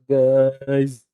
guys?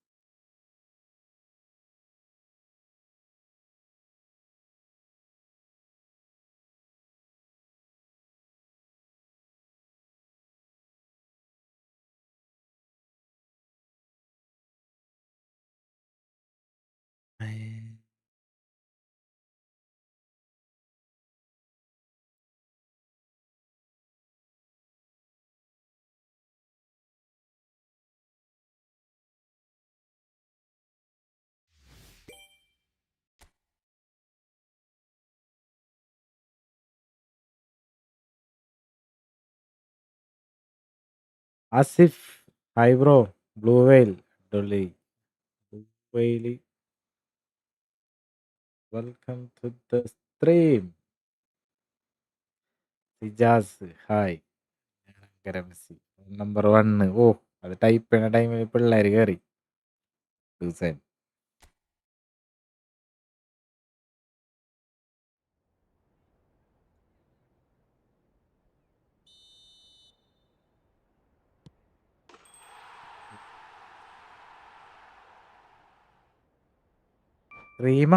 Asif, hi bro. Blue whale, Dolly. Blue whale, welcome to the stream. Sijaz, hi. Karamsi. Number one. Oh, അത് type ചെയ്യുന്ന ടൈമിൽ പിള്ളേർ കയറി. Susan. Reema.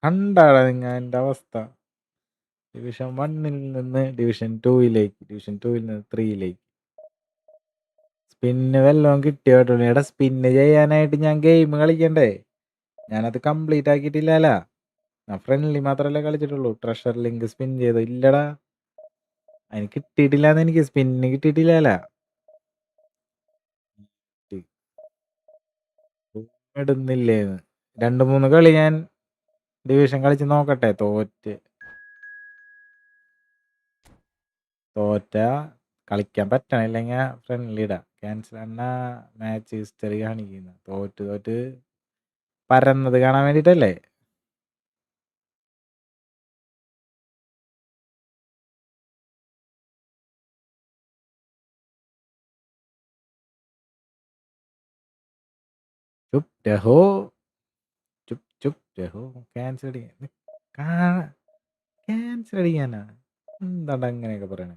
കണ്ടാടാ നിങ്ങൾ എൻ്റെ അവസ്ഥ. ഡിവിഷൻ 1-ൽ നിന്ന് ഡിവിഷൻ 2-ലേക്ക്, ഡിവിഷൻ 2-ൽ നിന്ന് 3-ലേക്ക്. സ്പിന്ന് വല്ലതും കിട്ടിയോട്ടോ. എടാ സ്പിന്ന് ചെയ്യാനായിട്ട് ഞാൻ ഗെയിം കളിക്കണ്ടേ? ഞാനത് കംപ്ലീറ്റ് ആക്കിയിട്ടില്ലല്ല. ഞാൻ ഫ്രണ്ട്ലി മാത്രമല്ലേ കളിച്ചിട്ടുള്ളൂ. ട്രഷർ ലിങ്ക് സ്പിൻ ചെയ്തു ഇല്ലടാ. അതിന് കിട്ടിയിട്ടില്ലാന്ന്, എനിക്ക് സ്പിന്ന് കിട്ടിയിട്ടില്ലല്ല. ഇടുന്നില്ലേന്ന് 2-3 കളി ഞാൻ ഡിവിഷൻ കളിച്ച് നോക്കട്ടെ. തോറ്റ കളിക്കാൻ പറ്റണില്ലെങ്കിൽ ഫ്രണ്ട്ലി ഇടാം. ക്യാൻസൽ എണ്ണ മാച്ച് ഹിസ്റ്ററി കാണിക്കുന്ന. തോറ്റ് പരന്നത് കാണാൻ വേണ്ടിട്ടല്ലേ. ചുപ് രഹോ, ചുപ് രഹോ. ക്യാൻസൽ അടിക്കാനാ എന്താണ്ട് അങ്ങനെയൊക്കെ പറയണേ.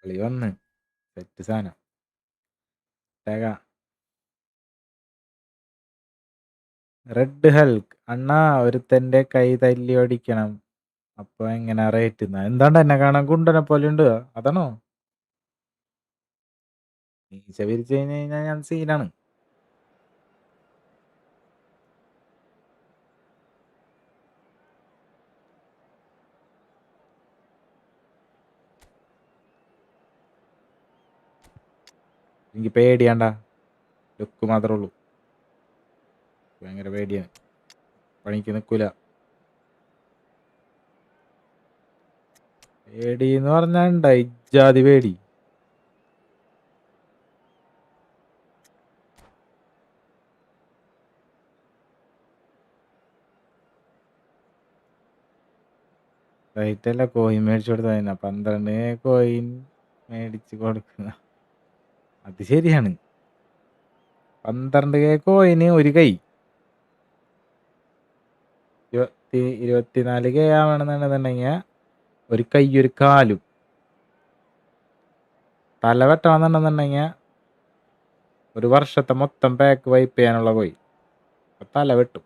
കളി വന്ന് സെറ്റ് സാധനം. റെഡ് ഹൽക്ക് അണ്ണാ ഒരുത്തന്റെ കൈ തല്ലി ഓടിക്കണം. അപ്പൊ എങ്ങനെ റേറ്റ് എന്താണ്ട് എന്നെ കാണാൻ കുണ്ടനെ പോലെ ഉണ്ട്. അതാണോ? മീശ വിരിച്ചു കഴിഞ്ഞു കഴിഞ്ഞാൽ ഞാൻ സീനാണ്. എനിക്ക് പേടിയാണ്ട, ലുക്ക് മാത്രമേ ഉള്ളൂ. ഭയങ്കര പേടിയാണ്, പണിക്ക് നിൽക്കൂല. പേടി എന്ന് പറഞ്ഞാൽ ഉണ്ടായി ജാതി പേടി. റേറ്റല്ല, കോയിൻ മേടിച്ചു കൊടുത്ത 12 കോയിൻ മേടിച്ച് കൊടുക്കുന്ന. അത് ശരിയാണ്. 12 കോയിന് ഒരു കൈ. 24 ആവണമെന്നുണ്ടെന്നുണ്ടെങ്കിൽ ഒരു കൈ ഒരു കാലും. തല വെട്ടണമെന്നുണ്ടെന്നുണ്ടെങ്കിൽ ഒരു വർഷത്തെ മൊത്തം പാക്ക് വൈപ്പ് ചെയ്യാനുള്ള പോയി തല വെട്ടും.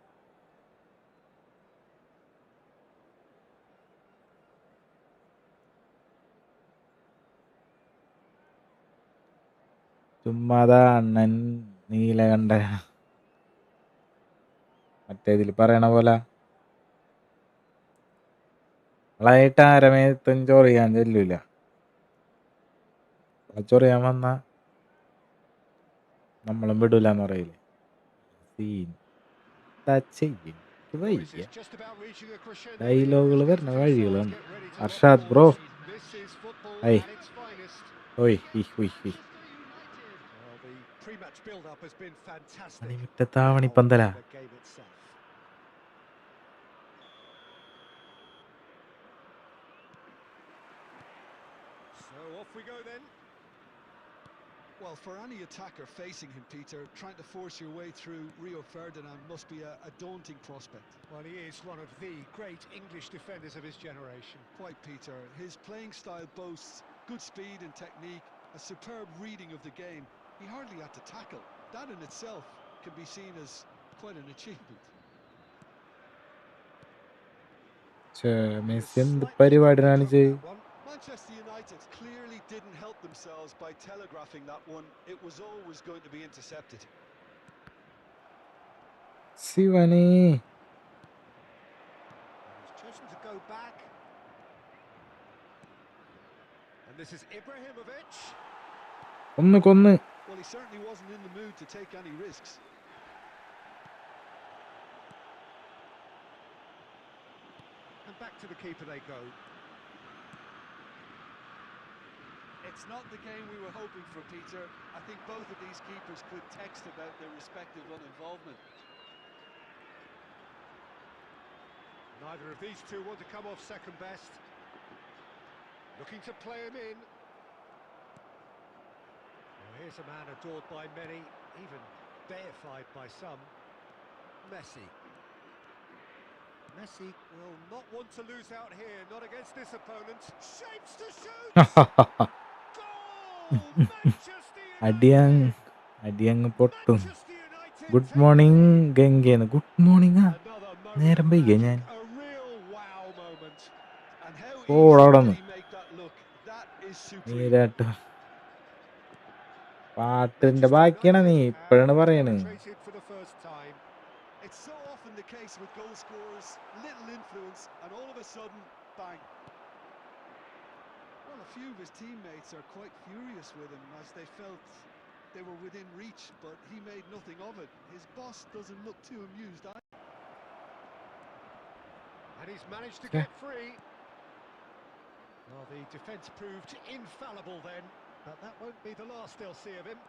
ചുമ്മാതാ അണ്ണൻ നീലകണ്ഠ മറ്റേതിൽ പറയണ പോലെ ആയിട്ട് ആരമേത്തും ചൊറിയാൻ ചെല്ലൂല. ചൊറിയാൻ വന്ന നമ്മളും വിടൂലെന്ന് പറയില്ലേ? സീൻ എന്താ ചെയ്യും? എനിക്ക് വയ്യ. ഡയലോഗുകൾ വരുന്ന വഴികളുണ്ട്. അർഷാദ് ബ്രോ, ഐ ഓയ് മണിമുറ്റത്താവണിപ്പന്തല. Well, for any attacker facing him, Peter, trying to force your way through Rio Ferdinand must be a daunting prospect. Well, he is one of the great English defenders of his generation. Quite, Peter. His playing style boasts good speed and technique, a superb reading of the game. He hardly had to tackle. That in itself can be seen as quite an achievement. Messi എന്ത് പരിപാടിയാണ് ചെയ്ത്? Manchester United clearly didn't help themselves by telegraphing that one. It was always going to be intercepted. ശിവനെ, He's chosen to go back. And this is Ibrahimovic. കൊന്ന്. Well, he certainly wasn't in the mood to take any risks. And back to the keeper they go. It's not the game we were hoping for, Peter. I think both of these keepers could text about their respective uninvolvement. Neither of these two want to come off second best. Looking to play him in. Well, here's a man adored by many, even deified by some. Messi. Messi will not want to lose out here, not against this opponent. Shapes to shoot! Goal! Manchester United! അടിയങ്ങ് പൊട്ടും. Manchester United good take morning the lead. ഗംഗേന്ന്. Good morning. Another നേരം moment വൈകിയ of ഞാൻ. magic, a real wow moment. And how അവിടെ easy did he make that look? That is supreme. നീരാട്ട് പാട്ടിന്റെ Manchester ബാക്കിയാണ് നീ United ഇപ്പോഴാണ് have പറയണ്. penetrated for the first time. It's so often the case with goal scorers, little influence, and all of a sudden, bang. Well, a few of his teammates are quite furious with him as they felt they were within reach, but he made nothing of it. His boss doesn't look too amused either. And he's managed to get free. Well, the defence proved infallible then, but that won't be the last they'll see of him.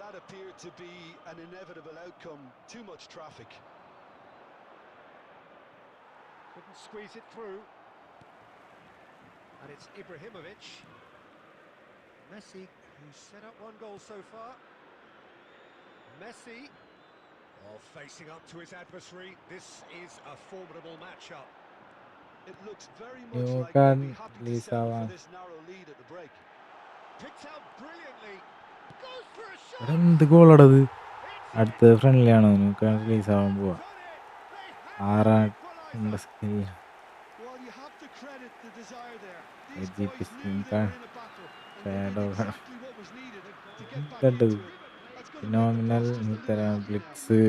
That appeared to be an inevitable outcome. Too much traffic. Couldn't squeeze it through. And it's Ibrahimovic. Messi, who's set up one goal so far. Messi, facing up to his adversary. This is a formidable matchup. It looks very You much like can they'll be happy to leave settle for our- this narrow lead at the break. Picked out brilliantly. Goes for a shot. എന്ത് ഗോളടത്? It's അടുത്ത ഫ്രണ്ട്ലിയാണോ നമുക്ക് release ആവാൻ പോവാ? done it. They have ആറാം equaliser. Skill Well, you have to credit the desire there. These Egypt boys is knew in they were in a battle, and they did shadow. exactly what was needed to get back കണ്ടത് into it. That's going to make phenomenal the boss just a little ഇത്തരം happy now. ഗ്ലിക്സ്.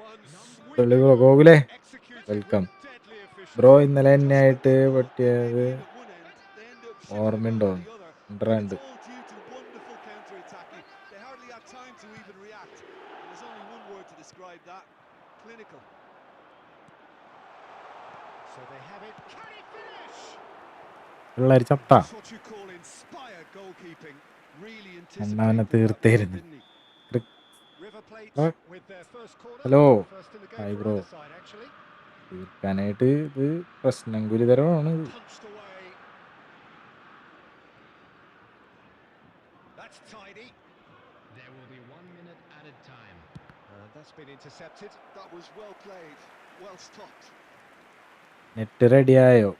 One sweeping bro move ഗോകുലേ, executed welcome. with deadly efficiency. Bro ഇന്നലെ എന്നെ Just when ആയിട്ട് they thought they പറ്റിയത് may be in at one end, they end up shipping a ഓർമ്മയുണ്ടോ? goal on the other. And ഉണ്ട്. it's all due to wonderful counter-attacking. They hardly had time to even react. And there's only one word to describe that: clinical. So they have it. Can he finish? പിള്ളേർ ചത്ത. That's what you call inspired goalkeeping. Really അണ്ണാവനെ anticipated that well, തീർത്തേരുന്നു. didn't he? River Plate Huh? with their first corner. Hello. First in the Hi, game for bro. either side, actually. തീർക്കാനായിട്ട് ഇത് പ്രശ്നം ഗുരുതരമാണ്. Punched away. That's tidy. There will be 1 minute added time. That's been intercepted. That was well played, well stopped. Net റെഡിയായോ?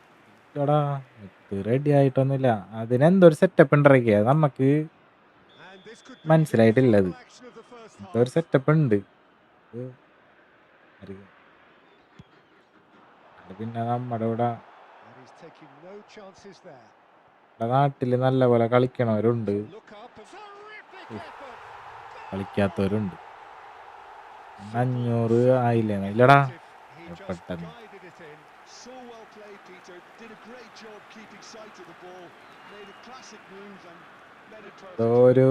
എടാ net ready ആയിട്ടൊന്നുമില്ല. അതിനെന്തൊരു setup ഉണ്ടാക്കിയ നമുക്ക് And this could be the മനസ്സിലായിട്ടില്ലത്. final action of the first half. ഒരു setup ഉണ്ട്. പിന്നെ നമ്മുടെ ഇവിടെ And he's taking no chances there. നാട്ടില് നല്ല പോലെ കളിക്കണവരുണ്ട്, Look up. Terrific effort. കളിക്കാത്തവരുണ്ട്. 500 ആയില്ലേ? ഇല്ലടാ He just പെട്ടെന്ന്. guided it in. So well played, Peter. Did a great job keeping sight of the ball. Made a classic move and ഒരു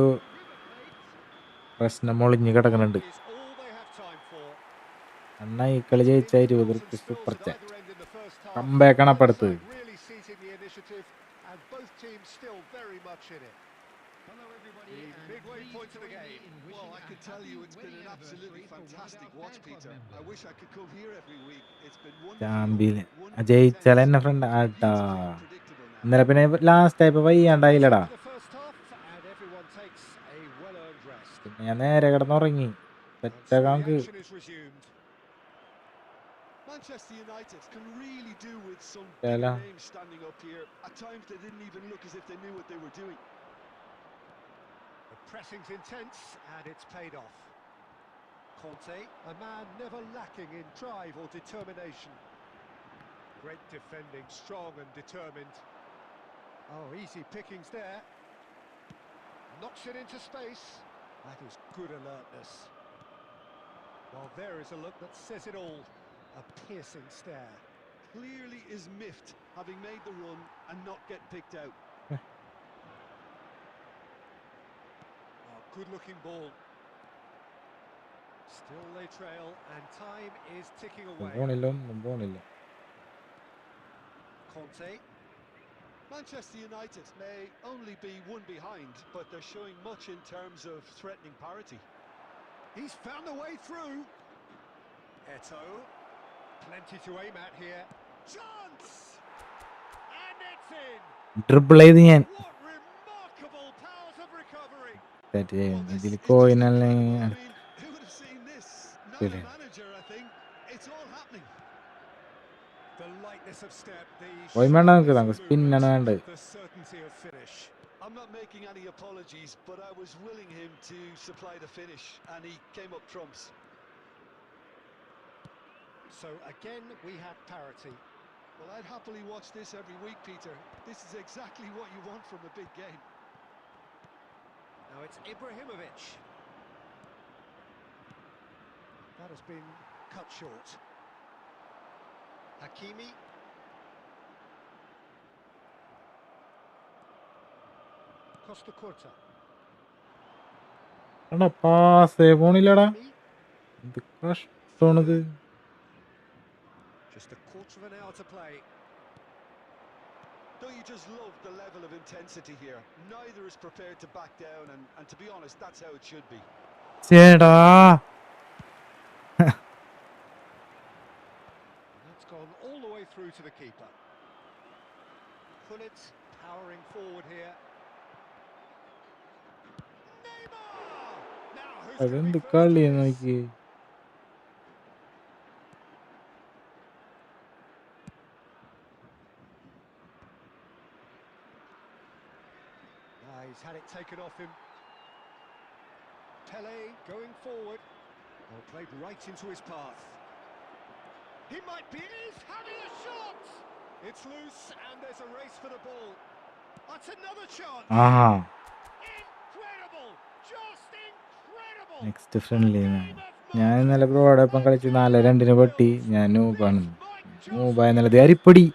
പ്രശ്നം ഒളിഞ്ഞു കിടക്കുന്നുണ്ട്. Is all they have time for. അണ്ണാ ഈ കളി ജയിച്ച 20 Thoughts and rupees spills super at chat. either end in the first half. കംബാക്കാണ് Either അപ്പടുത്ത്. side really seizing the initiative, and both teams still very much in it. Hello, everybody. The and midway please point of the join me game. in Well, wishing I a can tell happy you it's been wedding an absolutely anniversary for one of fantastic our watch, fan club Peter. I members. wish I could come here every week. It's been champion wonderful, ജയിച്ചാൽ intense, എന്നെ front ആട്ടാ. beautifully unpredictable now. ഇന്നലെ പിന്നെ last ആയപ്പോ വയ്യാണ്ടായില്ലടാ. The first half, and everyone takes a well-earned rest. പിന്നെ ഞാൻ നേരെ കിടന്നുറങ്ങി. And so the സെറ്റാകാങ്ക് action is resumed. Manchester United can really do with some Yeah, bigger la. names standing up here. At times they didn't even look as if they knew what they were doing. The pressing's intense, and it's paid off. Conte, a man never lacking in drive or determination. Great defending, strong and determined. Oh, easy pickings there. Knocks it into space. That is good alertness. Well, there is a look that says it all. A piercing stare. Clearly is miffed, having made the run and not get picked out. Oh, good-looking ball. Still they trail, and time is ticking away. ഒന്നും പോണില്ല. Conte. Manchester United may only be one behind, but they're showing much in terms of threatening parity. He's found a way through. Eto. Plenty to aim at here. Chance! And it's in! Dribble ചെയ്ത് ഞാൻ What remarkable powers of recovery! ഇതിൽ കോയിനല്ലേ. I mean, who would have seen this? Not a manager, I think. It's all happening. The lightness of step, the coin വേണ്ട നമുക്ക് sharpness of സ്പിന്നാണ് movement, വേണ്ടത്. the certainty of finish. I'm not making any apologies, but I was willing him to supply the finish, and he came up trumps. So again, we have parity. Well, I'd happily watch this every week, Peter. This is exactly what you want from a big game. Now it's Ibrahimovic. That has been cut short. Hakimi. Costa Curta. എടാ പാസേ പോണില്ലടാ. എന്ത് കഷ്ടമാണിത്. Just a quarter of an hour to play. Don't you just love the level of intensity here? Neither is prepared to back down, and to be honest, that's how it should be. ചേടാ That's gone all the way through to the keeper. Pullet powering forward here. Neymar! Now who's going to അതെന്ത് be first കളിയാ to this? നോക്കി. He's had it taken off him. Pele going forward. Oh, played right into his path. He might be. He's having a shot. It's loose, and there's a race for the ball. That's another chance. Aaha Incredible, just incredible. Next friendly. ഞാൻ ഇന്നലെ ബ്രോടൊപ്പം കളിച്ച് 4-2 പൊട്ടി. ഞാൻ നൂബാണ്. നൂബായ ഇന്നലെ അരിപ്പൊടി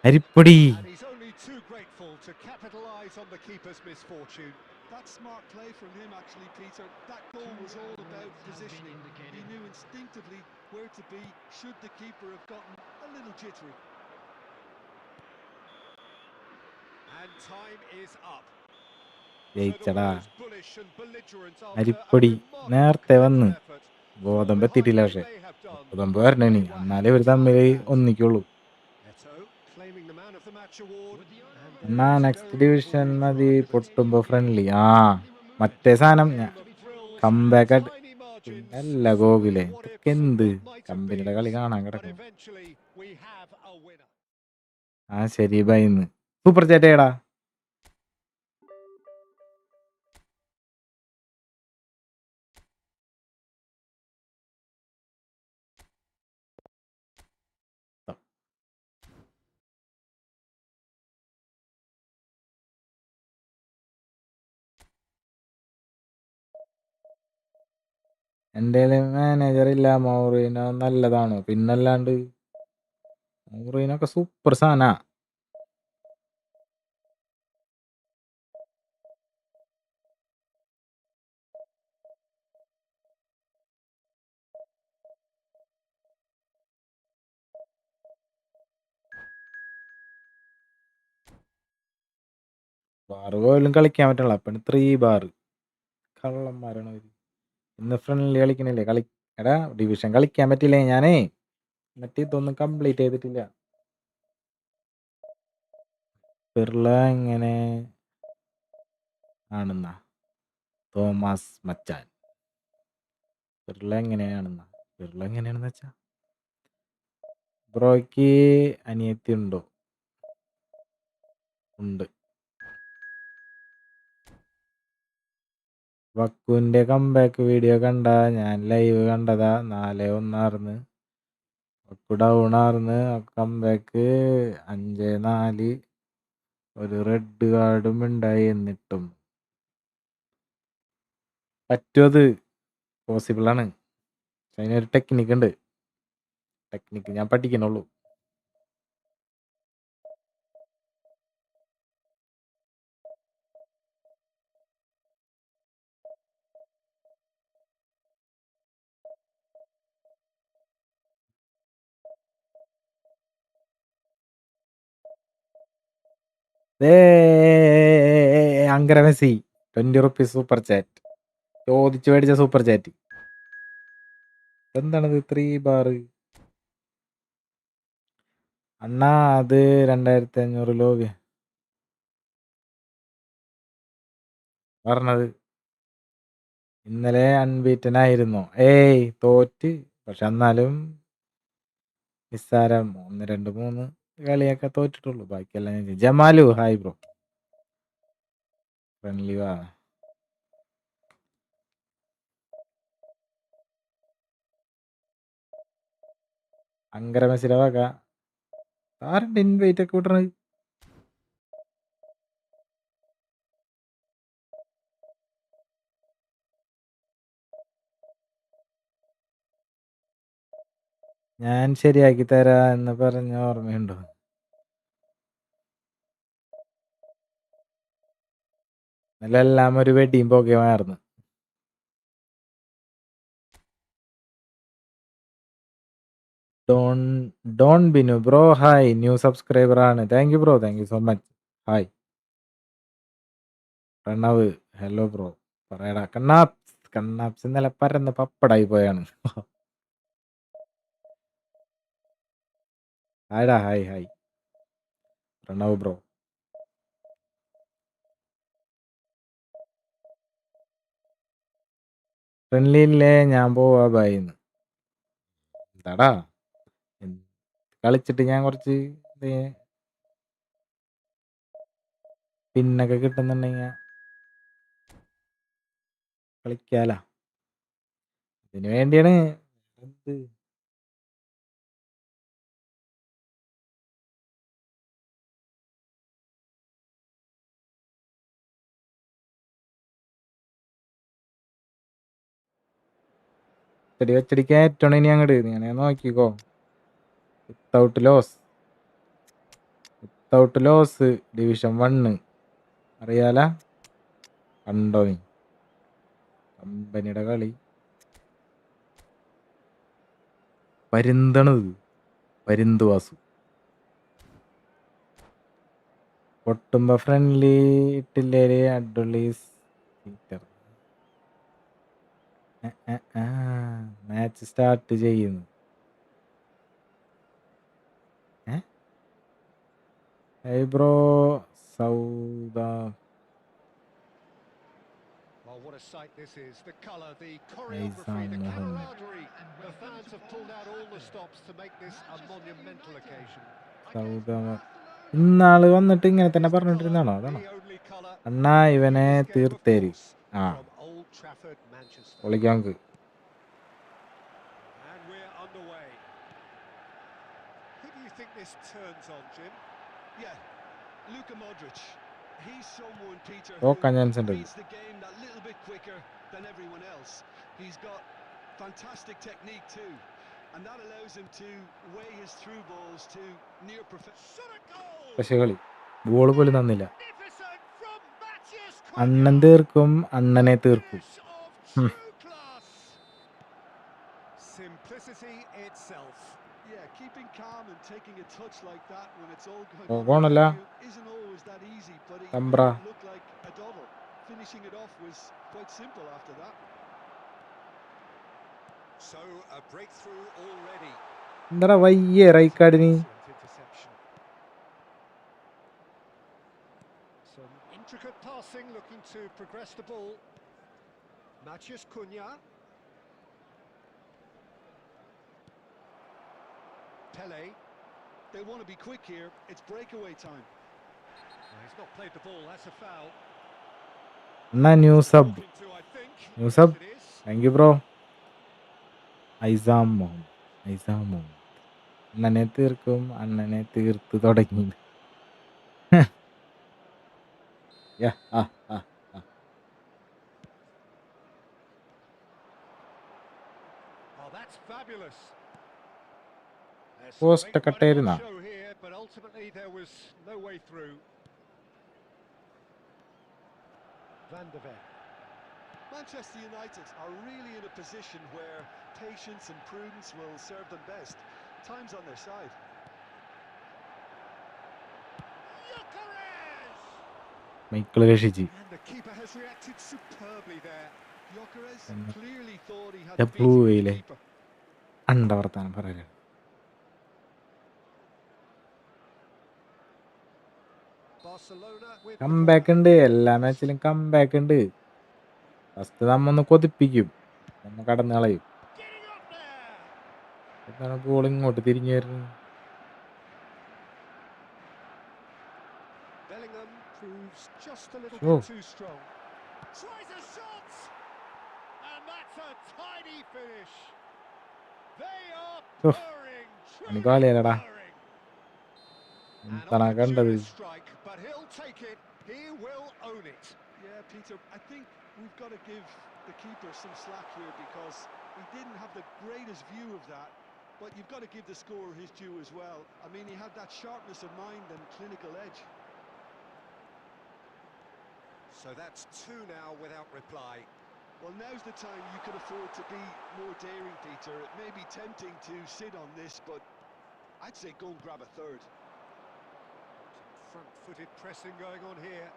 അരിപ്പൊടി. And he's only too grateful to capitalise on the keeper's misfortune. That's smart play from him, actually, Peter. That goal was all about positioning. He knew instinctively where to be should the keeper have gotten a little jittery. And time is up. ജയിച്ചടാ. So the bullish and belligerent after a അരിപ്പൊടി remarkable നേരത്തെ വന്ന് collective effort. ഗോതമ്പ് എത്തിയിട്ടില്ല. പക്ഷെ They have done. ഗോതമ്പ് വരണനി എന്നാലേ ഇവർ തമ്മിൽ ഒന്നിക്കുള്ളൂ. Eto claiming the man of the match award. എന്നാ നെക്സ്റ്റ് ഡിവിഷൻ മതി പൊട്ടുമ്പോ ഫ്രണ്ട്ലി. ആ മറ്റേ സാധനം കംബാക്ക് അല്ല ഗോകുലേ. ഇതൊക്കെ എന്ത് കമ്പനിയുടെ കളി കാണാൻ കിടക്കും. ആ ശരി ബൈ. ഇന്ന് സൂപ്പർ ചാറ്റേടാ. എൻ്റെ മാനേജർ ഇല്ല. മൗറീനോ നല്ലതാണോ? പിന്നല്ലാണ്ട് മൗറീനൊക്കെ സൂപ്പർ സാധന. ബാറ് പോലും കളിക്കാൻ പറ്റണില്ല. അപ്പൊ 3 ബാർ. കള്ളന്മാരാണ് അവര്. ഇന്ന് ഫ്രണ്ട്ലി കളിക്കണില്ലേ? എടാ ഡിവിഷൻ കളിക്കാൻ പറ്റില്ലേ? ഞാനേ എന്നിട്ട് ഇതൊന്നും കംപ്ലീറ്റ് ചെയ്തിട്ടില്ല. പിർള എങ്ങനെ ആണെന്നാ തോമസ് മച്ചാൻ. പിർള എങ്ങനെയാണെന്ന് വെച്ചാ ബ്രോയ്ക്ക് അനിയത്തി ഉണ്ടോ? ഉണ്ട്. വക്കുവിന്റെ കംബാക്ക് വീഡിയോ കണ്ട? ഞാൻ ലൈവ് കണ്ടതാ. 4-1 വക്കു ഡൗൺ ആർന്ന്. കംബാക്ക് 5-4. ഒരു റെഡ് കാർഡും ഉണ്ടായി. എന്നിട്ടും പറ്റുമത്. പോസിബിൾ ആണ്. അതിനൊരു ടെക്നിക്ക് ഉണ്ട്. ടെക്നിക്ക് ഞാൻ പഠിക്കണുള്ളൂ. അങ്കര മെസ്സി 20 റുപ്പീസ് സൂപ്പർ ചാറ്റ്. ചോദിച്ചു മേടിച്ച സൂപ്പർ ചാറ്റ്. എന്താണത് 3 ബാർ? അണ്ണാ അത് 2500 ലോബി പറഞ്ഞത്. ഇന്നലെ അൺബീറ്റൻ ആയിരുന്നു. തോറ്റ്. പക്ഷെ എന്നാലും നിസ്സാരം. 1, 2, 3 കളിയൊക്കെ തോറ്റിട്ടുള്ളൂ. ബാക്കിയെല്ലാം ജമാലു ഹായ് ബ്രോ. ഫ്രണ്ട്ലി വാ. അങ്കര മെസ്സിയുടെ വക ആരുടെ ഇൻവൈറ്റ് ഒക്കെ വിടണത്? ഞാൻ ശരിയാക്കി തരാ എന്ന് പറഞ്ഞ ഓർമ്മയുണ്ടോ? എല്ലാം ഒരു വെടിയും പോകുകയായിരുന്നു. Don Binu bro hi. New subscriber ആണ്. Thank you bro. Thank you so much. Hi Pranav. Hello bro. പറയടാ കണ്ണാപ്സ് ഇന്നലെ പരന്ന് പപ്പടായി പോയാണ്. ഹായ്ടാ. Hi Pranav bro. ഫ്രണ്ട്ലിയില്ലേ? ഞാൻ പോവാ ബായിന്ന്. എന്താടാ കളിച്ചിട്ട് ഞാൻ കുറച്ച് പിന്നൊക്കെ കിട്ടുന്നുണ്ടെങ്കിൽ കളിക്കാല. ഇതിനു വേണ്ടിയാണ്. വെച്ചടി കയറ്റണം ഇനി അങ്ങോട്ട്. ഇങ്ങനെ നോക്കിക്കോ. വിത്തൗട്ട് ലോസ് ഡിവിഷൻ 1 അറിയാല. കണ്ടോ നീ കമ്പനിയുടെ കളി? പരുന്തണത് പരുന്തുവാസു. പൊട്ടുമ്പോ ഫ്രണ്ട്ലി ഇട്ടില്ലേ അഡ്വലീസ്. മാച്ച് സ്റ്റാർട്ട് ചെയ്യുന്നു. ബ്രോ സൗദ. Oh, what a sight this is. The colour, the choreography, the camaraderie. The fans have pulled out all the stops to make this a monumental occasion. Sauda ഇന്നാള് വന്നിട്ട് ഇങ്ങനെ തന്നെ പറഞ്ഞിട്ടിരുന്നാണോ? അതാണോ? അണ്ണാ ഇവനെ തീർത്തേര്. പൊളിക്കാം. തോക്കാൻ ചാൻസ് ഉണ്ട്. Fantastic technique too, and that allows him to weigh his through balls to near perfection. പക്ഷെ കളി ബോൾ പോലും തന്നില്ല. അണ്ണൻ തീർക്കും, അണ്ണനെ തീർക്കും. Simplicity itself. Yeah, Keeping calm and taking a touch like that when it's all going Oh, on gonalla. around you isn't always that easy, but he made Tambra. it look like a doddle. Finishing it off was quite simple after that. So a breakthrough already. എന്താടാ വയ്യേ right കാർഡിന്? Excellent interception. Some intricate passing, looking to progress the ball. Maciej Cunha. Pele. They want to be quick here. It's breakaway time. Well, he's not played the ball, that's a foul. എന്നാ new sub. Talking to, I think. New sub. Yes, it is. Thank you bro. Isam Muhammad. Isam Muhammad. അണ്ണനെ തീർക്കും, അണ്ണനെ തീർത്ത് തുടങ്ങി. യാ, ആ, ആ, ആ. Oh, that's fabulous. There's Post some great ഒക്കെ running on ഇട്ടായിരുന്നോ? show here, but ultimately there was no way through. Van der Ven. Manchester United are really in a position where patience and prudence will serve them best. Time's on their side. Michael രക്ഷിച്ച്. And the keeper has reacted superbly there. Gyökeres And- clearly thought he had The the beating of blue the whale. keeper. അണ്ടവർത്താനം പറയലാണ്. Barcelona with the comeback corner. ഉണ്ട്, എല്ലാ മാച്ചിലും comeback ഉണ്ട്. First നമ്മൊന്ന് കൊതിപ്പിക്കും, നമ്മ കടന്നു കളയും. Getting up there. എന്താണ് ball ഇങ്ങോട്ട് തിരിഞ്ഞു വരുന്നത്? Bellingham proves just a little Sure. bit too strong. Tries a shot, and that's a tidy finish. They are Sure. purring, Ani truly goaliyellada. purring. An എന്താണ് കണ്ടത്? opportune strike, but he'll take it. He will own it. Yeah, Peter, I think we've got to give the keeper some slack here because he didn't have the greatest view of that. But you've got to give the scorer his due as well. I mean, he had that sharpness of mind and clinical edge. So that's two now without reply. Well, now's the time you can afford to be more daring, Peter. It may be tempting to sit on this, but I'd say go and grab a third. Front-footed pressing going on here.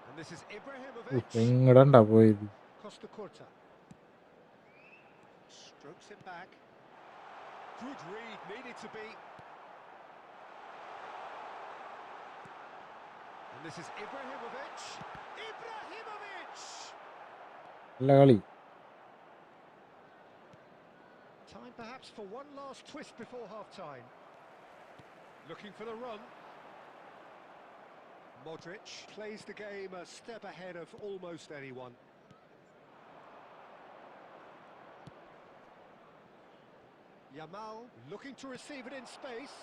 And this is Ibrahimovic. എങ്ങടാ പോയത്? Costa Curta. Strokes it back. Good read, needed to be. And this is Ibrahimovic. Ibrahimovic! നല്ല കളി. Time perhaps for one last twist before half-time. Looking for the run. Modric plays the game a step ahead of almost anyone. Yamal looking to receive it in space.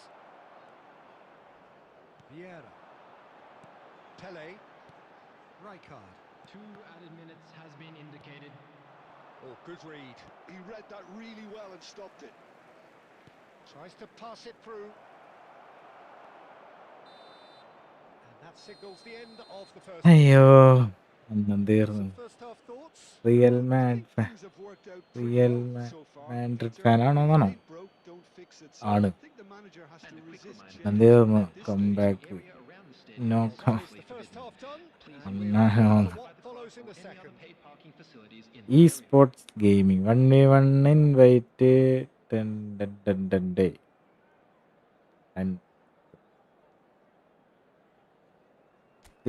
Vieira. Pele. Rijkaard. 2 added minutes has been indicated. Oh, good read. He read that really well and stopped it. Tries to pass it through. And that signals the end of the first. അയ്യോ, അന്നം തീർന്നു. Some first half thoughts. Real I man think things have worked out pretty Real well so far. Madrid Peter, fan ആണോ എന്നാണോ? if it ain't broke, don't fix it. So ആണ്. I think the manager has to resist change അന്നം തീർന്നു. at this stage. Comeback. No So come. is the first half done? And I'm we not are on on. to what follows in the second. E sports gaming 1v1 invite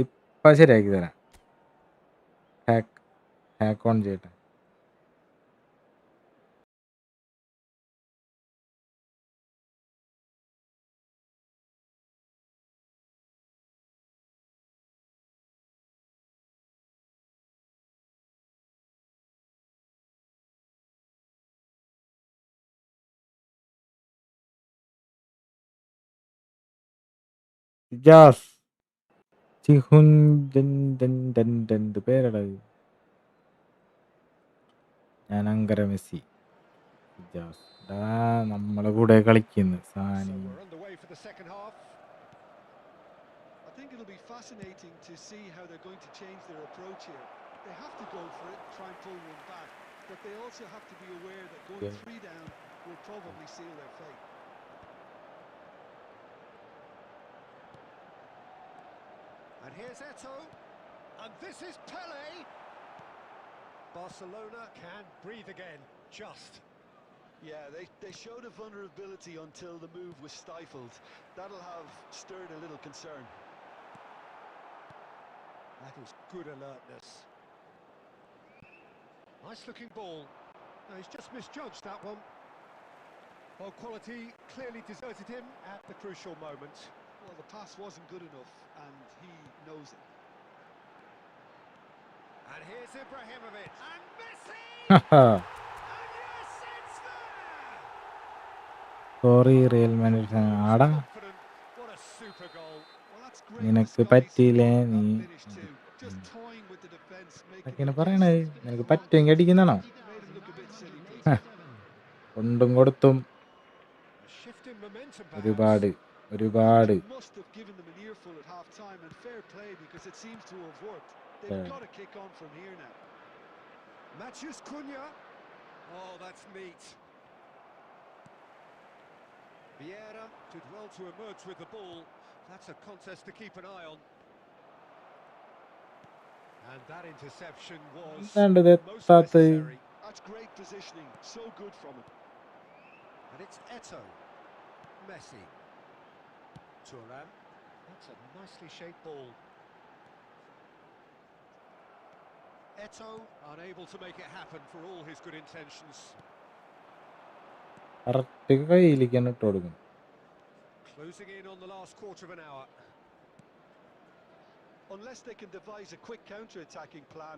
ഇപ്പൊ ശരിയാക്കി തരാം. Hack on ചെയ്യട്ടെ. Jazz ചിഹുൻ പേരടാ ഇത്? ഞാൻ അങ്കര Messi. Jazz നമ്മളെ കൂടെ കളിക്കുന്നു So Sani. we're underway for the second half. I think it'll be fascinating to see how they're going to change their approach here. They have to go for it, try and pull one back, but they also have to be aware that going 3 down will probably seal their fate. And here's Eto. And this is Pele. Barcelona can breathe again. Just. Yeah, they showed a vulnerability until the move was stifled. That'll have stirred a little concern. That is good alertness. Nice looking ball. No, he's just misjudged that one. Well, quality clearly deserted him at the crucial moment. Well, the pass wasn't good enough, and he knows it. And here's Ibrahimovic. And Messi! Haha. And yes, it's there! Sorry, Real Madrid. ആടാ Confident. What a super goal. Well, that's great നിനക്ക് disguise പറ്റിയില്ലേ that നീ finish too. Just toying with the defence, making അതൊക്കെയാണ് them പറയണത്. guess. നിനക്ക് Come on, പറ്റുമെങ്കിൽ അടിക്കുന്നതാണോ? made him look a bit silly, her, Peter. കൊണ്ടും കൊടുത്തും A shift in momentum, perhaps. ഒരുപാട് The ഒരുപാട് manager must have given them an earful at half-time, and fair play because it seems to have worked. They've got to kick on from here now. Matthews Cunha. Oh, that's neat. Vieira did well to emerge with the ball. That's a contest to keep an eye on. And that interception was എന്താണ്ട് ഇത് most എത്താത്തത്? necessary. That's great positioning, so good from him. And it's Eto. Messi. Thuram. That's a nicely shaped ball. Eto unable to make it happen for all his good intentions. Correct കയ്യിലേക്ക് തന്നെ ഇട്ട് കൊടുക്കും. Closing in on the last quarter of an hour. Unless they can devise a quick counter-attacking plan,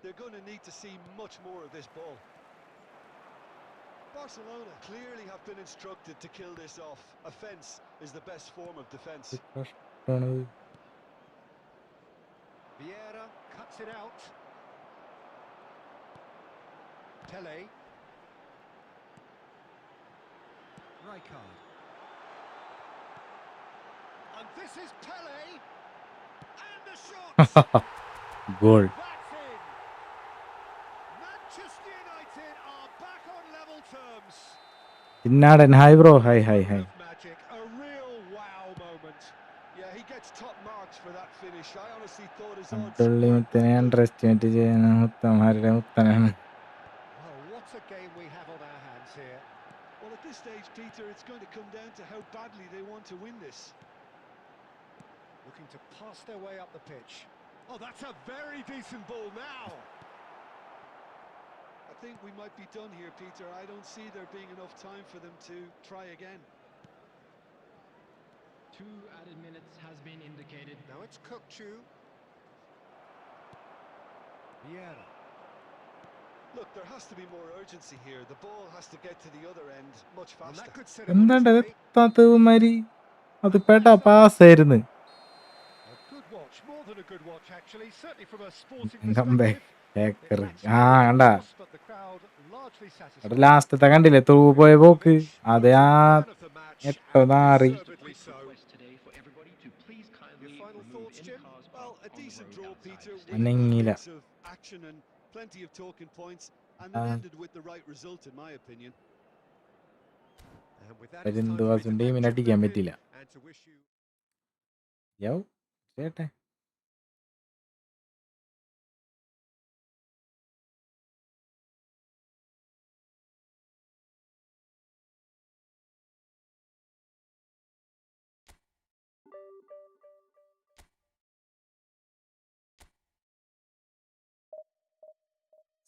they're going to need to see much more of this ball. Barcelona clearly have been instructed to kill this off. Offence is the best form of defence. ഇത് കഷ്ടാണത്. Vieira cuts it out. Pele. Rijkaard. And this is Pele. And the shot. Goal. That's in. Manchester United are back on level terms. Chinnadan hi bro. Hi hi hi. Magic, a real wow moment. Yeah, he gets top marks for that finish. I honestly thought his odds അബ്ദുള്ളി weren't മുത്തനെ that good. Under estimate ചെയ്യുന്ന മുത്തന്മാരുടെ മുത്തനാണ്. Well, what a game we have on our hands here. Well, at this stage, Peter, it's going to come down to how badly they want to win this. Looking to pass their way up the pitch. Oh, that's a very decent ball now. I think we might be done here, Peter. I don't see there being enough time for them to try again. 2 added minutes has been indicated. Now it's Kökçü. Vieira. Look, there has to be more urgency here. The ball has to get to the other end much And that faster. could set him on എന്താണ്ട് his ഇത് way. എത്താത്തവന്മാര്? അത് പെട്ടാ പാസ്സായിരുന്നു. A good watch, more than a good watch actually, certainly from a sporting കമ്പേ perspective. ഹേക്കർ. It ആ matched കണ്ട the cross, but the crowd largely അവിടെ satisfied. ലാസ്റ്റത്തെ കണ്ടില്ലേ through പോയ പോക്ക്? അത് ആ Man of the match, എട്ടോ and നാറി. deservedly so. Request today for everybody to please kindly Your final remove thoughts, any Jim? cars Well, parked a on the decent road draw, outside Peter, the with stadium. a അനങ്ങിയില്ല. mix of action and plenty of talking points, and ആ it ended with the right result, in my opinion. And with that, it's time പരുന്ത് for me to വാസും thank ടീമിനെ Jim അടിക്കാൻ Beglin പറ്റില്ല. and to wish you യോ ചേട്ടെ.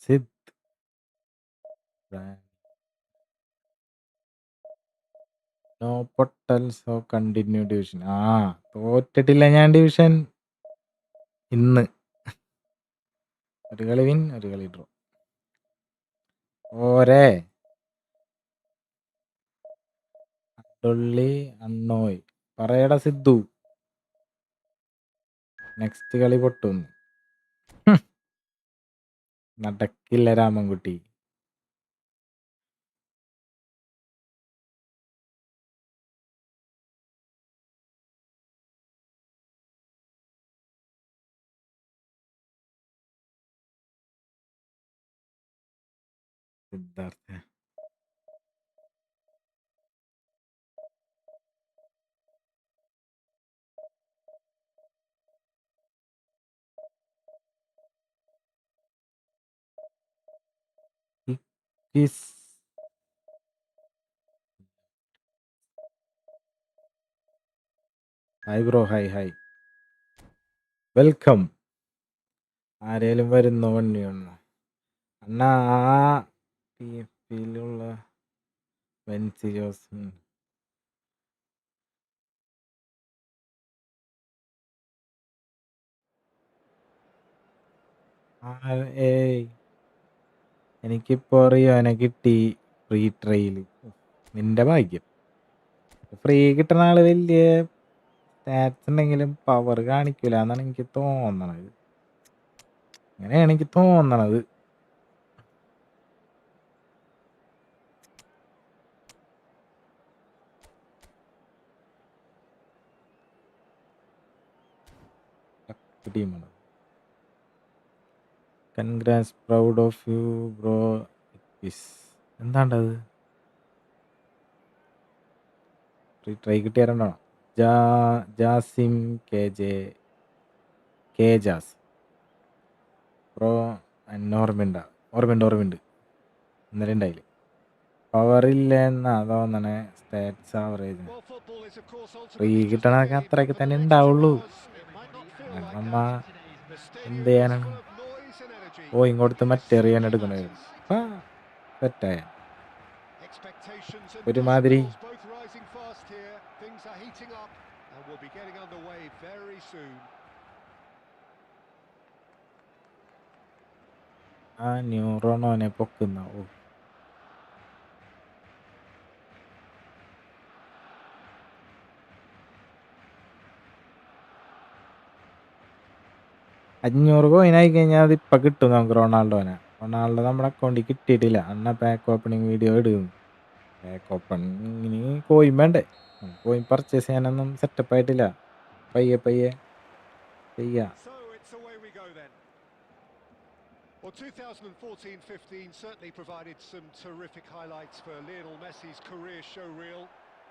Sid no പൊട്ടൽസ് ഓ continue division. ആ തോറ്റിട്ടില്ല ഞാൻ division ഇന്ന്. ഒരു കളി വിൻ, ഒരു കളി ഡ്രോ. ഓരേ അബ്ദുള്ളി അണ്ണോയ് പറയടാ സിദ്ധു. നെക്സ്റ്റ് കളി പൊട്ടുന്നു. നടക്കില്ല Ramankutty. Siddhartha Kiss. Hi bro, hi. Welcome. ആരേലും വരുന്നോ വണ്ടി വന്നോ? അണ്ണാ ആ ടിഎഫിലുള്ള വെൻസിയോസ് ഏയ് എനിക്കിപ്പോ അറിയോ എന്നെ കിട്ടി ഫ്രീ ട്രയല്. നിന്റെ ഭാഗ്യം. ഫ്രീ കിട്ടുന്ന ആള് വലിയ സ്റ്റാറ്റ്സ് ഉണ്ടെങ്കിലും പവർ കാണിക്കൂല എന്നാണ് എനിക്ക് തോന്നണത്. അങ്ങനെയാണ് എനിക്ക് തോന്നണത്. ടീമാണ്. Congrats, proud of you bro. എന്താണ്ടത്? ഫ്രീ ട്രൈ കിട്ടിയാരണ്ടോ? Jasim K Jas bro. എന്നെ ഓർമ്മയുണ്ട്. ഇന്നലെ ഉണ്ടായില്ലേ? പവർ ഇല്ല എന്നാ തോന്നണേ. Stats average Well, football is, of course, free ultimately just a കിട്ടണതൊക്കെ game, but അത്രയൊക്കെ for the തന്നെ next 2 ഉണ്ടാവുള്ളൂ. hours, it might not feel like നമ്മ that. The എന്ത് stadium is ചെയ്യാനാണ്? full of noise and energy. ഇങ്ങോട്ട് Yes, മറ്റെറിയാൻ it എടുക്കണ matters. സെറ്റായ Expectations and ഒരുമാതിരി. decibels both rising fast here. Things are heating up and we'll be getting underway very soon. ആ ന്യൂറോണോനെ പൊക്കുന്ന. ഓ, 500 കോയിനായി കഴിഞ്ഞാൽ അത് ഇപ്പം കിട്ടും നമുക്ക്. റൊണാൾഡോ നമ്മുടെ അക്കൗണ്ടിൽ കിട്ടിയിട്ടില്ല. അന്ന പാക്ക് ഓപ്പണിങ് വീഡിയോ ഇടും. പാക്ക് ഓപ്പണിങ്ങിന് കോയിൻ വേണ്ടേ? കോയിൻ പർച്ചേസ് ചെയ്യാനൊന്നും സെറ്റപ്പ് ആയിട്ടില്ല. പയ്യെ ചെയ്യാം. So it's away we go then. Well, 2014-15 certainly provided some terrific highlights for Lionel Messi's career showreel.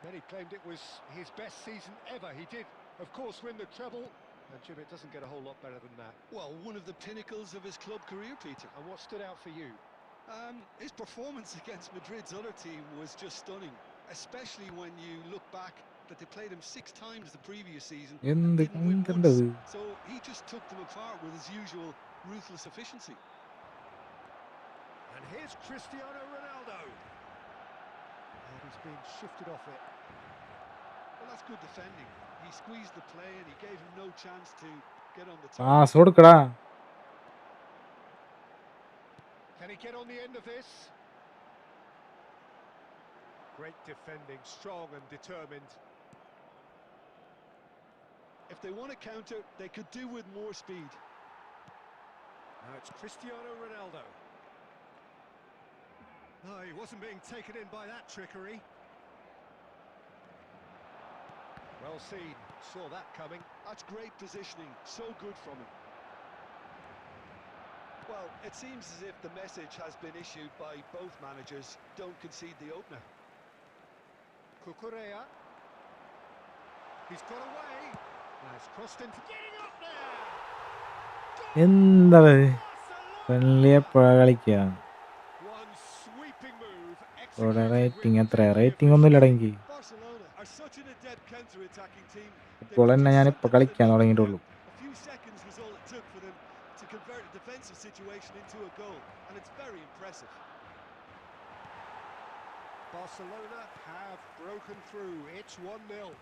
Many claimed it was his best season ever. He did, of course, win the treble. And Jim, it doesn't get a whole lot better than that. Well, one of the pinnacles of his club career, Peter. And what stood out for you? His performance against Madrid's other team was just stunning, especially when you look back that they played him 6 times the previous season and എന്ത് didn't win once. കണ്ടത്? So he just took them apart with his usual ruthless efficiency. And here's Cristiano Ronaldo. And he's being shifted off it. Well, that's good defending. He squeezed the play and he gave him no chance to get on the top. Pass കൊടുക്കടാ. Can he get on the end of this? Great defending, strong and determined. If they want to counter, they could do with more speed. Now it's Cristiano Ronaldo. No, he wasn't being taken in by that trickery. Well seen, saw that coming. That's great positioning, so good from him. Well, it seems as if the message has been issued by both managers: don't concede the opener. Cucurella. He's got away. Now it's crossed into... Getting up there! എന്താ friendly എപ്പോഴാ കളിക്കുക? One sweeping move, ഇവിടെ executed rating with എത്രയാ? deadly rating ഒന്നും efficiency. ഇല്ലടെങ്കിൽ. Barcelona are such an adept counter-attacking team. ഇപ്പോൾ They've തന്നെ just ഞാനിപ്പോൾ sucked it to the കളിക്കാൻ naked തുടങ്ങിയിട്ടുള്ളൂ. now. A few seconds was all it took for them to convert a defensive situation into a goal, and it's very impressive. Barcelona have broken through. It's 1-0.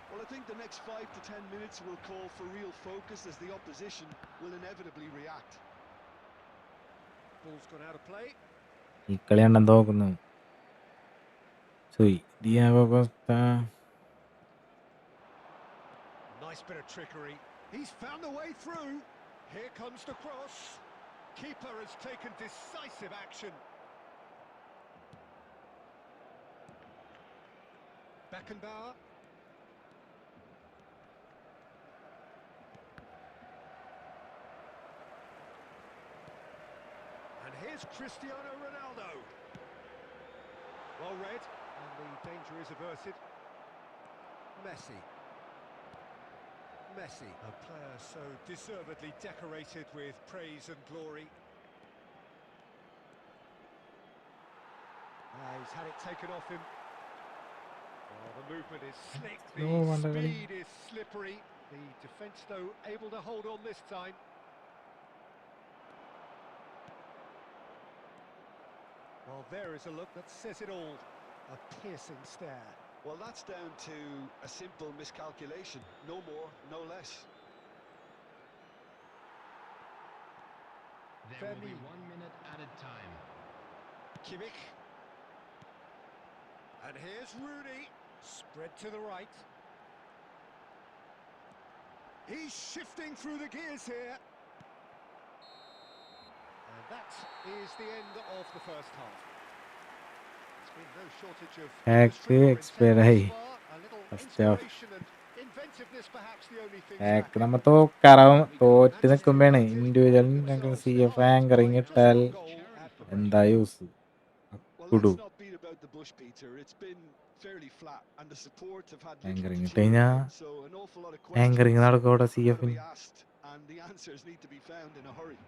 Well, I think the next 5 to 10 minutes will call for real focus as the opposition will inevitably react. Ball's gone out of play. ഈ കളി കണ്ടെന്ന് നോക്കുന്നു. Diego Costa. Nice bit of trickery. He's found the way through. Here comes the cross. Keeper has taken decisive action. Beckenbauer. And here's Cristiano Ronaldo. Well read, and the danger is averted. Messi, a player so deservedly decorated with praise and glory. He's had it taken off him. Well, the movement is slick, No, the Mandalay. speed is slippery. The defence, though, able to hold on this time. Well, there is a look that says it all. A piercing stare. Well, that's down to a simple miscalculation. No more, no less. There will be 1 minute added time. Kimmich. And here's Rooney. Spread to the right. He's shifting through the gears here. And that is the end of the first half. There's been no shortage of chemistry or intent expired. thus far. A little First half. inspiration and inventiveness perhaps the only things Hack lacking. നമ്മ തോക്കാറാവും തോറ്റ് നിൽക്കുമ്പോഴാണ് individual CF anchoring ഇട്ടാൽ എന്താ use Well, കുടു let's not beat about the bush, Peter. It's been fairly flat, and the support have had little anchoring to ഇട്ട് chew കഴിഞ്ഞാൽ on, so an awful lot of questions anchoring നടക്കും അവിടെ are going to CFന് be asked, and the answers need to be found in a hurry.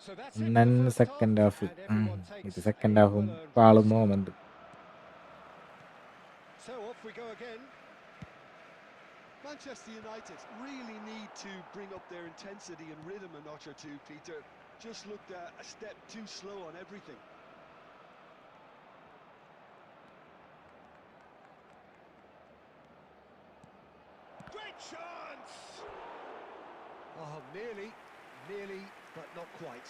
So that's it for നൻ the first second half, half and everyone ഇത് takes second a ഹാഫും well-earned പാളും rest. പോകുന്നുണ്ട് So off we go again. Manchester United really need to bring up their intensity and rhythm a notch or two, Peter. Just looked a step too slow on everything. Great chance! Oh, nearly, but not quite.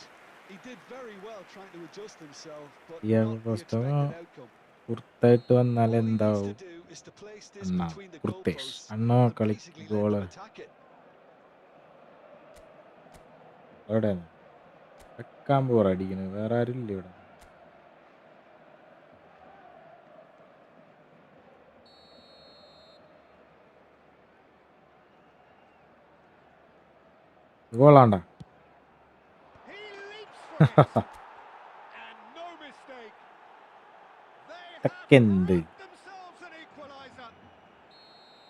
He did very well trying to adjust himself, but Yeah, not the first of expected all, outcome. പുറത്തായിട്ട് വന്നാൽ All he needs എന്താവും to do is to place this Anna between the കുർത്തേഷ് goalposts അണ്ണോ and കളി basically let goal them attack it. എവിടെ വെക്കാൻ പോറടിക്കുന്നത് വേറെ ആരും ഇല്ല ഇവിടെ ഗോളാണ്ട He leaps for it, and no mistake. They have Second. wrapped themselves an equaliser.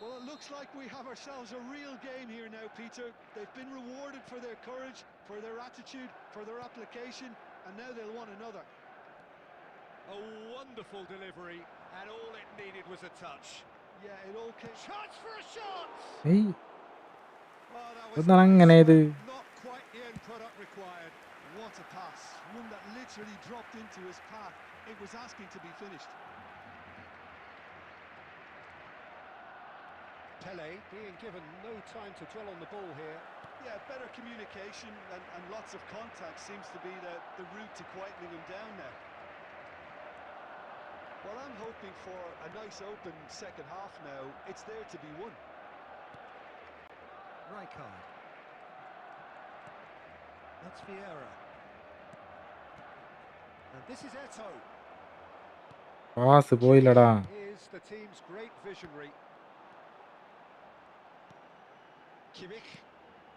Well, it looks like we have ourselves a real game here now, Peter. They've been rewarded for their courage, for their attitude, for their application, and now they'll want another. A wonderful delivery, and all it needed was a touch. Yeah, it all came... Chance for a shot! ഏയ് Oh, that was എന്താണ് nice, അങ്ങനെ ഇത് but not quite the end product required. What a pass. One that literally dropped into his path. It was asking to be finished. Pele being given no time to dwell on the ball here. Yeah, better communication and lots of contact seems to be the route to quietening him down now. Well, I'm hoping for a nice open second half now. It's there to be won. Rijkaard. That's Vieira. And this is Eto'o. Pass പോയില്ലടാ Is the team's great visionary. Kimmich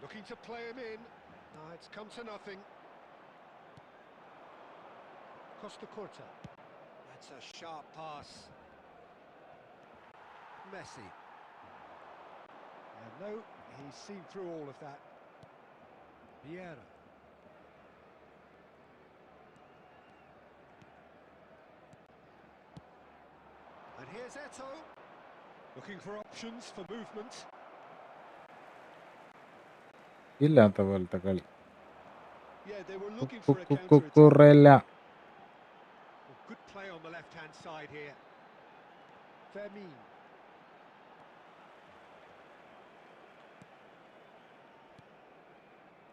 looking to play him in. No, it's come to nothing. Costa Curta. That's a sharp pass. Messi. And no, he's seen through all of that. Vieira. And here's Eto'o. Looking for options for movement. ഇല്ലാത്ത പോലത്തെ കളി Yeah, they were looking for a counter-attack. കുക്കുറല്ല Well, good play on the left-hand side here. Fermin.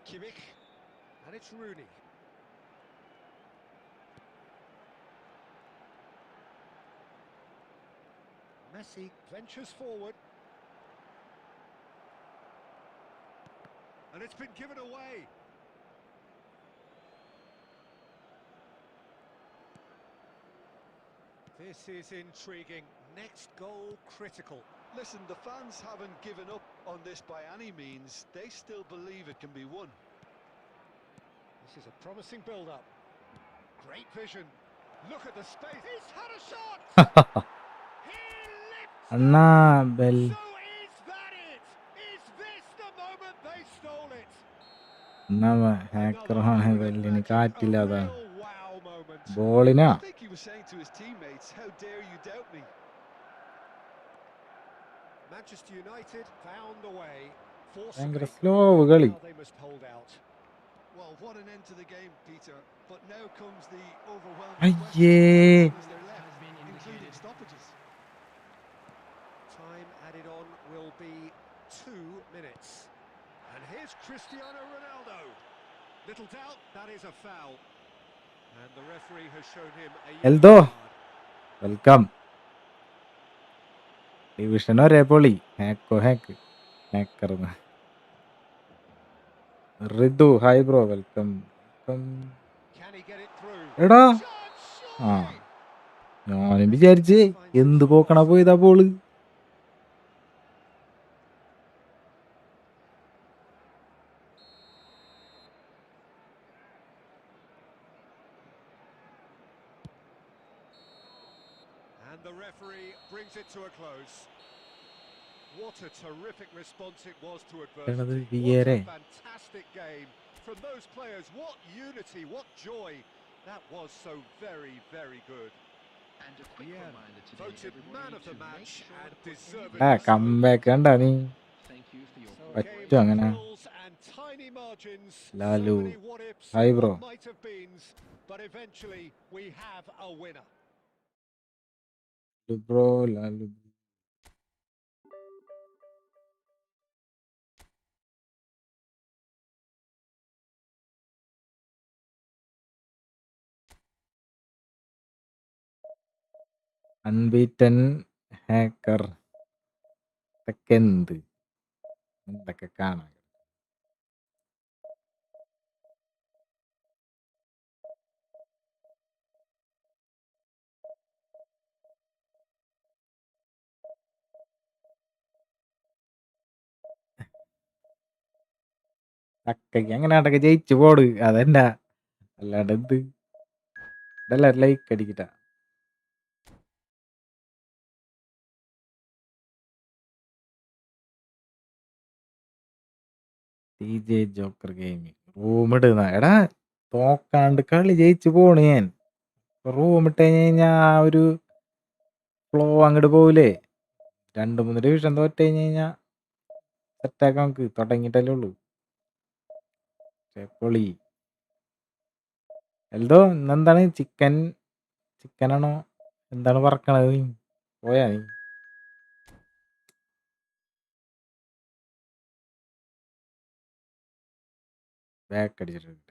Kimmich. And it's Rooney. Messi ventures forward. And it's been given away. This is intriguing. Next goal critical. Listen, the fans haven't given up on this by any means. They still believe it can be won. This is a promising build-up. Great vision. Look at the space. He's had a shot. He lifts. Anna bell So is that it? Is this the moment they stole it? എന്നാ ഹാക്കറാണ് ബെല്ലിന് Another, കാറ്റില്ലാതെ a real wow moment. ബോളിനാ I think he was was saying to his teammates, how dare you doubt me? Manchester United found a way. ഭയങ്കര Forcibly. Slow കളി. Now they must hold out. Well, what an end to the game, Peter. But now comes the overwhelming അയ്യേ. question. How long is there left, Has been including indicated. stoppages? Time added on will be 2 minutes. And here's Cristiano Ronaldo. Little doubt, that is a foul. And the referee has shown him a Eldho yellow card. Welcome. Division ഒരേ പൊളി. Hacker Ritu hi bro welcome. Can he get it through? എടാ Chance, ആ surely! ഞാനും വിചാരിച്ചേ എന്ത് പോക്കണ പോയതാ ball. And the referee brings it to a close. What a terrific response it was to adversity. What വിയരെ a fantastic game from those players. What unity, what joy. That was so very, very good. And a quick reminder today, Voted man everybody, of the to make match sure and to put deservedly ആ anything so. Comeback കണ്ട നീ. Thank you for your So a പറ്റും game of അങ്ങനെ. thrills and tiny margins. So Lalu many what ifs hi and bro. what might have beens, but eventually we have a winner. Bro Lalu unbeaten hacker ഇതൊക്കെ എന്തൊക്കെ കാണാം. തക്കയ്ക്ക് അങ്ങനെ അടക്ക ജയിച്ചു പോട് അതെന്നാ അല്ലാണ്ട് എന്ത് ഇതെല്ലാരും ലൈക്ക് അടിക്കട്ട. DJ ജോക്കർ ഗെയിമിങ് റൂം ഇടുന്ന എടാ തോക്കാണ്ട് കളി ജയിച്ചു പോണ് ഞാൻ. റൂം ഇട്ട് കഴിഞ്ഞാ ആ ഒരു ഫ്ലോ അങ്ങോട്ട് പോവില്ലേ. 2-3 ഡിവിഷൻ തോറ്റ് കഴിഞ്ഞാ സെറ്റാക്കാൻ നമുക്ക് തുടങ്ങിയിട്ടല്ലേ ഉള്ളൂ. പൊളി. എൽദോ ഇന്നെന്താണ് ചിക്കനാണോ എന്താണ് പറക്കണത് നീ പോയാ നീ. ബാക്ക് അടിച്ചിട്ടുണ്ട്.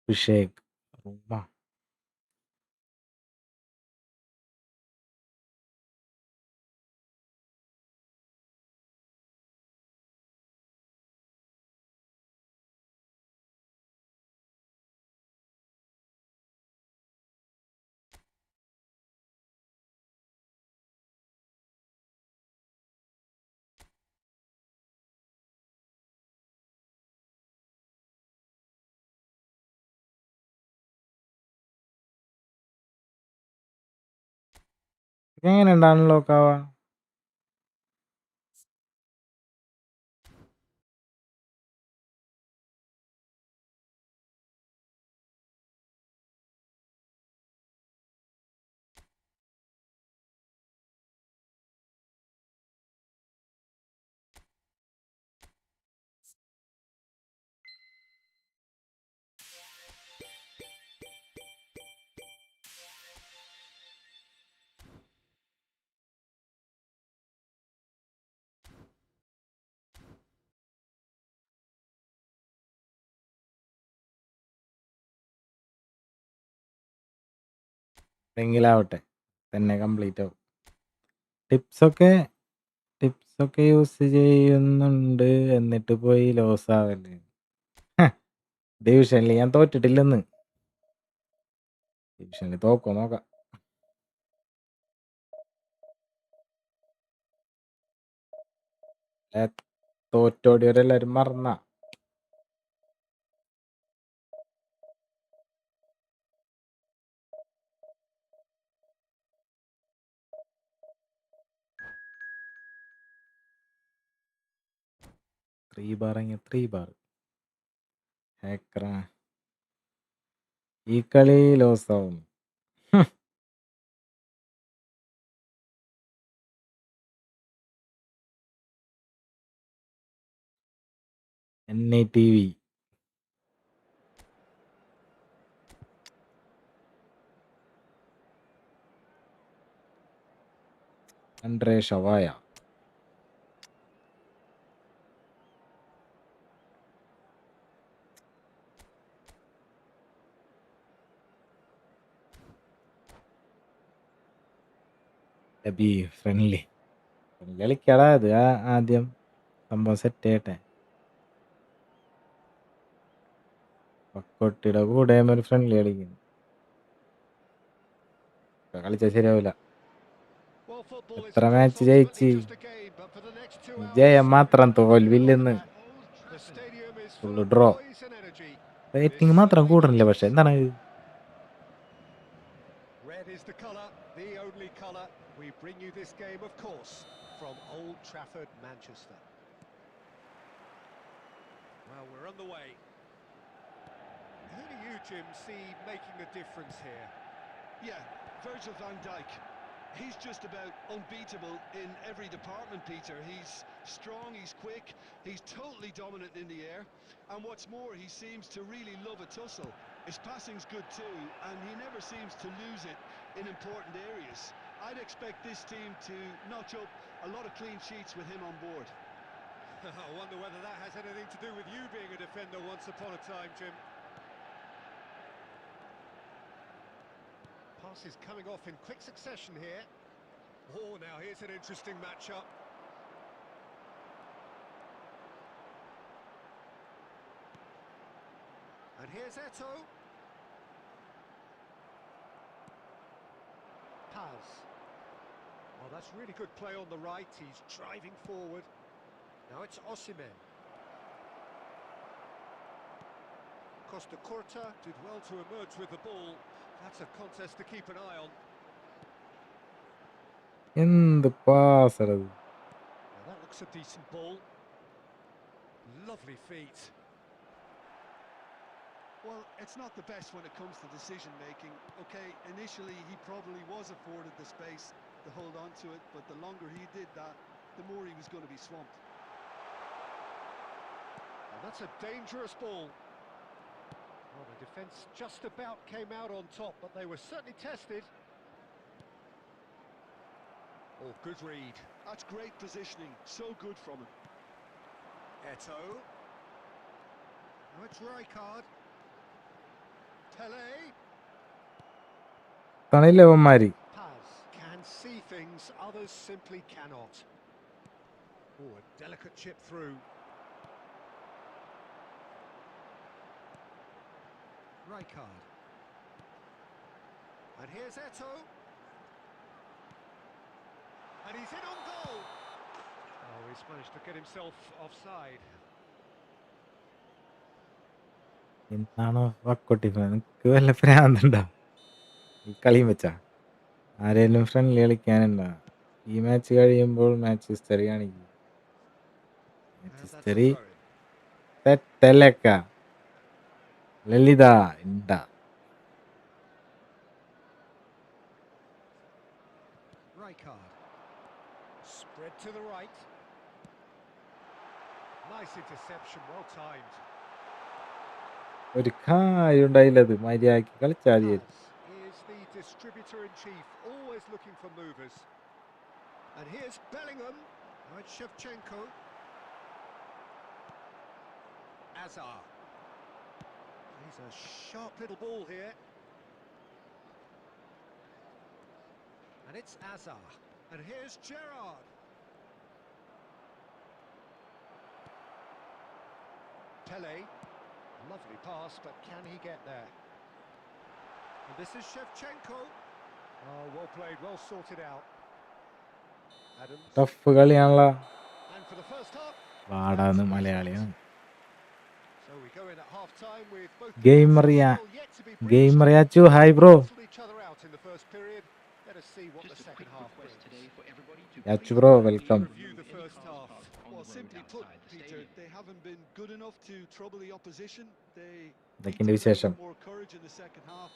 അഭിഷേക് റൂമാ എങ്ങനെ ഉണ്ടാണല്ലോ കാവാ. എങ്കിലാവട്ടെ തന്നെ കംപ്ലീറ്റ് ആവും. ടിപ്സൊക്കെ യൂസ് ചെയ്യുന്നുണ്ട് എന്നിട്ട് പോയി ലോസ് ആവല്ലേ. ഡിവിഷനിൽ ഞാൻ തോറ്റിട്ടില്ലെന്ന്. ഡിവിഷനിൽ തോക്കോ നോക്കാം. തോറ്റോടിയവരെല്ലാരും മറന്ന. ത്രീ ബാർ ഹേക്കറ ഈ കളി ലോസ് ആവും. NITV അൻഡ്രേ ഷവായ. ഫ്രണ്ട്ലി കളിക്കടാ. അത് ആദ്യം സംഭവം സെറ്റ് ചെയ്യട്ടെ. പക്കൊട്ടിയുടെ കൂടെ ഒരു ഫ്രണ്ട്ലി കളിക്കുന്നു. കളിച്ചാൽ ശരിയാവില്ല. എത്ര മാച്ച് ജയിച്ച് ജയം മാത്രം തോൽവില്ലെന്ന്. Full draw. റേറ്റിംഗ് മാത്രം കൂടണില്ല. പക്ഷെ എന്താണ് Red is the colour, the only colour. We bring you this game, of course, from Old Trafford, Manchester. Well, we're on the way. Who do you, Jim, see making the difference here? Yeah, Virgil van Dijk. He's just about unbeatable in every department, Peter. He's strong, he's quick, he's totally dominant in the air. And what's more, he seems to really love a tussle. His passing's good too, and he never seems to lose it in important areas. I'd expect this team to notch up a lot of clean sheets with him on board. I wonder whether that has anything to do with you being a defender once upon a time, Jim. Passes coming off in quick succession here. Oh, now here's an interesting matchup. And here's Eto'o. Paz. Oh, that's really good play on the right. He's driving forward. Now it's Osimhen. Costa Curta did well to emerge with the ball. That's a contest to keep an eye on. എന്ത് പാസറത്. Now that looks a decent ball. Lovely feet. Well, it's not the best when it comes to decision making. Okay, initially he probably was afforded the space to hold on to it, but the longer he did that, the more he was going to be swamped. And that's a dangerous ball. Well, the defence just about came out on top, but they were certainly tested. Oh, good read. That's great positioning, so good from him. Eto'o. Now it's Rijkaard. Pele. തണില്ല അവന്മാര്. Paz can see things others simply cannot. Oh, a delicate chip through. Rijkaard. And here's Eto'o. And he's in on goal. Oh, he's managed to get himself offside. എന്താണോ പക്കൊട്ടി. എനിക്ക് വല്ല ഭ്രാന്തണ്ടാ ഈ കളിയും വെച്ചാ. ആരേലും friendly കളിക്കാനുണ്ടാ. ഈ match കഴിയുമ്പോൾ മാച്ച് ഹിസ്റ്ററി കാണിക്കും. മാച്ച് ഹിസ്റ്ററി തെറ്റലക്ക ലളിത ഉണ്ടാ. Rijkaard. Spread to the right. Nice interception, well timed. ഒരു കാര്യം ഉണ്ടായില്ലത്. മര്യാദക്ക് കളിച്ചാൽ മതി. Paz is the distributor-in-chief, always looking for movers. And here's Bellingham. Now it's Shevchenko. Azar. He's a sharp little ball here. And it's Azar. And here's Gerrard. Pele. Lovely pass, but can he get there? And this is Shevchenko. Oh, well played, well sorted out. Adams. Tough കളിയാണല്ലോ. And for the first half. പാടാന്ന് മലയാളിയാണ്. So we go in at half time with both Game teams Maria. still yet to be Game breached. Mariachu, hi bro. Cancelled each other out in the first period. Let us see what Just the a second quick half request brings. today for everybody to Yachu please bro, quickly welcome. Review the remove first any cars half. parked on Well, the road simply put, outside the Peter, stadium. they haven't been good enough to trouble the opposition. They need ഇതൊക്കെയുണ്ട് to play വിശേഷം. with more courage in the second half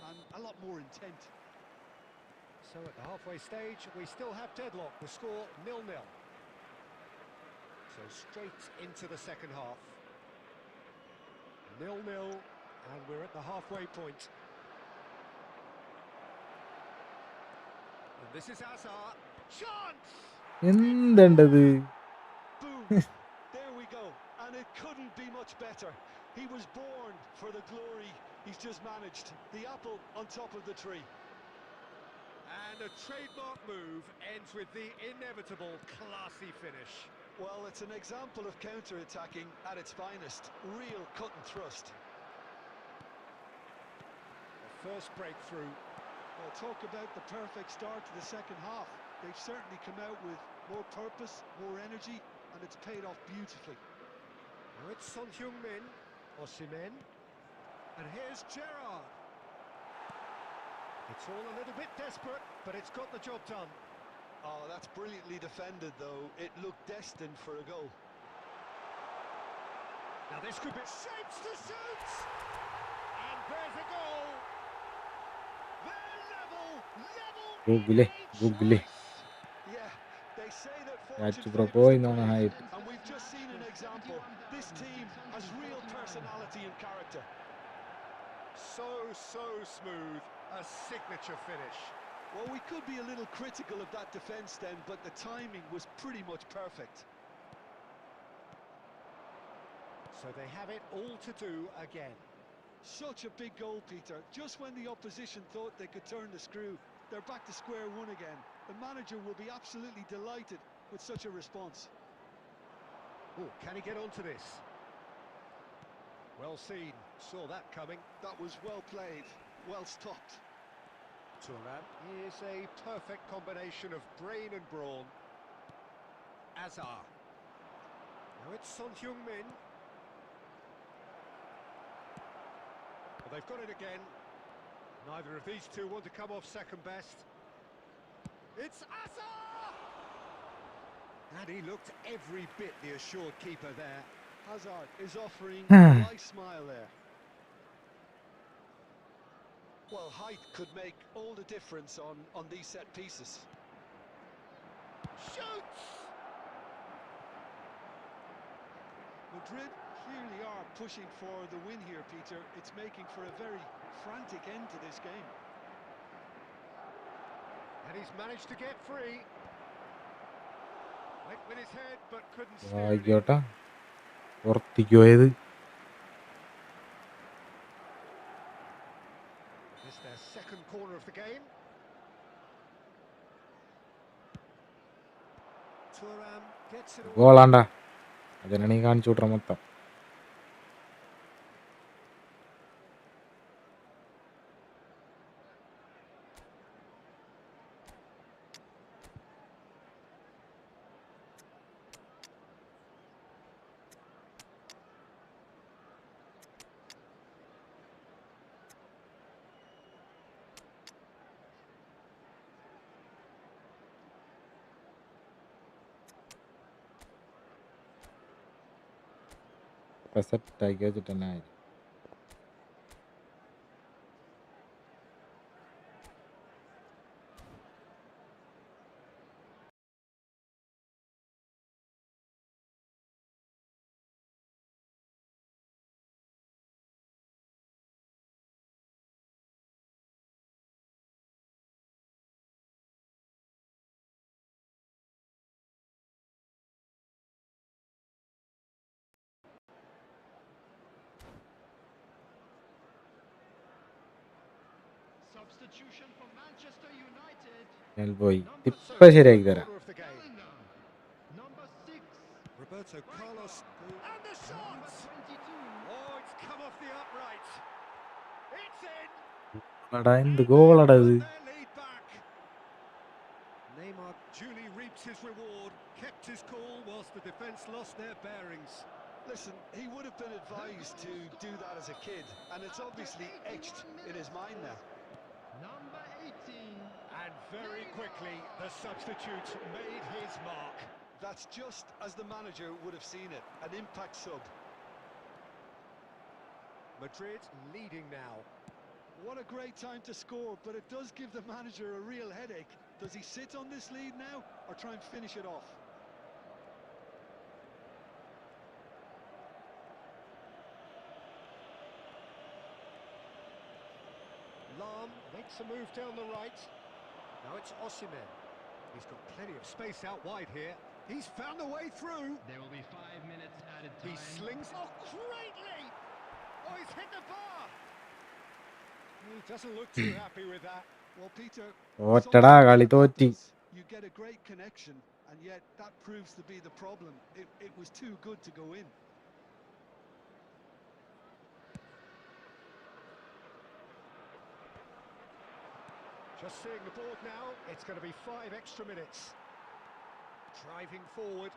and a lot more intent. So at the halfway stage, we still have deadlock. The score 0-0. So straight into the second half. 0-0, and we're at the halfway point. And this is Azar. Chance! എന്തുണ്ടത്? Boom! There we go. And it couldn't be much better. He was born for the glory he's just managed. The apple on top of the tree. And a trademark move ends with the inevitable classy finish. Well, it's an example of counter-attacking at its finest. Real cut and thrust. The first breakthrough. Well, talk about the perfect start to the second half. They've certainly come out with more purpose, more energy, and it's paid off beautifully. Now it's Son Heung-min, Osimhen, and here's Gerrard. It's all a little bit desperate, but it's got the job done. Oh, that's brilliantly defended, though. It looked destined for a goal. Now this could be shapes to shoot, and there's a goal. They're level Google, in a Google. choice. Yeah, they say that Yachu fortune bro favours പോയി the നോണ brave, hype. and we've just seen an example. This team has real personality and character. So smooth, a signature finish. Well, we could be a little critical of that defence then, but the timing was pretty much perfect. So they have it all to do again. Such a big goal, Peter. Just when the opposition thought they could turn the screw, they're back to square one again. The manager will be absolutely delighted with such a response. Oh, can he get onto this? Well seen, saw that coming. That was well played, well stopped. Thuram is a perfect combination of brain and brawn. Azar. Now it's Son Heung-min. Well, they've got it again. Neither of these two want to come off second best. It's Azar! And he looked every bit the assured keeper there. Hazard is offering a nice smile there. Well, height could make all the difference on these set pieces. Shoots! Madrid clearly are pushing for the win here, Peter. It's making for a very frantic end to this game. And he's managed to get free. Went with his head, but couldn't steer it in. ആയിക്കോട്ടെ, പുറത്തേക്ക് പോയത്. It's their second corner of the game. Thuram gets it all. ഗോളാണ്ട, അതിനാണ് ഈ കാണിച്ചു വിട്ര മൊത്തം. സെറ്റാക്കി വെച്ചിട്ട് തന്നെ ആയി. Substitution for Manchester United. ഞാൻ പോയി So, ഇപ്പം ശരിയാക്കി തരാം. corner of the game. Bellingham. Number 6. Roberto Carlos. And the shot! Number 22. Oh, it's come off the upright. It's in. എടാ എന്ത് ഗോളടാ ഇത്. Their lead back. Neymar duly reaps his reward, kept his cool whilst the defence lost their bearings. Listen, he would have been advised to do that as a kid, and it's obviously etched in his mind now. Number 18. And very quickly, the substitute made his mark. That's just as the manager would have seen it, an impact sub. Madrid leading now. What a great time to score, but it does give the manager a real headache. Does he sit on this lead now, or try and finish it off? Lam makes a move down the right. Now it's Osimhen. He's got plenty of space out wide here. He's found a way through. There will be 5 minutes added He time. slings. Oh, greatly! Oh, he's hit the bar. He doesn't look too happy with that. Well, Peter, ഓറ്റടാ കളി തോറ്റി. you get a great connection, and yet that proves to be the problem. It was too good to go in. Just seeing the board now, it's going to be 5 extra minutes. Driving forward.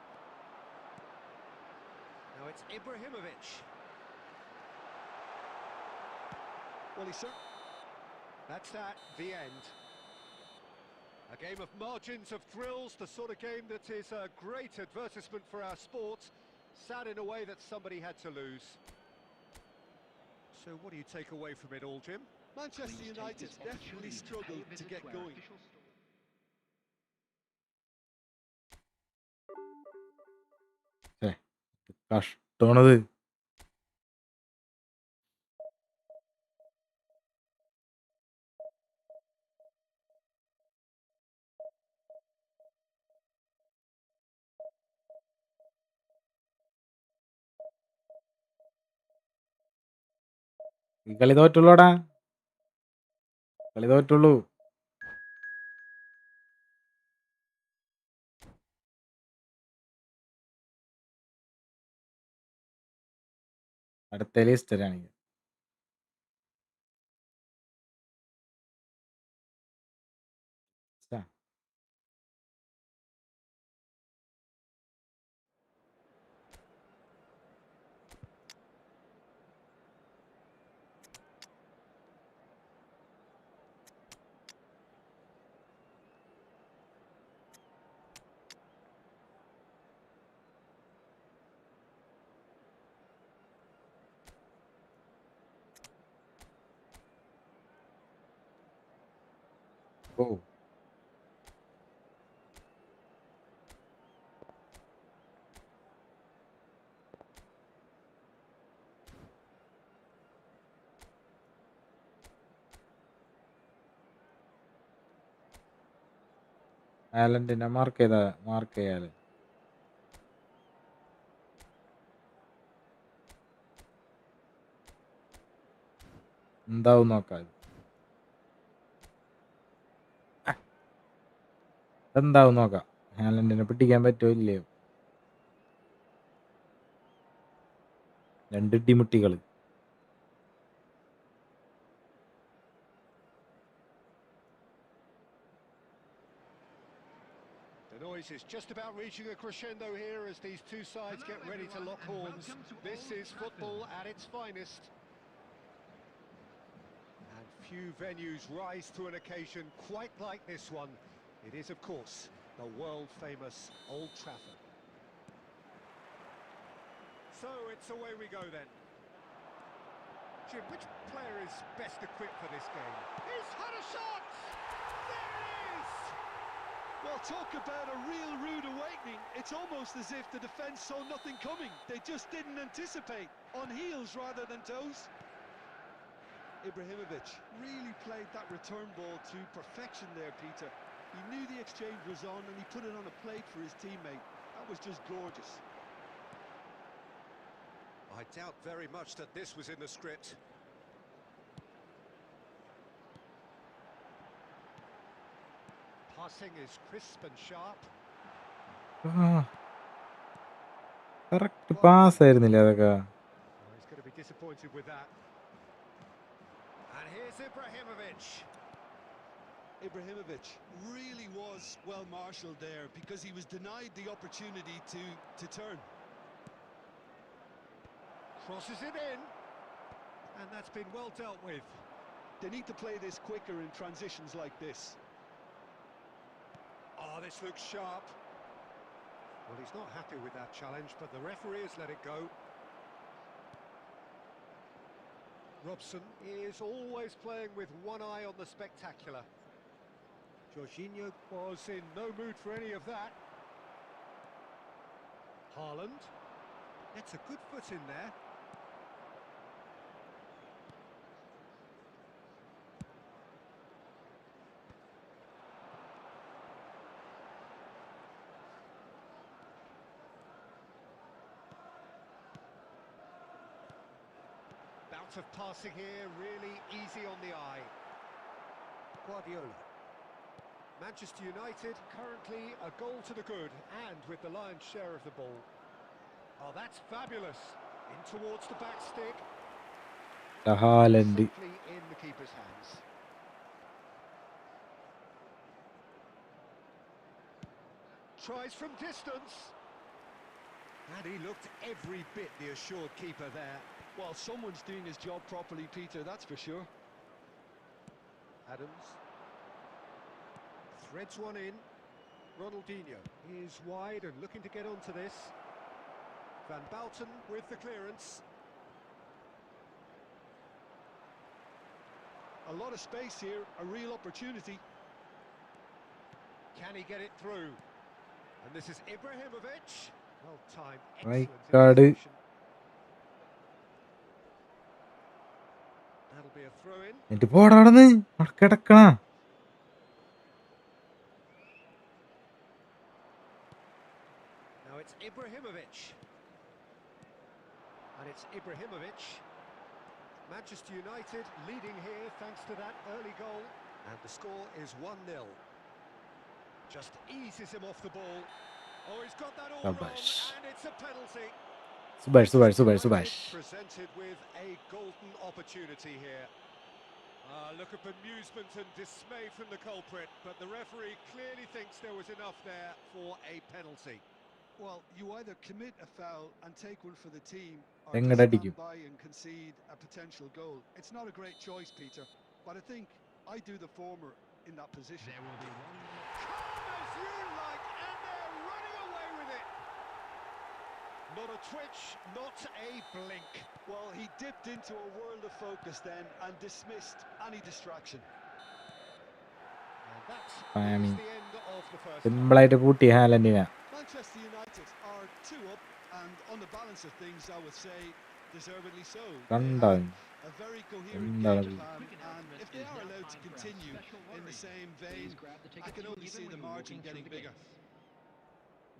Now it's Ibrahimovic. Well, he certainly... That's that, the end. A game of margins of thrills, the sort of game that is a great advertisement for our sport. Sad in a way that somebody had to lose. So what do you take away from it all, Jim? Manchester Please take United this definitely opportunity to struggled pay a to visit get our going. official store. കഷ്ടമാണത്. ഈ കളി തോറ്റുള്ളൂടാ, കളി തോറ്റുള്ളൂ. അടുത്ത ലിസ്റ്റിലാണെങ്കിൽ ഓ ആലൻഡിനെ mark ചെയ്യാല്. എന്താവും നോക്കാം. എന്താവും നോക്കാം, ഹാലൻഡിനെ പിടിക്കാൻ പറ്റുമോ ഇല്ലയോ. 2 ഇടിമുട്ടികള്. The noise is just about reaching a crescendo here as these two sides get ready to lock horns. This is football at its finest. And few venues rise to an occasion quite like this one. It is, of course, the world-famous Old Trafford. So it's away we go then. Jim, which player is best equipped for this game? He's had a shot! There it is! Well, talk about a real rude awakening. It's almost as if the defence saw nothing coming. They just didn't anticipate. On heels rather than toes. Ibrahimovic really played that return ball to perfection there, Peter. He knew the exchange was on and he put it on a plate for his teammate. That was just gorgeous. I doubt very much that this was in the script. Passing is crisp and sharp. Correct pass ആയിരുന്നില്ലേ അതൊക്കെ? Oh, he's going to be disappointed with that. And here's Ibrahimovic. Ibrahimovic really was well marshalled there because he was denied the opportunity to turn. Crosses it in. And that's been well dealt with. They need to play this quicker in transitions like this. Oh, this looks sharp. Well, he's not happy with that challenge, but the referee has let it go. Robson is always playing with one eye on the spectacular. Jorginho was in no mood for any of that. Haaland gets a good foot in there. Bounce of passing here, really easy on the eye. Guardiola. Manchester United currently a goal to the good and with the lion's share of the ball. Oh, that's fabulous. In towards the back stick. Haaland. Safely in the keeper's hands. Tries from distance. And he looked every bit the assured keeper there. Well, someone's doing his job properly, Peter, that's for sure. Adams threads one in. Ronaldinho is wide and looking to get onto this. Van Bouten with the clearance. A lot of space here, a real opportunity. Can he get it through? And this is Ibrahimovic. Well timed, Right excellent card. interception. That'll be a throw in. എന്നിട്ട് പോടാ അവിടുന്ന്, അവിടെ കിടക്കണ. Now it's Ibrahimovic. And it's Ibrahimovic. Manchester United leading here thanks to that early goal. And the score is 1-0. Just eases him off the ball. Oh, he's got that all wrong, and it's a penalty. Subash. Presented with a golden opportunity here. Look at bemusement and dismay from the culprit, but the referee clearly thinks there was enough there for a penalty. Well, you either commit a foul and take one for the team, or എങ്ങട് just അടിക്കും? stand by and concede a potential goal. It's not a great choice, Peter, but I think I do the former in that position. There will be one more. Calm as you like, and they're running away with it. Not a twitch, not a blink. Well, he dipped into a world of focus then and dismissed any distraction. And that I is mean, the end of the first half. സിമ്പിളായിട്ട് പൂട്ടി ഹാലൻഡിനെ. Manchester United are 2 up, and on the balance of things, I would say deservedly so. They കണ്ടോ? have a very coherent എന്താണ് game ഇത്? plan, and if they are allowed to continue in the same vein, I can only see the margin getting bigger.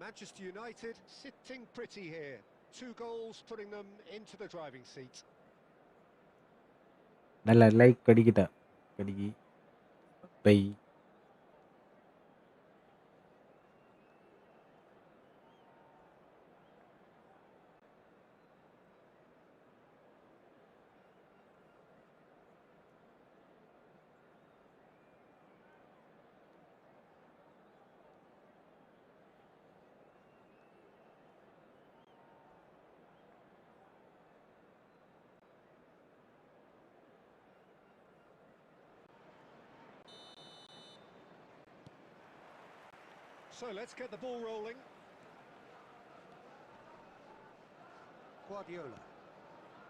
Manchester United sitting pretty here. 2 goals putting them into the driving seat. നല്ല like അടിക്കട്ട. കടിക്ക്. Bye. So let's get the ball rolling. Guardiola.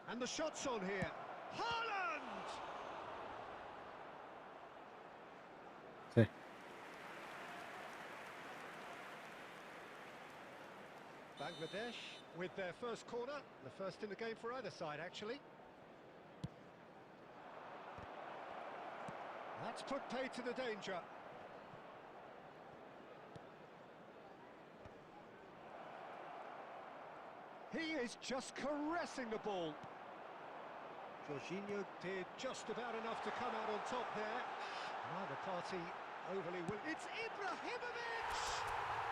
And the shot's on here. Haaland! Bangladesh with their first corner, the first in the game for either side actually. That's put paid to the danger. He is just caressing the ball. Jorginho did just about enough to come out on top there. Neither party overly will. It's Ibrahimovic!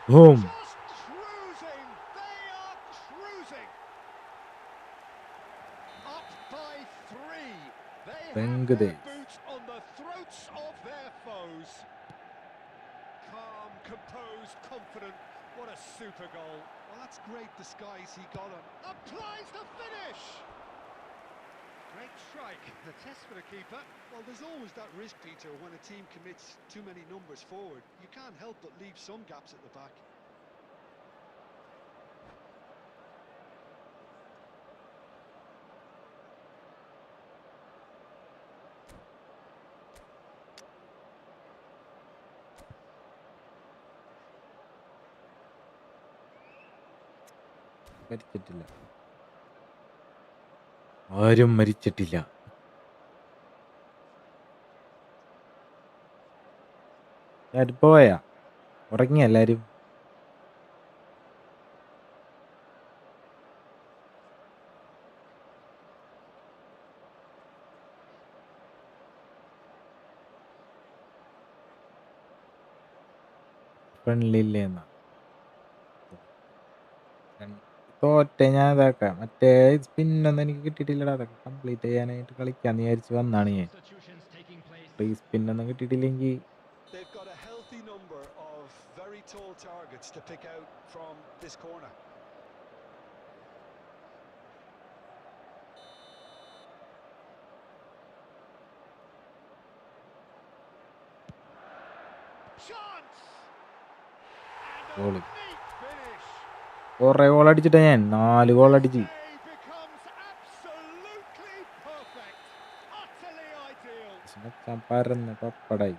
Boom. Just cruising! They are cruising! Up by 3. They have their Bangladesh. boots on the throats of their foes. Calm, composed, confident. What a super goal. Well, that's great disguise he got him. Applies the finish! Great strike. The test for the keeper. Well, there's always that risk, Peter, when a team commits too many numbers forward. You can't help but leave some gaps at the back. മരിച്ചിട്ടില്ല. ആരും മരിച്ചിട്ടില്ല. പോയാ ഉറങ്ങി എല്ലാരും. ഫ്രണ്ട്ലില്ലേന്നാ തോറ്റ ഞാൻ ഇതാക്കാം. മറ്റേ സ്പിന്നൊന്നും എനിക്ക് കിട്ടിയിട്ടില്ലടാ. അതൊക്കെ കംപ്ലീറ്റ് ചെയ്യാനായിട്ട് കളിക്കാന്ന് വിചാരിച്ച് വന്നാണ് ഞാൻ. Substitutions taking place. ഫ്രീ സ്പിന്നൊന്നും കിട്ടിയിട്ടില്ലെങ്കിൽ They've got a healthy number of very tall targets to pick out from this corner. Chance! And a Goal. neat finish. കുറേ ഗോൾ അടിച്ചിട്ടാ ഞാൻ. 4 ഗോൾ അടിച്ച്. Play becomes absolutely perfect. Utterly ideal. പരന്ന് പപ്പടായി.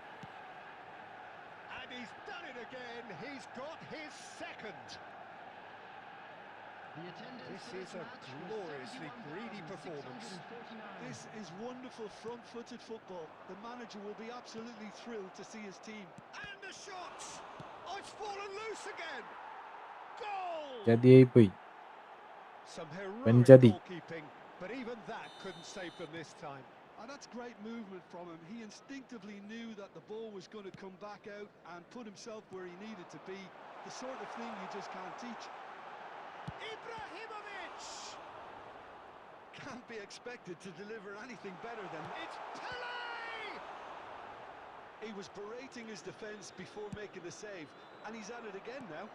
And he's done it again. He's got his second. The attendance This for is a match was gloriously greedy performance. 71,649. This is wonderful front-footed football. The manager will be absolutely thrilled to see his team. And the shots! Oh, it's fallen loose again. Goal! ചതിയായി പോയി. Some heroic Benjadi. goalkeeping, but even that couldn't save them this time. And that's great movement from him. He instinctively knew that the ball was going to come back out and put himself where he needed to be. The sort of thing you just can't teach. Ibrahimovic! Can't be expected to deliver anything better than that. It's Pele! He was berating his defence before making the save, and he's at it again now.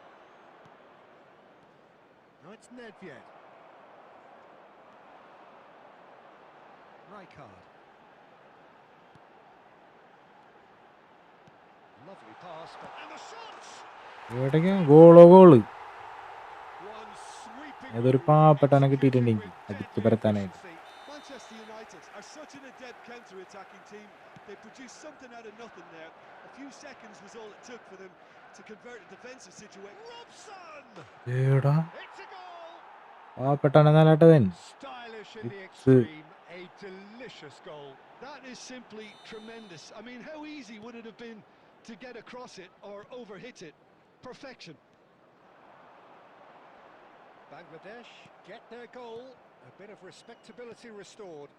No, it's Nedved. Rijkaard. Lovely pass, but... And the shots! എവിടേക്കാ ഗോളോ goal. One sweeping... ഏതൊരു പാവപ്പെട്ടവനെ കിട്ടിയിട്ടുണ്ടെങ്കിൽ അടിച്ചു പരത്താനായിട്ട്. Manchester United are such an adept counter-attacking team. They produced something out of nothing there. A few seconds was all it took for them to convert a defensive situation. Robson! ഏടാ It's a goal! പാവപ്പെട്ടവനെ നാലാട്ടവൻ. Stylish in the It's, extreme. A delicious goal. That is simply tremendous. I mean, how easy would it have been to get across it or overhit it? Perfection. Bangladesh get their goal. A bit of respectability restored.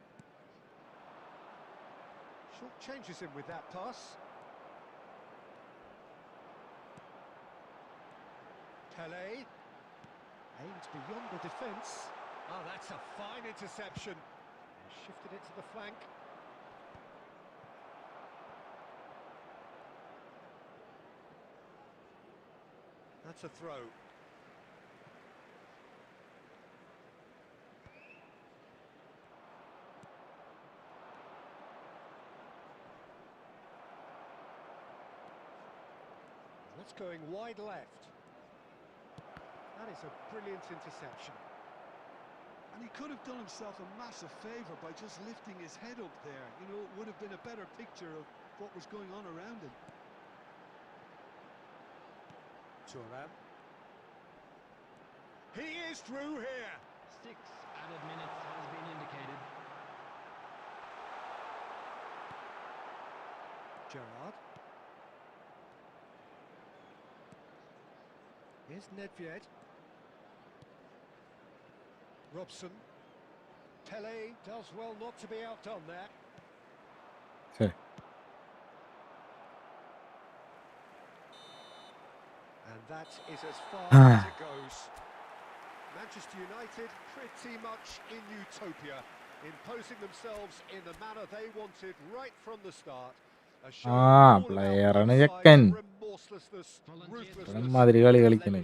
Short changes him with that pass. Pele aimed beyond the defence. Oh, that's a fine interception. And shifted it to the flank. That's a throw. That's going wide left. That is a brilliant interception. And he could have done himself a massive favour by just lifting his head up there. You know, it would have been a better picture of what was going on around him. Thuram. He is through here. 6 added minutes has been indicated. Gerrard. Here's Nedved. Robson. Pele does well not to be outdone there. ശരി. And that is as far Ah. as it goes. Manchester United pretty much in utopia, imposing themselves in the manner they wanted right from the start. A show all about player ആണ് one ചെക്കൻ. side's remorselessness, ruthlessness. മാതിരി കളി കളിക്കണേ.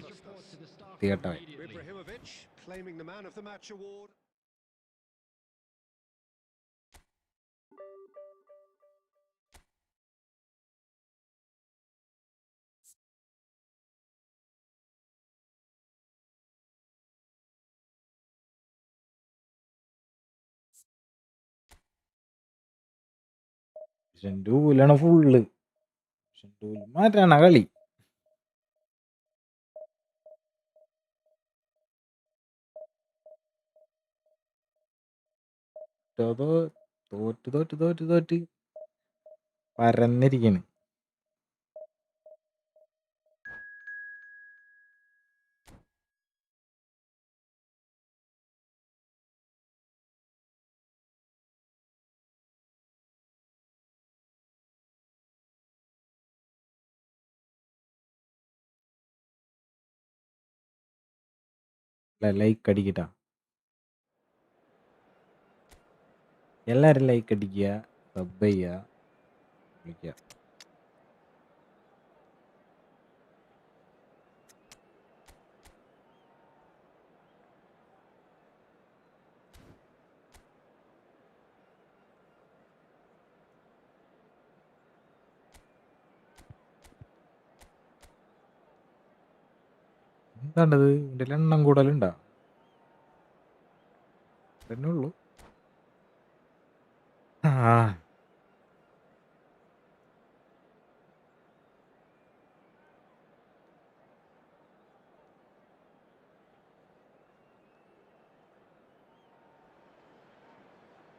തീയട്ടവൻ. Ibrahimovic claiming the man of the match award. ഷെൻഡൂലാണ് full. ഷെൻഡൂൽ മാറ്റാണ് കളി. തോറ്റ് പരന്നിരിക്കണ്. ലൈക്ക് അടിക്കട്ടാ, എല്ലാരും ലൈക്ക് അടിക്കുക, സബ് ചെയ്യുക, വിളിക്കുക. എന്താണ്ടത്, ഇതിന്റെ എണ്ണം കൂടുതലുണ്ടാ? തന്നെ ഉള്ളു. ആ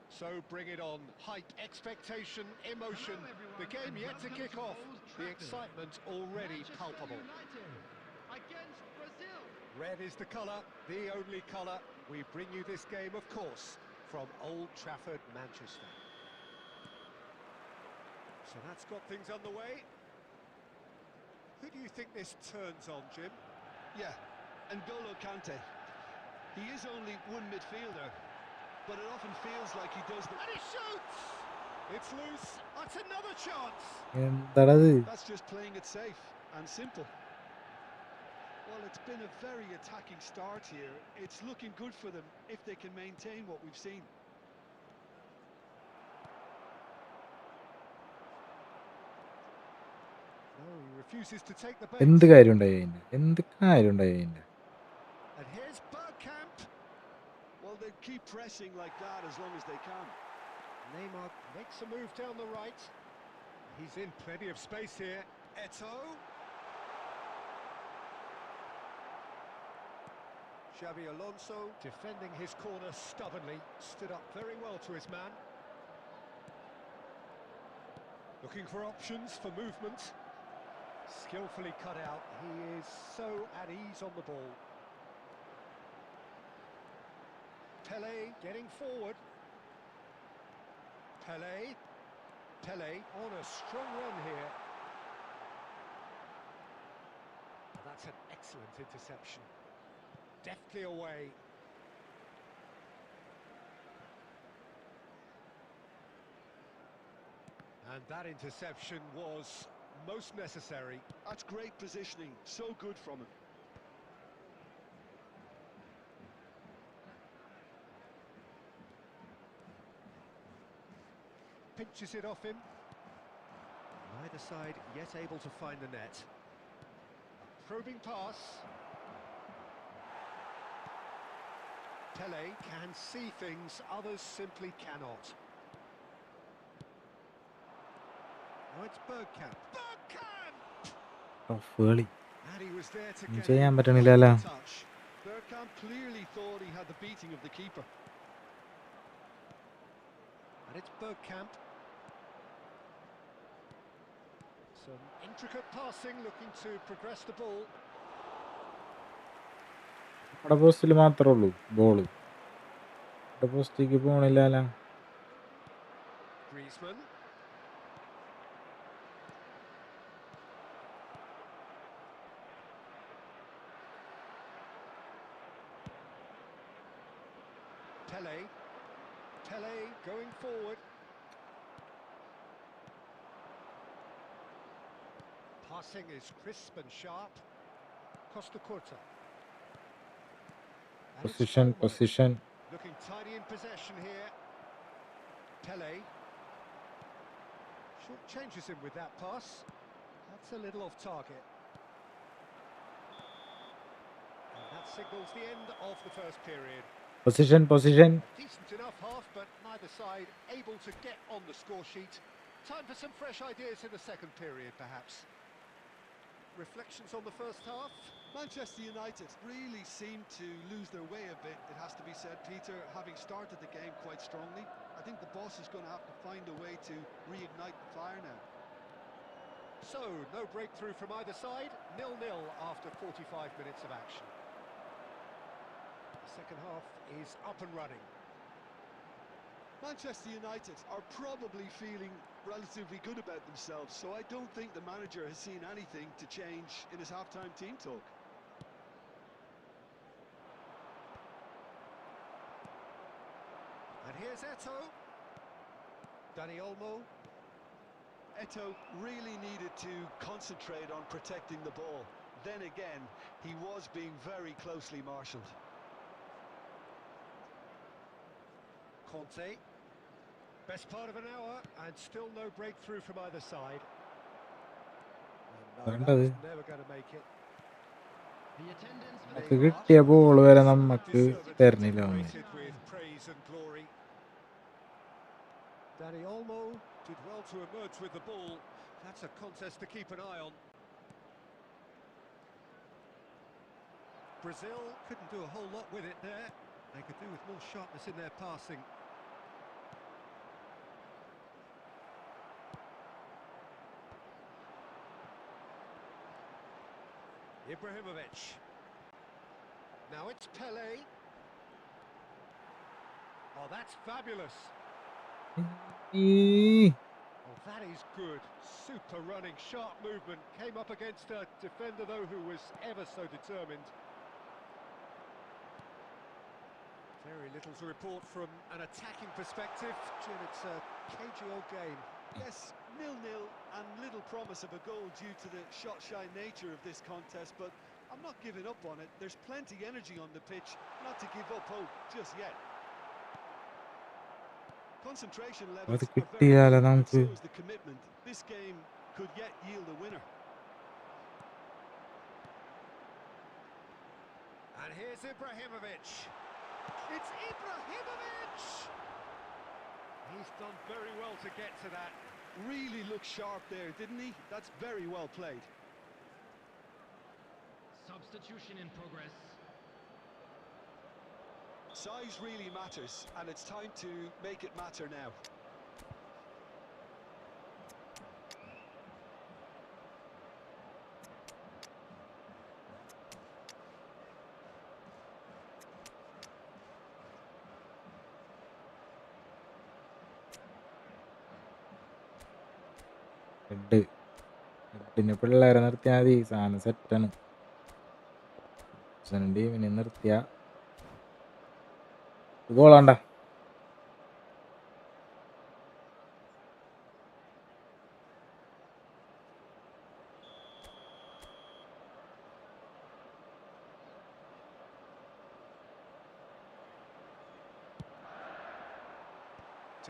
So bring it on. Hype, expectation, emotion. The game yet to kick off. The excitement already palpable. Against Brazil. Red is the colour, the only colour. We bring you this game, of course, from Old Trafford, Manchester. So that's got things underway. Who do you think this turns on, Jim? Yeah, N'Golo Kante. He is only one midfielder, but it often feels like he does the... And he shoots! It's loose. That's another chance. എന്താണത്? That's just playing it safe and simple. Well, it's been a very attacking start here. It's looking good for them if they can maintain what we've seen. No, he refuses to take the bait. എന്ത് കാര്യം ഉണ്ടായി അതിന്റെ? And here's Bergkamp. Well, they keep pressing like that as long as they can. Neymar makes a move down the right. He's in plenty of space here. Eto'o. Xabi Alonso defending his corner stubbornly, stood up very well to his man. Looking for options for movement. Skillfully cut out. He is so at ease on the ball. Pele getting forward. Pele on a strong run here. That's an excellent interception. Deftly away. And that interception was most necessary. That's great positioning, so good from him. Pinches it off him. Neither side yet able to find the net. Probing pass. Pele can see things others simply cannot. Now it's Bergkamp. Tough കളി. And he was there to ഒന്നും get ചെയ്യാൻ in. പറ്റണില്ലല്ലോ. Touch. Bergkamp clearly thought he had the beating of the keeper. And it's Bergkamp. Some intricate passing, looking to progress the ball. അവിടെ പോസ്റ്റിൽ മാത്രമേ ഉള്ളൂ ball. അവിടെ പോസ്റ്റിലേക്ക് പോണില്ലല്ലോ. Griezmann. Pele. Pele going forward. Passing is crisp and sharp. Costa Curta. And it's Position, Olmo. position. Looking tidy in possession here. Pele. Short changes him with that pass. That's a little off target. And that signals the end of the first period. Position, position. Decent enough half, but neither side able to get on the score sheet. Time for some fresh ideas in the second period, perhaps. Reflections on the first half? Manchester United really seemed to lose their way a bit, it has to be said, Peter, having started the game quite strongly. I think the boss is going to have to find a way to reignite the fire now. So, no breakthrough from either side, 0-0 after 45 minutes of action. The second half is up and running. Manchester United are probably feeling relatively good about themselves, so I don't think the manager has seen anything to change in his half-time team talk. And here's Eto. Dani Olmo. Eto really needed to concentrate on protecting the ball. Then again, he was being very closely marshalled. Conte. Best part of an hour, and still no breakthrough from either side. And no, that was never going to make it. The attendance for നമുക്ക് the കിട്ടിയ ball വരെ നമുക്ക് തരുന്നില്ല അവന്. With praise and glory. Dani Olmo did well to emerge with the ball. That's a contest to keep an eye on. Brazil couldn't do a whole lot with it there. They could do with more sharpness in their passing. Ibrahimovic. Now it's Pele. Oh, that's fabulous. Oh, that is good. Super running, sharp movement. Came up against a defender, though, who was ever so determined. Very little to report from an attacking perspective. Jim, it's a cagey old game. Yes, 0-0 and little promise of a goal due to the shot-shy nature of this contest, but I'm not giving up on it. There's plenty energy on the pitch, not to give up hope just yet. Concentration levels അത് are very കിട്ടിയാലോ good, and നമുക്ക്. so is the commitment. This game could yet yield a winner. And here's Ibrahimovic. It's Ibrahimovic! He's done very well to get to that. Really looked sharp there, didn't he? That's very well played. substitution in progress. Size really matters, and it's time to make it matter now. ഹെഡിന് പിള്ളേരെ നിർത്തിയാൽ മതി, സാധനം സെറ്റാണ്. ടീമിനെ നിർത്തിയ ഗോളാണ്ട.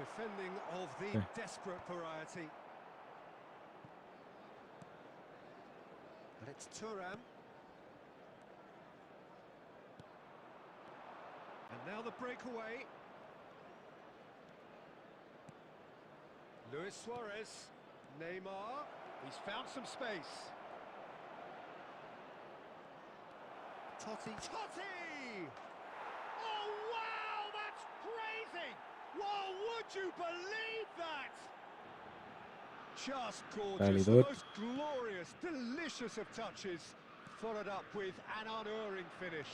Defending of the desperate variety. But it's Thuram. And now the breakaway. Luis Suarez. Neymar. He's found some space. Totti. Oh, wow, that's crazy! Well, would you believe that? Just gorgeous, the most glorious, delicious of touches, followed up with an unerring finish.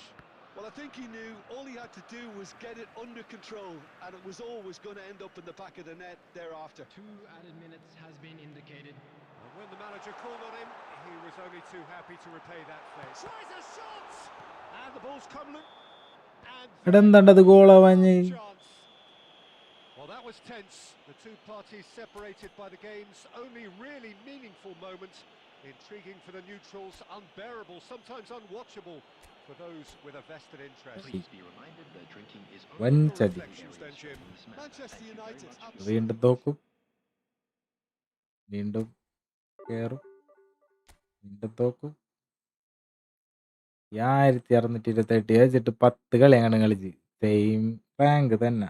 Well, I think he knew all he had to do was get it under control, and it was always going to end up in the back of the net thereafter. 2 added minutes has been indicated. And when the manager called on him, he was only too happy to repay that favour. Tries a shot! And the ball's come loose. And എടാ എന്താണ്ടത് ഗോളാവാഞ്ഞ്? chance. Well, that was tense. The two parties separated by the game's only really meaningful moment. Intriguing for the neutrals, unbearable, sometimes unwatchable for those with a vested interest. Please be reminded that drinking is വൻ only for ചതി. Reflections then, Jim. Manchester United, വീണ്ടും തോക്കും, വീണ്ടും കയറും, വീണ്ടും തോക്കും. 1628 വെച്ചിട്ട് 10 കളി അങ്ങനെ കളിച്ച് സെയിം റാങ്ക് തന്നെ.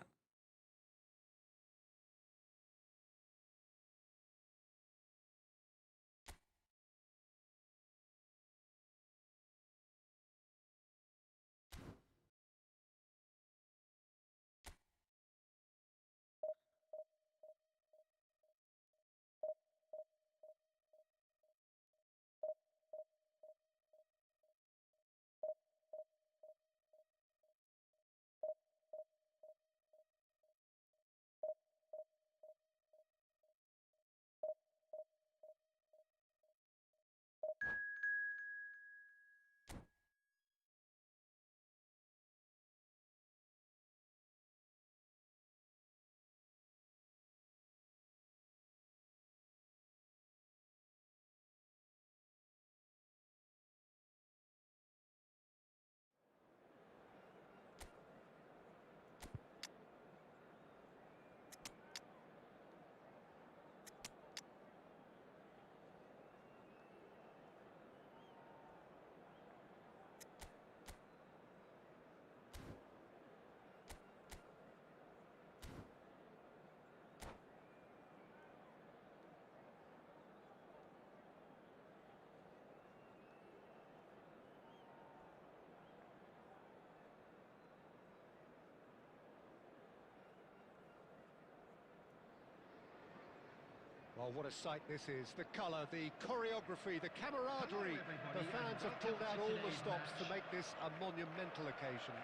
Well, what a sight this is. The colour, the choreography, the camaraderie. The fans have pulled out all the stops to make this a monumental occasion.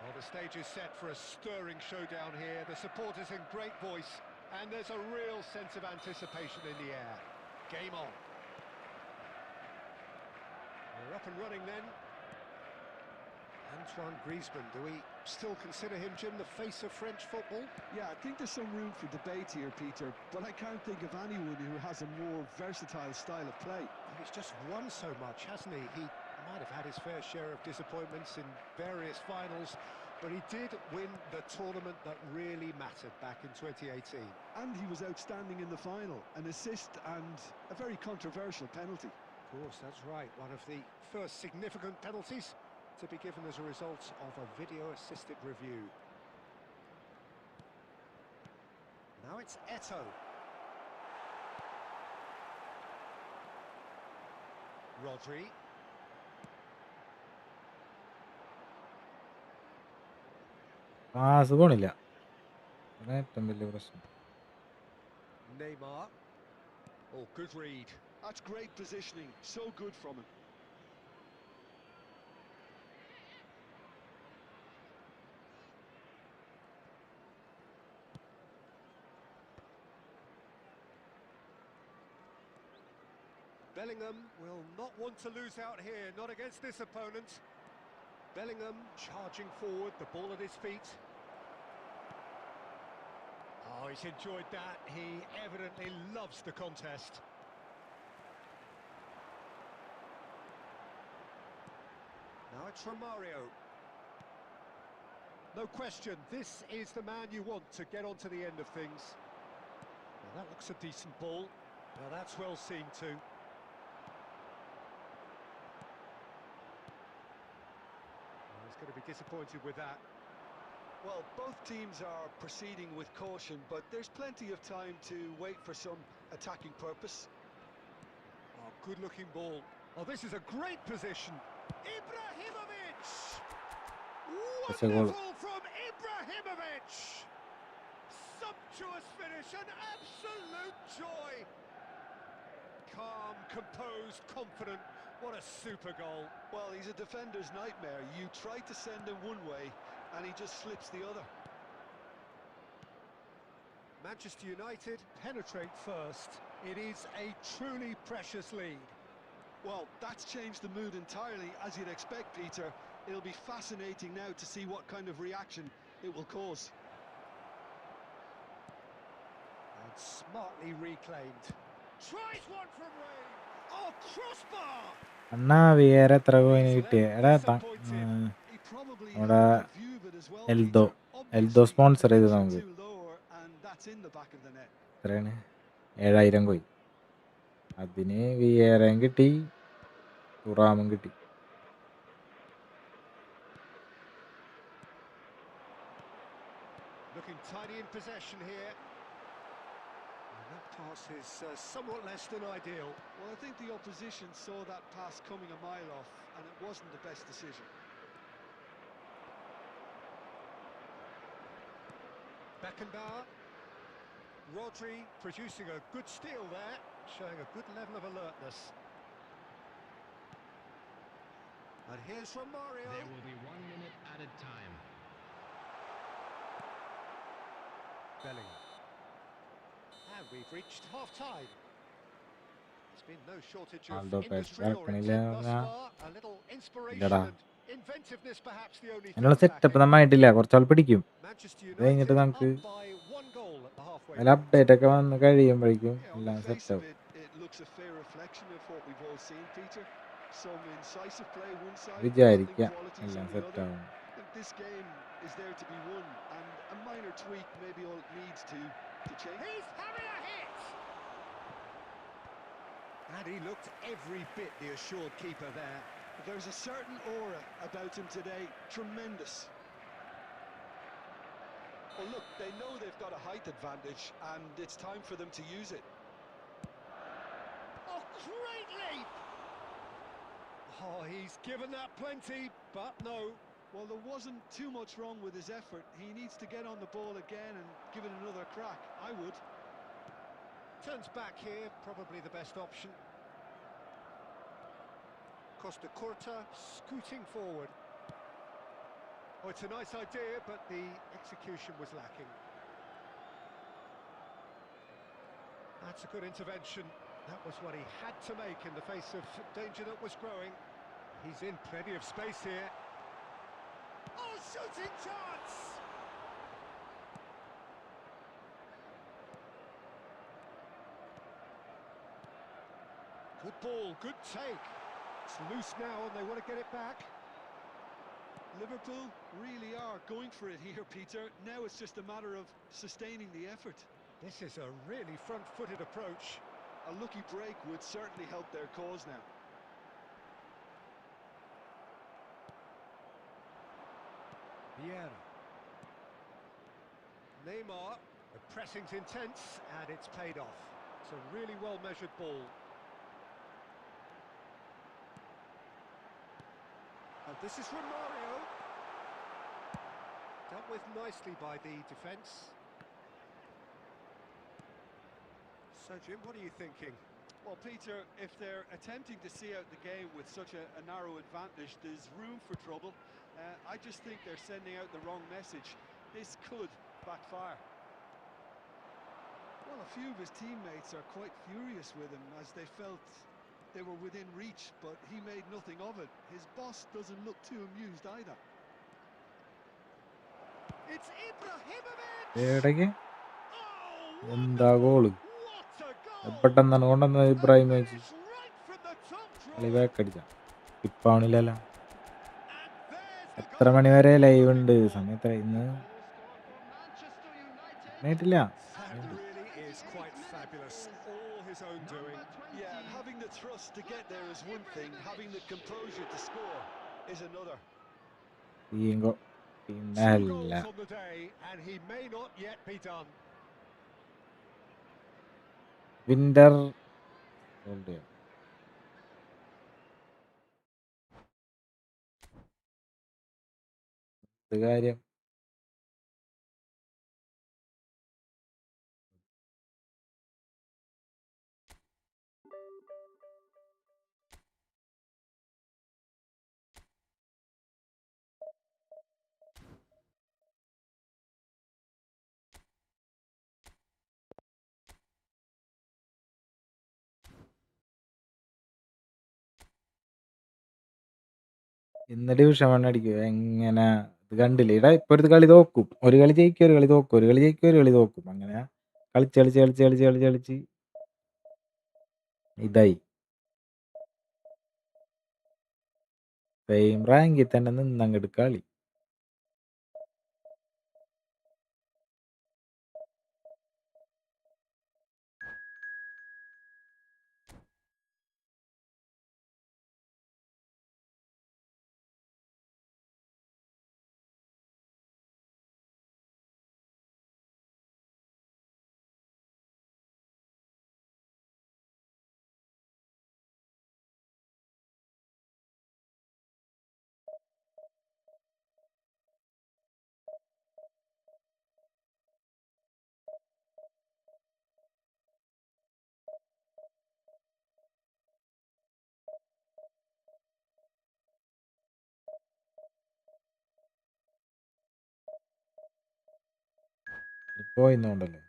Well, the stage is set for a stirring showdown here. The supporters in great voice, and there's a real sense of anticipation in the air. Game on. We're up and running then. Antoine Griezmann, do we still consider him, Jim, the face of French football? Yeah, I think there's some room for debate here, Peter, but I can't think of anyone who has a more versatile style of play. He's just won so much, hasn't he? He might have had his fair share of disappointments in various finals, but he did win the tournament that really mattered back in 2018. And he was outstanding in the final, an assist and a very controversial penalty. Of course, that's right. One of the first significant penalties to be given as a result of a video-assisted review. Now it's Eto'o. Rodri. Pass പോണില്ല, അതാണ് ഏറ്റവും വലിയ പ്രശ്നം. Neymar. Oh, good read. That's great positioning, so good from him. Bellingham will not want to lose out here, not against this opponent. Bellingham charging forward, the ball at his feet. Oh, he's enjoyed that. He evidently loves the contest. Now it's Romario. No question, this is the man you want to get on to the end of things. Well, that looks a decent ball. Well, that's well seen too. He's going to be disappointed with that. Well, both teams are proceeding with caution, but there's plenty of time to wait for some attacking purpose. Oh, good-looking ball. Oh, this is a great position. Ibrahimovic! That's a goal. Wonderful from Ibrahimovic! Sumptuous finish, an absolute joy. Calm, composed, confident. What a super goal. Well, he's a defender's nightmare. You try to send him one way, and he just slips the other. Manchester United penetrate first. It is a truly precious lead. Well, that's changed the mood entirely, as you'd expect, Peter. It'll be fascinating now to see what kind of reaction it will cause. And smartly reclaimed. Tries one from range. Oh, crossbar! അണ്ണാ വേറെ എത്ര കോയിന് കിട്ടിയ എടാ Disappointed. He probably had നമ്മുടെ a good view of it as well, Eldho Peter. Eldho Obviously, sponsor an ചെയ്ത് inch or നമുക്ക് two lower, and that's in the back of the net. എത്രയാണ് 7,000 കോയി അതിന് വിയേറയും കിട്ടി തുറാമും കിട്ടി. Looking tidy in possession here. And that pass is somewhat less than ideal. Well, I think the opposition saw that pass coming a mile off, and it wasn't the best decision. Beckenbauer. Rodri producing a good steal there, showing a good level of alertness. And here's Romario. There will be 1 minute added time. Bellingham. And we've reached half-time. There's been no shortage of Aldo industry Pescara or intent thus Canilla. far. A little inspiration ഇല്ലടാ and inventiveness perhaps the only അതിനുള്ള thing setup lacking. നമ്മായിട്ടില്ല, കുറച്ചാൾ പിടിക്കും. Manchester അത് കഴിഞ്ഞിട്ട് United നമുക്ക് up by 1 goal at the halfway അതിൽ point. Update ഒക്കെ വന്ന് കഴിയുമ്പോഴേക്കും Yeah, on എല്ലാം the face of സെറ്റാവും. it looks a fair reflection of what we've all seen, Peter. Some incisive play one side, battling വിചാരിക്കാം qualities എല്ലാം on the other. സെറ്റാവും. I think this game is there to be won, and a minor tweak maybe all it needs to change. He's having a hit! And he looked every bit the assured keeper there. There's a certain aura about him today, tremendous. Well, look, they know they've got a height advantage, and it's time for them to use it. Oh, great leap! Oh, he's given that plenty, but no. Well, there wasn't too much wrong with his effort. He needs to get on the ball again and give it another crack. I would. Turns back here, probably the best option. Costa Curta scooting forward. Oh, it's a nice idea, but the execution was lacking. That's a good intervention. That was what he had to make in the face of danger that was growing. He's in plenty of space here. Oh, shooting chance! Good ball, good take. It's loose now and they want to get it back. Liverpool really are going for it here, Peter. Now it's just a matter of sustaining the effort. This is a really front-footed approach. A lucky break would certainly help their cause now. Vieira. Neymar. The pressing's intense and it's paid off. It's a really well-measured ball. And this is Romario. Dealt with nicely by the defence. So, Jim, what are you thinking? Well, Peter, if they're attempting to see out the game with such a narrow advantage, there's room for trouble. I just think they're sending out the wrong message. This could backfire. Well, a few of his teammates are quite furious with him as they felt they were within reach, but he made nothing of it. His boss doesn't look too amused either. It's Ibrahimovic! എവിടേക്ക് Oh, എന്താ goal what a goal! പെട്ടെന്നാണ് കൊണ്ടുവന്നത് A Ibrahim വെച്ച് finish right from the top കളി drawer. Back അടിച്ച ഇപ്പാണില്ലല്ലോ. And there's the എത്ര goal. മണി വരെ live ഉണ്ട്? സമയത്ത് ഇന്ന് Goal scored for Manchester United. നേട്ടില്ല. That really is quite fabulous. All his own doing. Yeah, and having the thrust to get there is one thing, having the composure to score is another. ഈങ്കോ Two പിന്നല്ല. goals on the day, and he may not yet be done. Winter കാര്യം ഇന്ന് division 1 അടിക്കും. എങ്ങനെ ഇത് കണ്ടില്ലേ? എടാ ഇപ്പൊരുത് കളി തോക്കും. ഒരു കളി ജയിക്കും, ഒരു കളി തോക്കും, ഒരു കളി ജയിക്കും, ഒരു കളി തോക്കും. അങ്ങനെ കളിച്ച് ഇതായി. സെയിം റാങ്കിൽ തന്നെ നിന്നങ്ങട് കളി. പോയിന്നോണ്ടല്ലേ.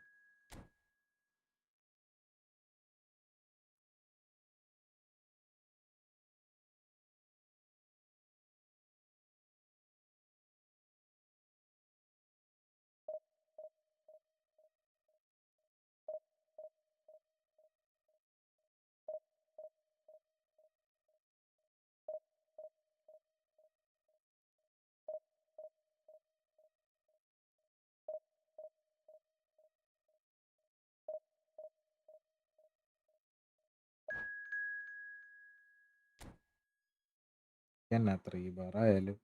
എന്നാ 3 ബാർ ആയാലും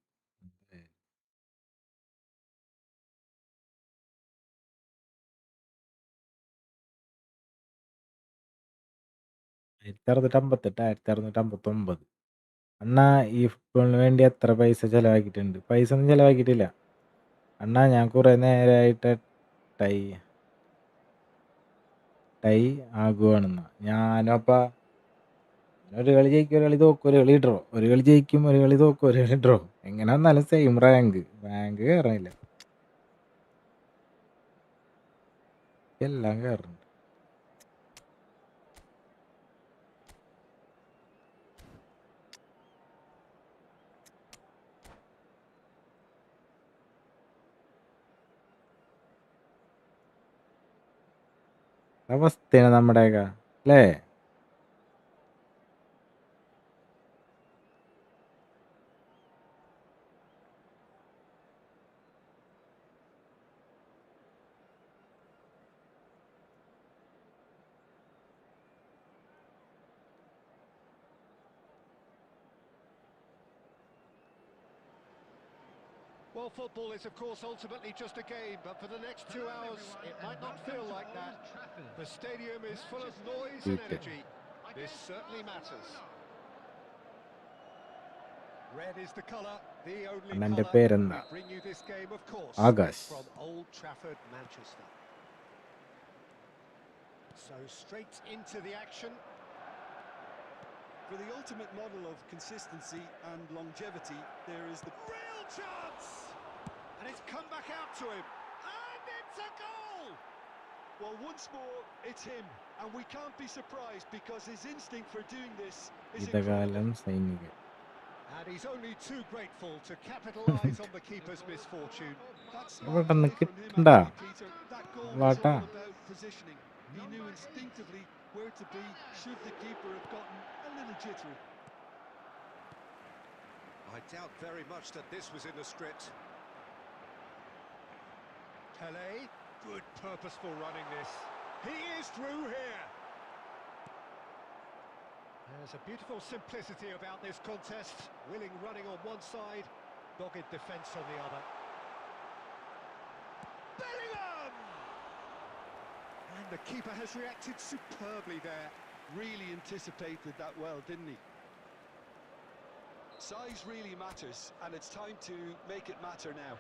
1658, 1659. അണ്ണാ ഈ ഫുട്ബോളിന് വേണ്ടി എത്ര പൈസ ചെലവാക്കിയിട്ടുണ്ട്? പൈസ ഒന്നും ചെലവാക്കിയിട്ടില്ല. അണ്ണാ ഞാൻ കുറെ നേരമായിട്ട് ടൈ ആകുവാണെന്നാ. ഞാനപ്പ ഒരു കളി ജയിക്കും, ഒരു കളി തോക്കും, ഒരു കളി ഡ്രോ, ഒരു കളി ജയിക്കും, ഒരു കളി തോക്കും, ഒരു കളി ഡ്രോ. എങ്ങനെ വന്നാലും സെയിം റാങ്ക് കയറാനില്ല. എല്ലാം കയറുന്നുണ്ട്. അവസ്ഥയാണ് നമ്മുടെയൊക്കെ അല്ലേ? Well, football is, of course, ultimately just a game, but for the next 2 hours, it might not feel like that. The stadium is full of noise and energy. This certainly matters. Red is the colour, the only അണ്ണൻ്റെ colour. പേരെന്താ? We bring you this game, of course, Akash. from Old Trafford, Manchester. So straight into the action. For the ultimate model of consistency and longevity, there is the Real chance! And it's come back out to him. And it's a goal! Well, once more, it's him. And we can't be surprised because his instinct for doing this is ശീതകാലം incredible. സൈനികൻ. And he's only too grateful to capitalise on the keeper's misfortune. That's smart പെട്ടെന്ന് play from him, കിട്ടണ്ട actually, Peter. That goal was വാട്ടാ. all about positioning. He knew instinctively where to be should the keeper have gotten a little jittery. I doubt very much that this was in the script. Pele, good purposeful running this. He is through here. There's a beautiful simplicity about this contest. Willing running on one side, dogged defence on the other. Bellingham! And the keeper has reacted superbly there. Really anticipated that well, didn't he? Size really matters, and it's time to make it matter now.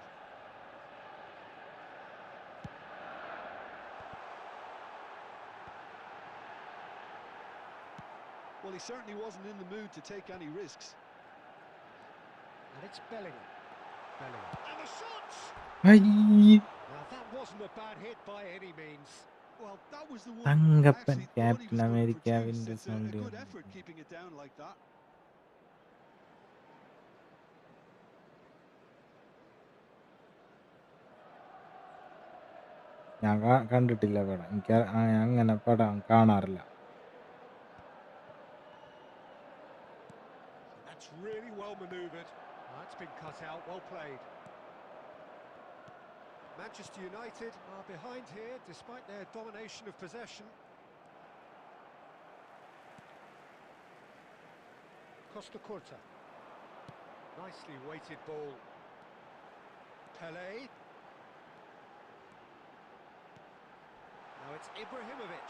Well, he certainly wasn't in the mood to take any risks. And it's Bellingham. Bellingham. And the shots! അയ്യ്. Now that wasn't a bad hit by any means. Well, that was the one I Thankappan actually thought he captain was going to America produce. Winter It's a good effort keeping it down like that. ഞാൻ കണ്ടിട്ടില്ല പടം. എനിക്ക് അങ്ങനെ പടം കാണാറില്ല. That's really well manoeuvred. That's been cut out, well played. Manchester United are behind here despite their domination of possession. Costa Curta. Nicely weighted ball. Pele. Now it's Ibrahimovic.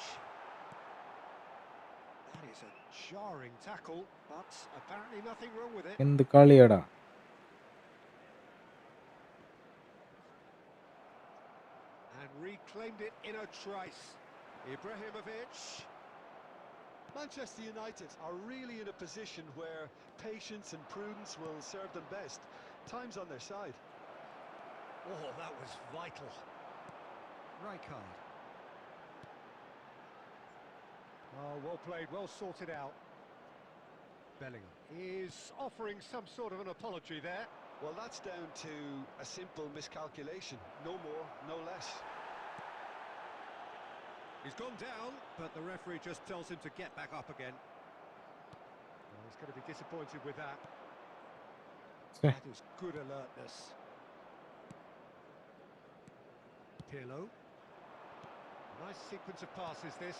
That is a jarring tackle, but apparently nothing wrong with it. എന്ത് കളിയടാ. And reclaimed it in a trice. Ibrahimovic. Manchester United are really in a position where patience and prudence will serve them best. Time's on their side. Oh, that was vital. Rijkaard. Oh, well played, well sorted out. Bellingham is offering some sort of an apology there. Well, that's down to a simple miscalculation. No more, no less. He's gone down, but the referee just tells him to get back up again. Well, he's going to be disappointed with that. That is good alertness. Pirlo. Nice sequence of passes, this.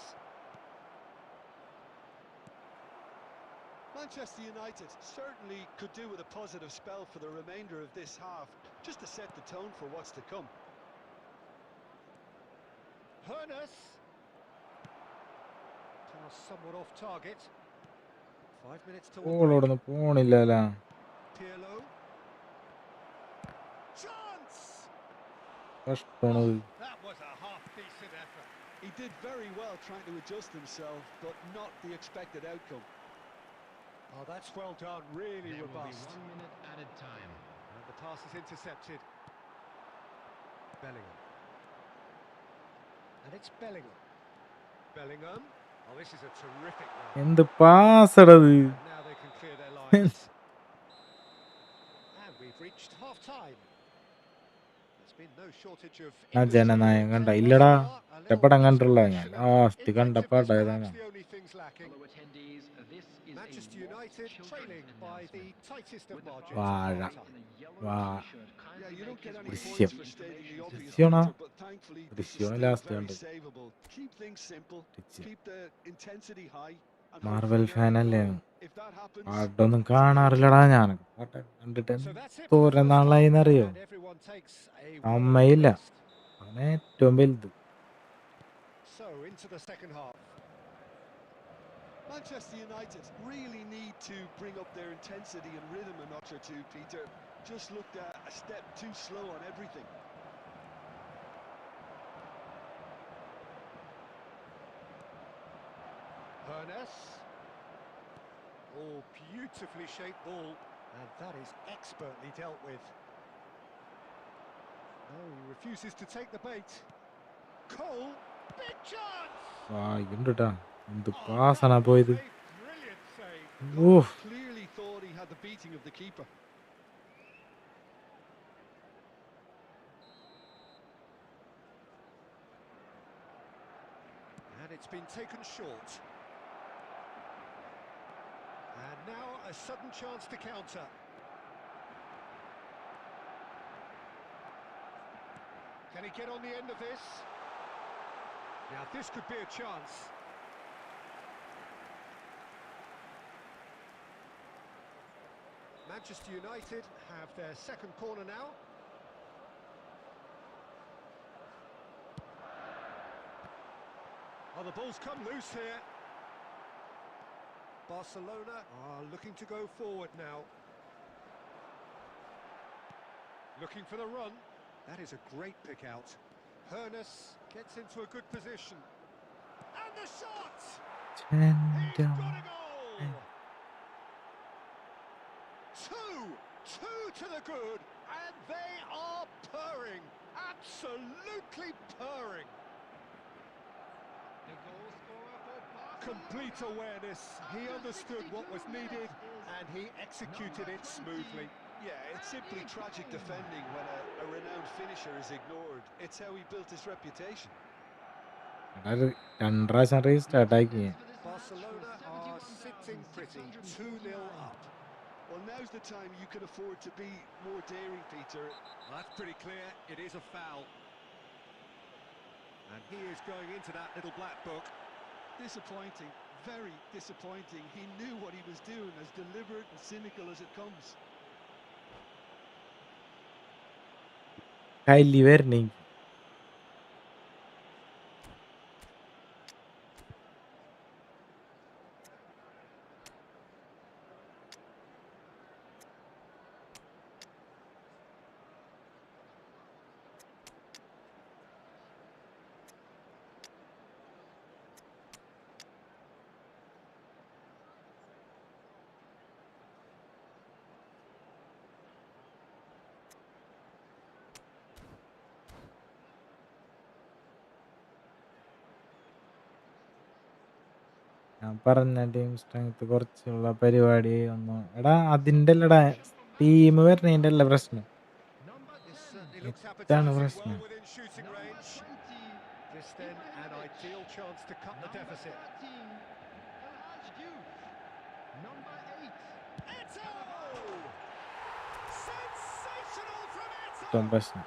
Manchester United certainly could do with a positive spell for the remainder of this half, just to set the tone for what's to come. Hernus. Pass somewhat off target. 5 minutes to ഓളോടൊന്നും പോണില്ലല്ലോ. Pirlo. Chance. കഷ്ടമാണത്. That was a half-decent effort. He did very well trying to adjust himself, but not the expected outcome. Oh, that's well done, really There will robust. be 1 minute added time. And the pass is intercepted. Bellingham. And it's Bellingham. Bellingham. Oh, this is a terrific run. എന്ത് പാസടത്. And now they can clear their lines. And we've reached half-time. There's been no shortage of ആ ജനനായകം കണ്ട ഇല്ലടാ. എപ്പടം കണ്ടുള്ള ഞാൻ last കണ്ടപ്പാട്ടാ ഏതാണ്. Fellow attendees, this is Manchester a United children's trailing by the announcement. tightest of With the margins. വാഴ. father in a yellow വാ. t-shirt kindly Yeah, you don't make get his any way ദൃശ്യം. points for stating the obvious, ദൃശ്യമാണോ? Peter, but thankfully this is ദൃശ്യമാണ് still last very കണ്ടത്. savable. Keep things simple, ദൃശ്യം. keep the intensity high, and Marvel hopefully fan early അല്ലേ. goal. If that happens, പാട്ടൊന്നും കാണാറില്ലടാ ഞാനൊക്കെ. പാട്ട് കണ്ടിട്ട് So that's it for the തോരെ first നാളായിന്നറിയോ. half, and everyone takes a അമ്മയില്ല. well-earned rest. അവനെ ഏറ്റവും വലുത്. So into the second half. Manchester United really need to bring up their intensity and rhythm a notch or two, Peter. Just looked a step too slow on everything. Hernus. Oh, beautifully shaped ball. And that is expertly dealt with. No, he refuses to take the bait. Cole. Big chance! വാ ഇണ്ടുട്ടാ. എന്ത് Oh, പാസനാ that പോയത്. was a brilliant save. Ooh. Clearly thought he had the beating of the keeper. And it's been taken short. And now a sudden chance to counter. Can he get on the end of this? Now this could be a chance. Manchester United have their second corner now. Oh, the ball's come loose here. Barcelona are looking to go forward now. Looking for the run. That is a great pick out. Hernus gets into a good position. And the shot! He's got a goal! Two to the good, and they are purring. Absolutely purring. The goal scorer for Barcelona. Complete awareness. He understood what was needed, and he executed it smoothly. Yeah, it's simply tragic defending when a renowned finisher is ignored. It's how he built his reputation. എടാ രണ്ട് പ്രാവശ്യം restart ആക്കി. Barcelona are sitting pretty, 2-0 up. Well, now's the time you can afford to be more daring, Peter. Well, that's pretty clear. It is a foul. And he is going into that little black book. Disappointing, very disappointing. He knew what he was doing, as deliberate and cynical as it comes. കൈലി വരണേ. ഞാൻ പറഞ്ഞ team strength കുറച്ചുള്ള പരിപാടി ഒന്നും എടാ അതിന്റെ അല്ലടാ team വരണേന്റെ അല്ല പ്രശ്നം. Number This 10. certainly looks ഇതാണ് appetising, പ്രശ്നം. well within shooting Number range. 20. This then an ideal chance to cut the Number deficit. 13. El Hadj Diouf. Number 8. Eto! Sensational from ഇതാണ് Eto! പ്രശ്നം.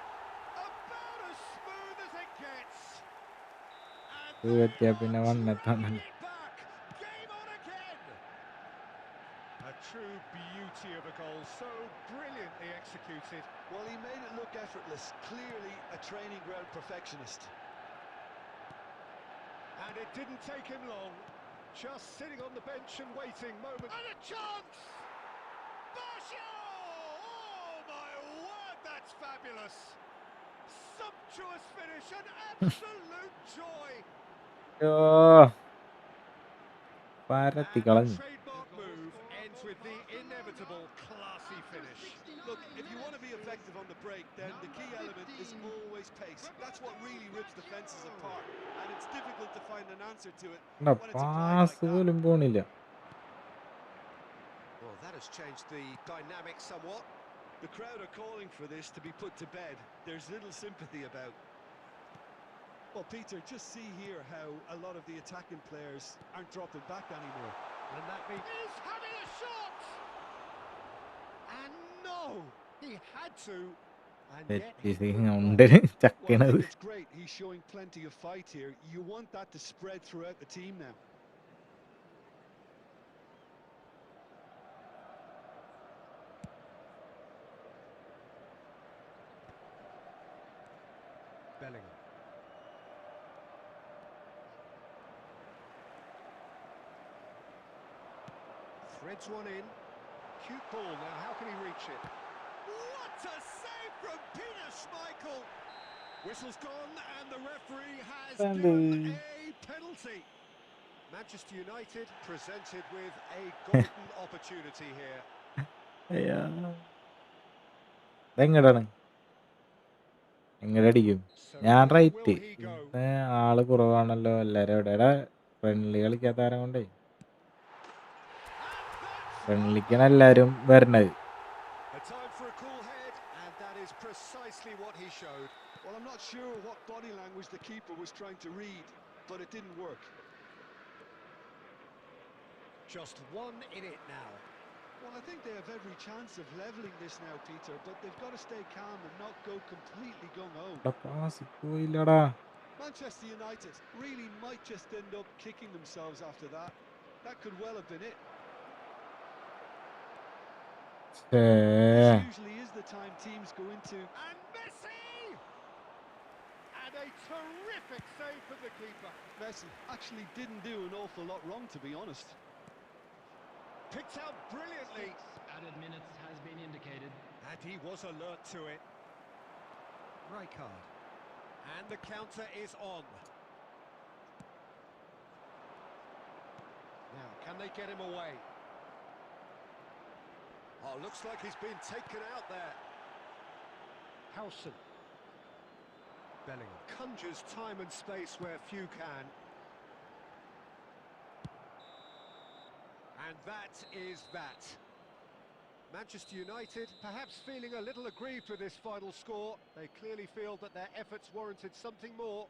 About as smooth as it gets. And ഇത് എത്തിയാ പിന്നെ they are വണ്ണെത്താന്നല്ല. dragging it back. Game on again. A true beauty of a goal, so brilliantly executed. Well, he made it look effortless. Clearly a training ground perfectionist. And it didn't take him long. Just sitting on the bench and waiting moment. And a chance! Basho! Oh my word, that's fabulous! Sumptuous finish, an absolute joy! പരത്തി And the കളഞ്ഞു. trademark move ends with the inevitable classy finish. Look, if you want to be effective on the break, then the key element is always pace. That's what really rips defenses apart, and it's difficult to find an answer to it എടാ when it's applied like pass that. പോലും പോണില്ല. Well, that has changed the dynamic somewhat. The crowd are calling for this to be put to bed. There's little sympathy about. Well, Peter, just see here how a lot of the attacking players aren't dropping back anymore. And that means he's having a shot! And no! He had to. And yet he ഉണ്ട് Well, I ചക്കണത്. think it's great. He's showing plenty of fight here. You want that to spread throughout the team now. Bellingham. Threads one in. Cute ball now. How can he reach it? What a save from Peter Schmeichel! Whistle's gone and the referee has given a penalty. Manchester United presented with a golden opportunity here. ഇതെങ്ങടാണ് എങ്ങടടിക്കും? So ഞാൻ where right. will he go? ഇന്ന് ആള് കുറവാണല്ലോ എല്ലാരും എവിടെ. എടാ friendly കളിക്കാത്ത ആരം കൊണ്ടേ ഫ്രണ്ട്ലിക്കാണ് എല്ലാരും വരണത്. A time for a cool head, and that is precisely what he showed. Well, I'm not sure what body language the keeper was trying to read, but it didn't work. Just one in it now. Well, I think they have every chance of levelling this now, Peter, but they've got to stay calm and not go completely gung-ho. എടാ pass പോയില്ലടാ. Manchester United really might just end up kicking themselves after that. That could well have been it. This usually is the time teams go into... And Messi! And a terrific save from the keeper. Messi actually didn't do an awful lot wrong, to be honest. Picked out brilliantly. Added minutes has been indicated. And he was alert to it. Rijkaard. And the counter is on. Now, can they get him away? Oh, looks like he's been taken out there. Howson. Bellingham conjures time and space where few can. And that is that. Manchester United perhaps feeling a little aggrieved with this final score. They clearly feel that their efforts warranted something more.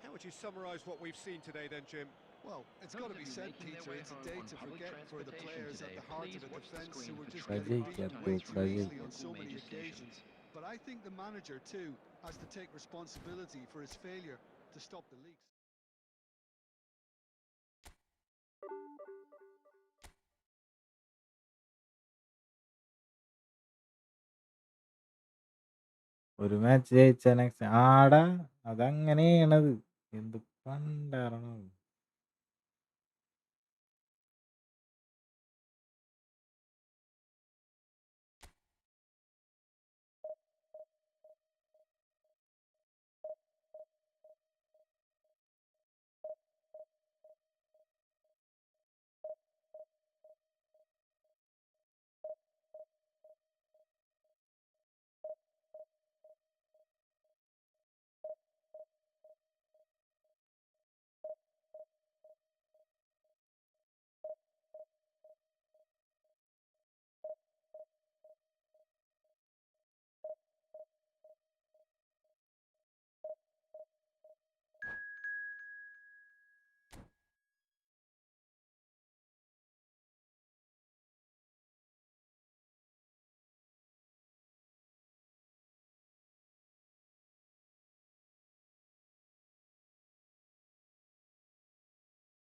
How would you summarise what we've seen today then, Jim? Well, it's got to be said, Peter, it's a day to forget for the players at the heart of a defence who were just getting beaten way too easily on so many occasions. But I think the manager, too, has to take responsibility for his failure to stop the leaks. ഒരു match ജയിച്ച next ആടാ അതങ്ങനെയാണത്. എന്ത് പണ്ടാറണത്.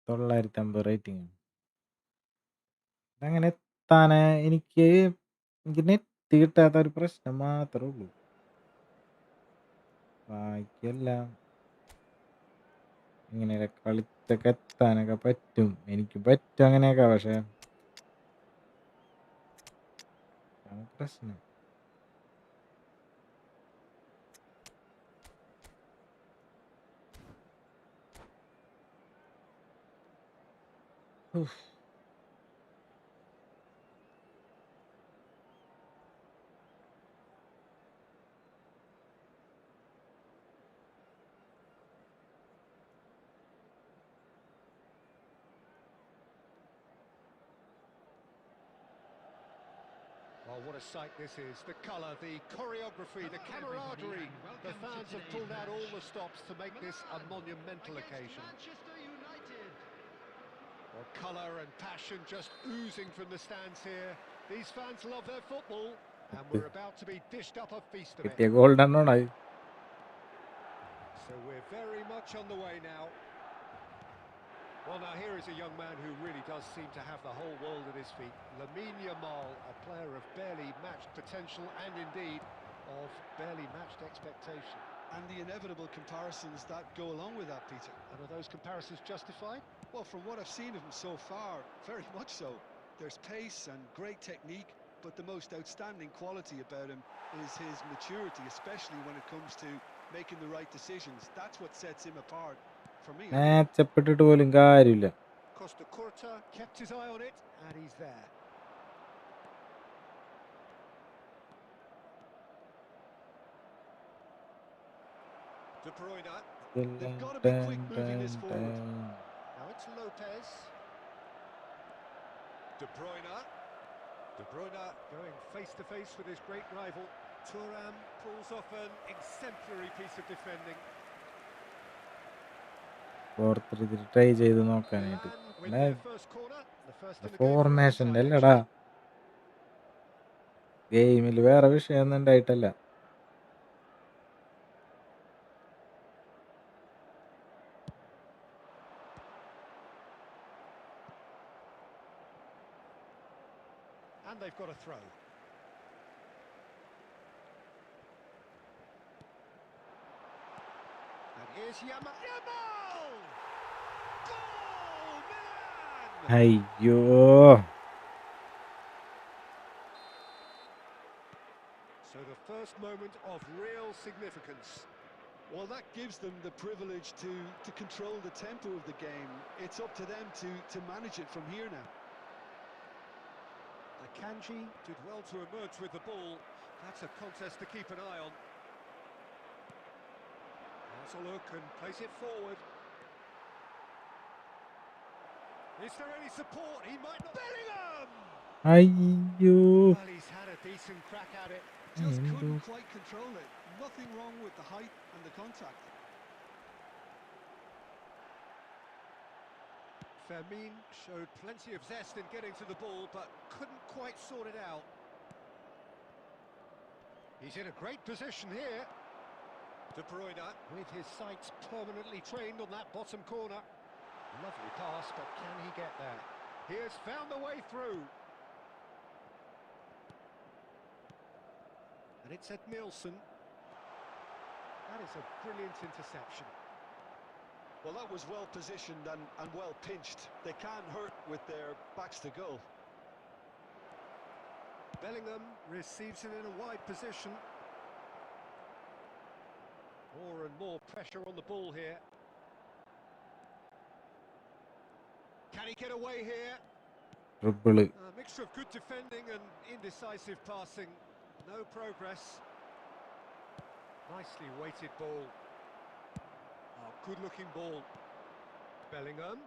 $950 rating. അങ്ങനെ എത്താന് എനിക്ക് net കിട്ടാത്ത ഒരു പ്രശ്നം മാത്രമേ ഉള്ളൂ. ബാക്കിയെല്ലാം ഇങ്ങനെ കളിച്ചൊക്കെ എത്താനൊക്കെ പറ്റും. എനിക്ക് പറ്റും അങ്ങനെയൊക്കെ. പക്ഷെ പ്രശ്നം Oh, what a sight this is. The colour, the choreography, the camaraderie. The fans have pulled out all the stops to make this a monumental occasion. Manchester United. Well, colour and passion just oozing from the stands here. These fans love their football, and we're about to be dished up a feast of it. കിട്ടിയ ഗോൾഡനോടായി. So we're very much on the way now. Well, now here is a young man who really does seem to have the whole world at his feet. Lamine Yamal, a player of barely matched potential and indeed of barely matched expectation. And the inevitable comparisons that go along with that, Peter. And are those comparisons justified? Well, from what I've seen of him so far, very much so. There's pace and great technique, but the most outstanding quality about him is his maturity, especially when it comes to making the right decisions. That's what sets him apart for me. മാച്ചപ്പെട്ടിട്ട് പോലും കാര്യമില്ല. Costa Curta kept his eye on it, and he's there. De Bruyne. They've got to be quick moving this forward. Now it's Lopez. De Bruyne. De Bruyne going face to face with his great rival. Thuram pulls off an exemplary piece of defending. 4-3 try ചെയ്ത് നോക്കാനായിട്ട്. Milan win their first corner. The first in the game. ഫോർമേഷൻ്റെ അല്ലടാ, ഗെയിമിൽ വേറെ വിഷയമൊന്നും ഉണ്ടായിട്ടല്ല. And they've got a throw. And here's Yamal. Goal, Milan! അയ്യോ, So the first moment of real significance. Well, that gives them the privilege to control the tempo of the game. It's up to them to manage it from here now. Akanji did well to emerge with the ball. That's a contest to keep an eye on. Has a look and plays it forward. Is there any support? He might not. Bellingham! അയ്യോ Well, he's had a decent crack at it. Just എന്തോ couldn't quite control it. Nothing wrong with the height and the contact. Fermin showed plenty of zest in getting to the ball, but couldn't quite sort it out. He's in a great position here. De Bruyne with his sights permanently trained on that bottom corner. Lovely pass, but can he get there? He has found the way through. And it's Ed Nielsen. That is a brilliant interception. Well, that was well positioned and well pinched. They can't hurt with their backs to goal. Bellingham receives it in a wide position. More and more pressure on the ball here. Can he get away here? Triple A mixture of good defending and indecisive passing. No progress. Nicely weighted ball. Oh, good-looking ball. Bellingham.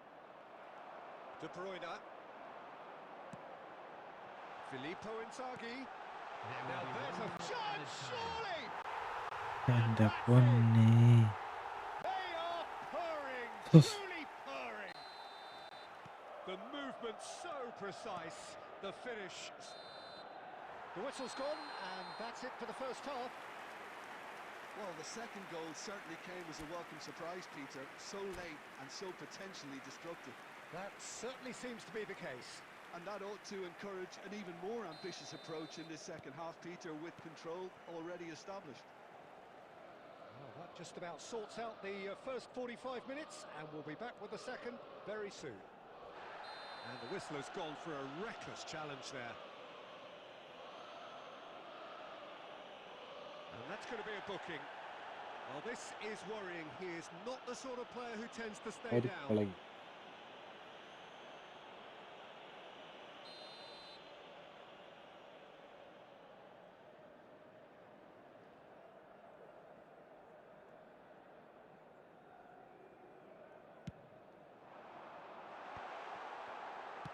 De Bruyne. Filippo Inzaghi. Now there's a chance, surely! എന്റെ പൊന്നെ They are purring, uff. truly purring. The movement so precise, the finish. The whistle's gone, and that's it for the first half. Well, the second goal certainly came as a welcome surprise, Peter. So late and so potentially destructive. That certainly seems to be the case. And that ought to encourage an even more ambitious approach in this second half, Peter, with control already established. Well, that just about sorts out the first 45 minutes, and we'll be back with the second very soon. And the whistle has gone for a reckless challenge there. And that's going to be a booking. Well, this is worrying. He is not the sort of player who tends to stay down. കളയും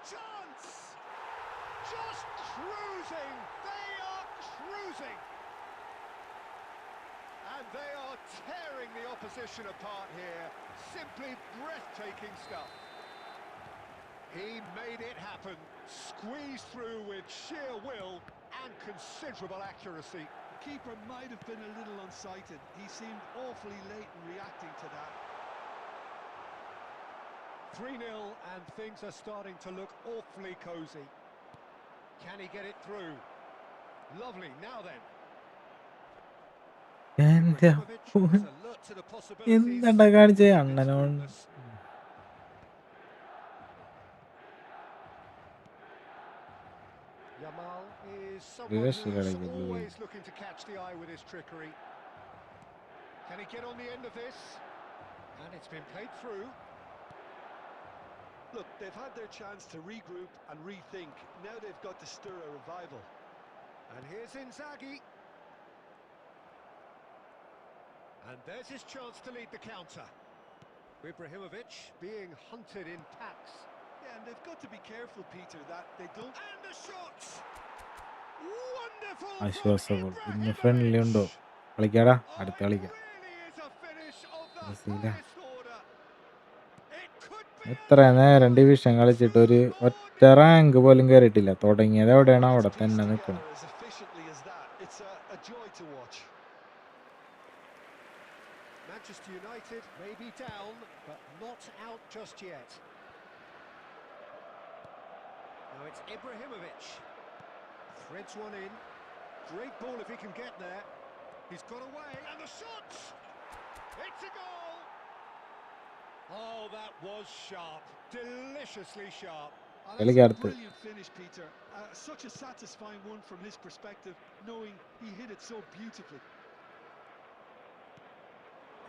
Chance! Just cruising! They are cruising! And they are tearing the opposition apart here. Simply breathtaking stuff. He made it happen. Squeezed through with sheer will and considerable accuracy. The keeper might have been a little unsighted. He seemed awfully late in reacting to that. 3-0 and things are starting to look awfully cosy. Can he get it through? Lovely, now then. എന്റെ Ibrahimovic was alert to the possibilities. എന്താ കാണിച്ചേ It's അണ്ണനോ fruitless. Yamal is someone Reverse who's കളിക്കും blue. always looking to catch the eye with his trickery. Can he get on the end of this? And it's been played through. Look, they've had their chance to regroup and rethink. Now they've got to stir a revival. And here's Inzaghi. And there's his chance to lead the counter. Ibrahimovic being hunted in packs. Yeah, and they've got to be careful, Peter, that they don't... And the shot! Wonderful ആശ്വാസവും from ഇന്ന് friendly ഉണ്ടോ Ibrahimovic! കളിക്കാടാ Oh, അടുത്ത it കളിക്കാം really is a finish of the ബ്രസീല highest order. It could be എത്ര നേരം division കളിച്ചിട്ട് ഒരു ഒറ്റ റാങ്ക് പോലും കയറിയിട്ടില്ല തുടങ്ങിയത് എവിടെയാണോ അവിടെ piece തന്നെ together നിൽക്കണം as efficiently as that. It's a joy to watch. Manchester United may be down, but not out just yet. Now it's Ibrahimovic. Threads one in. Great ball if he can get there. He's got away, and the shot! It's a goal! Oh, that was sharp. Deliciously sharp. And that's a കളിക്കടുത്ത് brilliant finish, Peter. Such a satisfying one from his perspective, knowing he hit it so beautifully.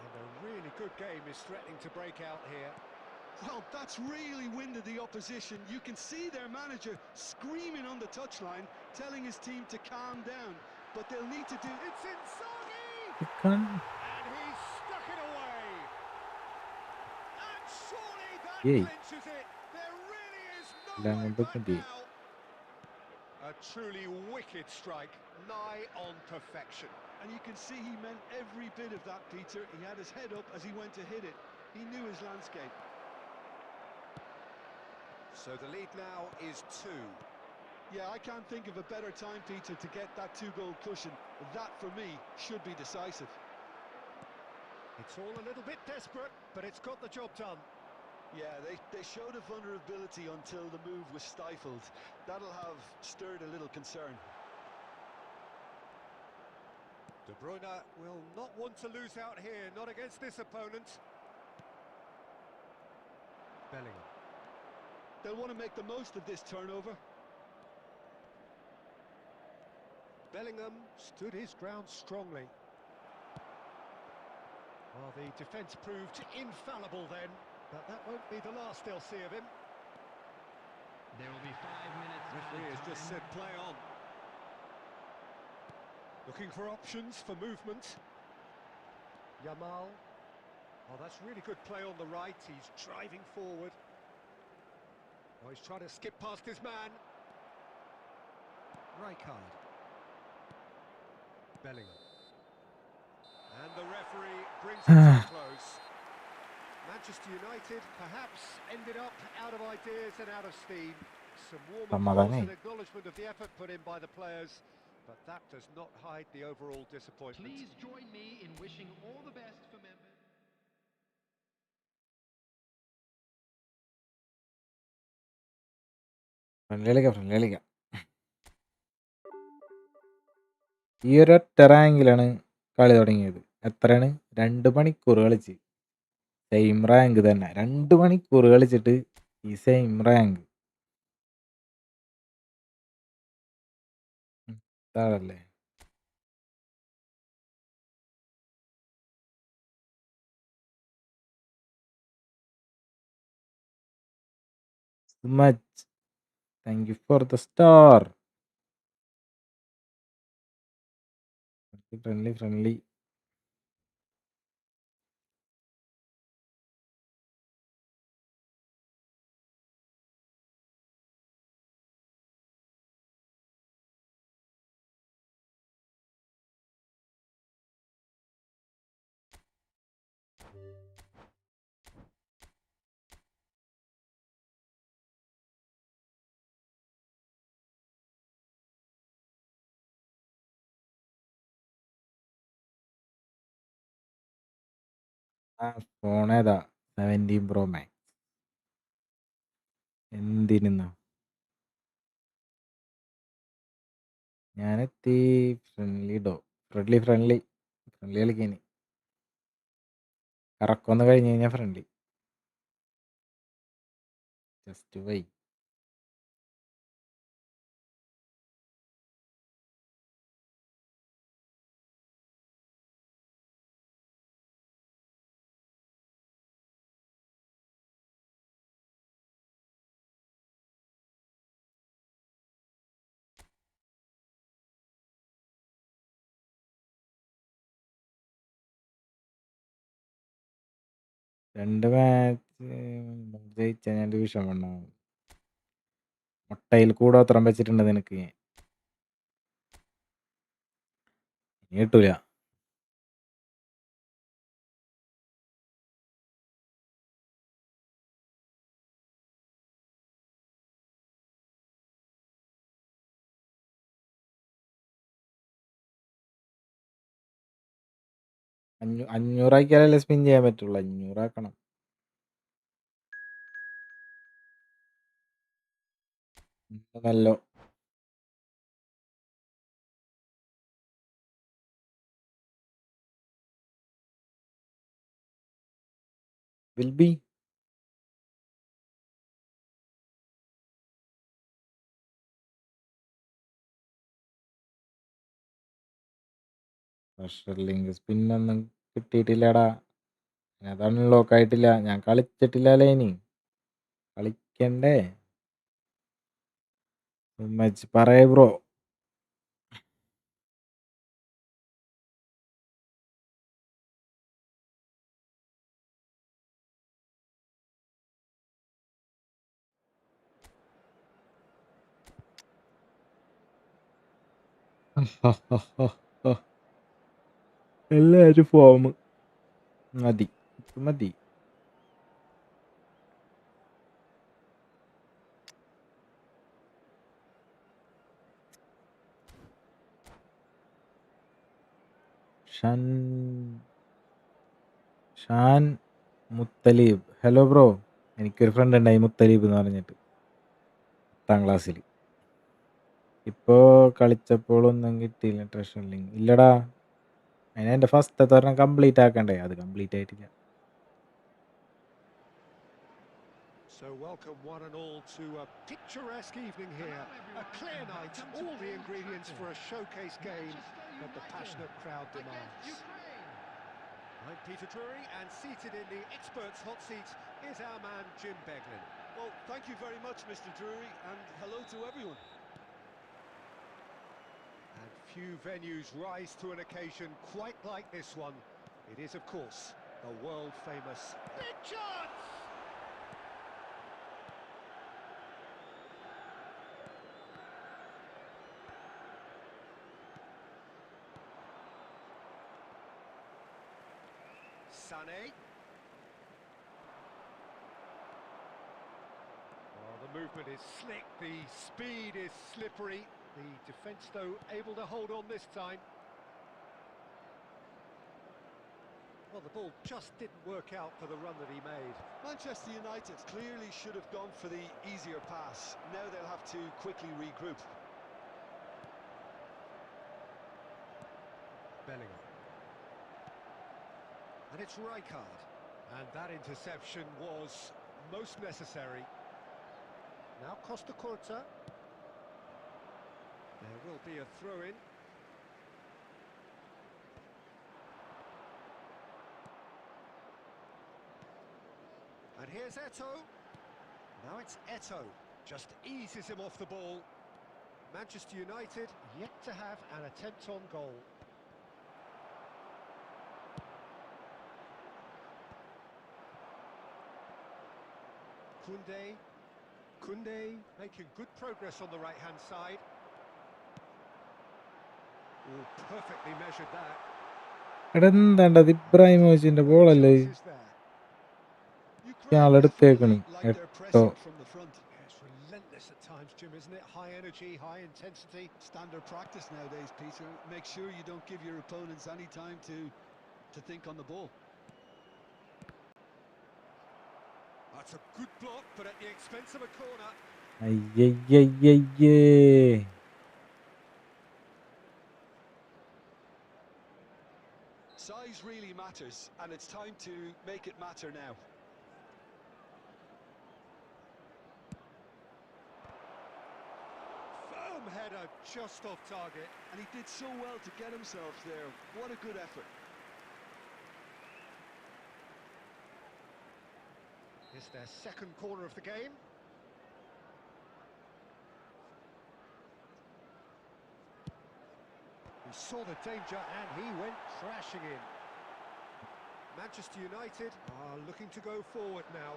And a really good game is threatening to break out here. Well, that's really winded the opposition. You can see their manager screaming on the touchline, telling his team to calm down. But they'll need to do... It's Inzaghi! Chicken And he's stuck it away. And surely that Yay. clinches it. There really is no എല്ലാം way കൊണ്ടും back കിട്ടി now. truly wicked strike, nigh on perfection. And you can see he meant every bit of that, Peter. He had his head up as he went to hit it. He knew his landscape. So the lead now is 2. Yeah, I can't think of a better time, Peter, to get that 2-goal cushion. That, for me, should be decisive. It's all a little bit desperate, but it's got the job done. Yeah, they showed a vulnerability until the move was stifled. That'll have stirred a little concern. De Bruyne will not want to lose out here, not against this opponent. Bellingham. They'll want to make the most of this turnover. Bellingham stood his ground strongly. Well, the defence proved infallible then, but that won't be the last they'll see of him. There will be 5 minutes. Referee has just said play on. Looking for options for movement. Yamal. Oh, that's really good play on the right. He's driving forward. Oh, he's trying to skip past his man. Rijkaard. Bellingham. And the referee brings it to a close. Manchester United perhaps ended up out of ideas and out of steam. Some warm applause and acknowledgement of the effort put in by the players, but that does not hide the overall disappointment. Please join me in wishing all the best for members. Friendly ഈ ഒരൊറ്റ റാങ്കിലാണ് കളി തുടങ്ങിയത്. എത്രയാണ്? 2 മണിക്കൂർ കളിച്ച്. Same rank തന്നെ. 2 മണിക്കൂർ കളിച്ചിട്ട് ഈ സെയിം റാങ്ക്. ഇതാണല്ലേ. So much. Thank you for the star. Friendly. ആ ഫോൺ ഏതാ? 17 Pro Max. എന്തിനാ? ഞാനെത്തി ഫ്രണ്ട്ലി കളിക്കാന്. കറക്കൊന്ന് കഴിഞ്ഞ് കഴിഞ്ഞാൽ ഫ്രണ്ട്ലി. Just why. രണ്ട് മാച്ച് ജയിച്ചാൽ ഞാൻ ഡിവിഷൻ വണ്ണാവും. മുട്ടയിൽ കൂടോത്രം വെച്ചിട്ടുണ്ട് നിനക്ക്. ഇനി കിട്ടൂല. അഞ്ഞൂറാക്കിയാലല്ലേ സ്പിൻ ചെയ്യാൻ പറ്റുള്ളൂ. 500 ആക്കണം. നല്ലോ. Will be. പ്രഷർ ലിങ്ക് സ്പിന്നൊന്നും കിട്ടിയിട്ടില്ലടാ. അത് അൺലോക്ക് ആയിട്ടില്ല. ഞാൻ കളിച്ചിട്ടില്ലല്ലേ. ഇനി കളിക്കണ്ടേ? പറയേ ബ്രോ. എല്ലാരും ഫോം മതി, ഇത് മതി. Shan Muthaleeb, hello bro. എനിക്കൊരു ഫ്രണ്ട് ഉണ്ടായി മുത്തലീബ് എന്ന് പറഞ്ഞിട്ട് 10ാം ക്ലാസ്സിൽ. ഇപ്പോൾ കളിച്ചപ്പോഴൊന്നും കിട്ടിയില്ല ട്രഷർ ലിങ്ക്. ഇല്ലടാ, അതിന് എൻ്റെ ഫസ്റ്റത്തെ ഒരെണ്ണം കംപ്ലീറ്റ് ആക്കണ്ടേ, അത് കംപ്ലീറ്റ് ആയിട്ടില്ല. So welcome one and all to a picturesque evening here. A clear night, all the ingredients for a showcase game that the passionate crowd demands. I'm Peter Drury, and seated in the experts' hot seat is our man Jim Beglin. Well, thank you very much, Mr. Drury, and hello to everyone. And few venues rise to an occasion quite like this one. It is, of course, the world-famous Big Chance! Sané. Oh, the movement is slick, the speed is slippery. The defence, though, able to hold on this time. Well, the ball just didn't work out for the run that he made. Manchester United clearly should have gone for the easier pass. Now they'll have to quickly regroup. Bellingham. And it's Rijkaard. And that interception was most necessary. Now Costa Curta. There will be a throw-in. And here's Eto'o. Now it's Eto'o. Just eases him off the ball. Manchester United yet to have an attempt on goal. Koundé making good progress on the right-hand side. Oh, perfectly measured that. എടാ എന്താണ്ടത് ഇബ്രാഹിമോവിച്ചിന്റെ ബോളല്ലേ Chances there. Ukraine ആളെടുത്തേക്കണ് definitely like their 8. pressing from the front. Yeah, it's relentless at times, Jim, isn't it? High energy, high intensity. Standard practice nowadays, Peter. Make sure you don't give your opponents any time to think on the ball. That's a good block, but at the expense of a corner. അയ്യയ്യയ്യേ, Size really matters, and it's time to make it matter now. Firm header just off target. And he did so well to get himself there. What a good effort. It's their second corner of the game. He saw the danger and he went crashing in. Manchester United are looking to go forward now.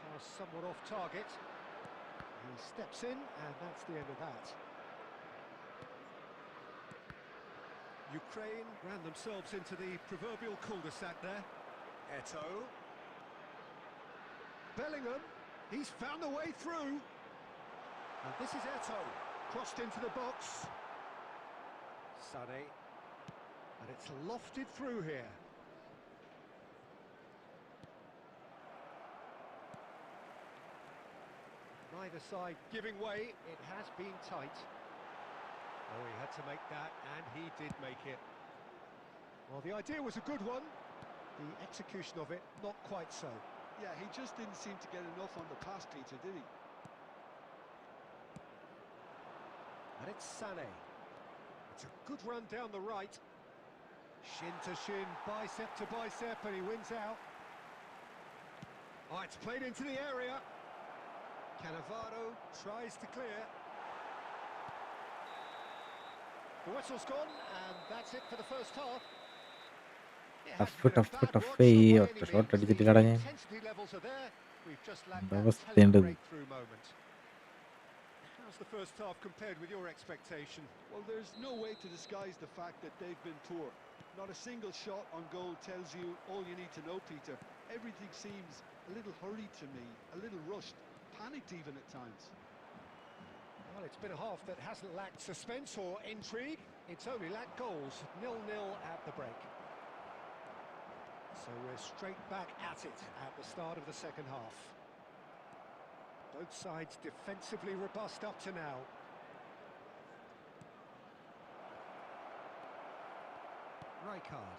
Pass somewhat off target. He steps in and that's the end of that. Ukraine ran themselves into the proverbial cul-de-sac there. Eto'o. Bellingham, he's found a way through. And this is Eto'o, crossed into the box. Sané. And it's lofted through here. Neither side giving way, it has been tight. Oh, he had to make that, and he did make it. Well, the idea was a good one. The execution of it, not quite so. Yeah, he just didn't seem to get enough on the pass, Peter, did he? And it's Sané. It's a good run down the right. Shin to shin, bicep to bicep, and he wins out. Oh, it's played into the area. Cannavaro tries to clear. The whistle's gone, and that's it for the first half. It hasn't been a bad watch, not by any ഒറ്റ shot means. അടിച്ചിട്ട് The കടഞ്ഞ intensity levels are there. We've just lacked എന്താ that അവസ്ഥയുണ്ട്. breakthrough moment. How was the first half compared with your expectation? Well, there's no way to disguise the fact that they've been poor. Not a single shot on goal tells you all you need to know, Peter. Everything seems a little hurried to me, a little rushed, panicked even at times. Well, it's been a half that hasn't lacked suspense or intrigue. It's only lacked goals. 0-0 at the break. So we're straight back at it at the start of the second half. Both sides defensively robust up to now. Rijkaard.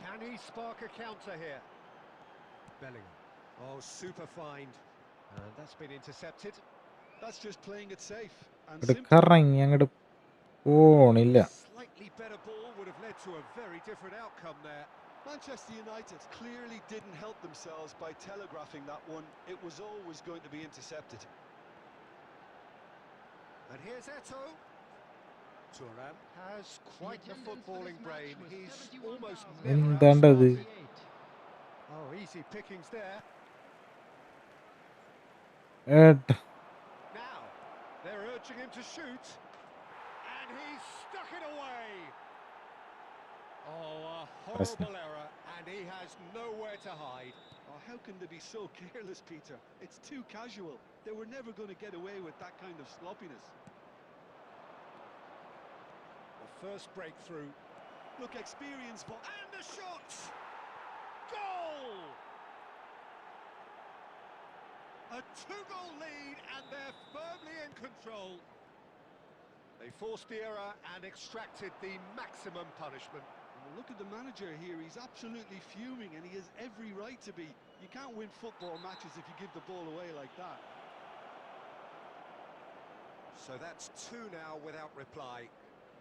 Can he spark a counter here? Bellingham. Oh, super find. And that's been intercepted. That's just playing it safe and അങ്ങോട്ട് simple. കറങ്ങി അങ്ങോട്ട് പോണില്ല. Slightly better ball would have led to a very different outcome there. Manchester United clearly didn't help themselves by telegraphing that one. It was always going to be intercepted. And here's Eto. Thuram has quite the footballing brain. He's almost never എന്താണ്ടത്? outsmarted. Oh, easy pickings there. Now, they're urging him to shoot. And he's stuck it away. Oh, a horrible error. And he has nowhere to hide. Oh, how can they be so careless, Peter? It's too casual. They were never going to get away with that kind of sloppiness. The first breakthrough. Look, experience, but And the shot! Goal! A two-goal lead, and they're firmly in control. They forced the error and extracted the maximum punishment. well, look at the manager here. He's absolutely fuming, and he has every right to be. You can't win football matches if you give the ball away like that. So that's two now without reply.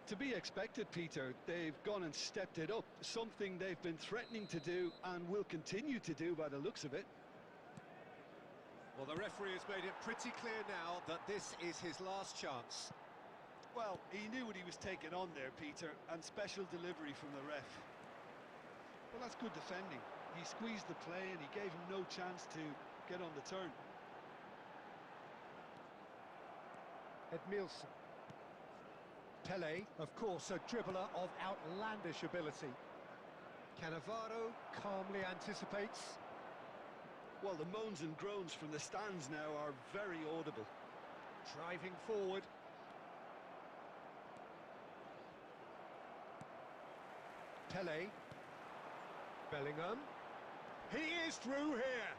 To be expected, Peter. They've gone and stepped it up. Something they've been threatening to do and will continue to do by the looks of it. Well, the referee has made it pretty clear now that this is his last chance. Well, he knew what he was taking on there, Peter, and special delivery from the ref. Well, that's good defending. He squeezed the play and he gave him no chance to get on the turn. Edmilson. Pele, of course, a dribbler of outlandish ability. Cannavaro calmly anticipates. Well, the moans and groans from the stands now are very audible. Driving forward. Pele. Bellingham. He is through here.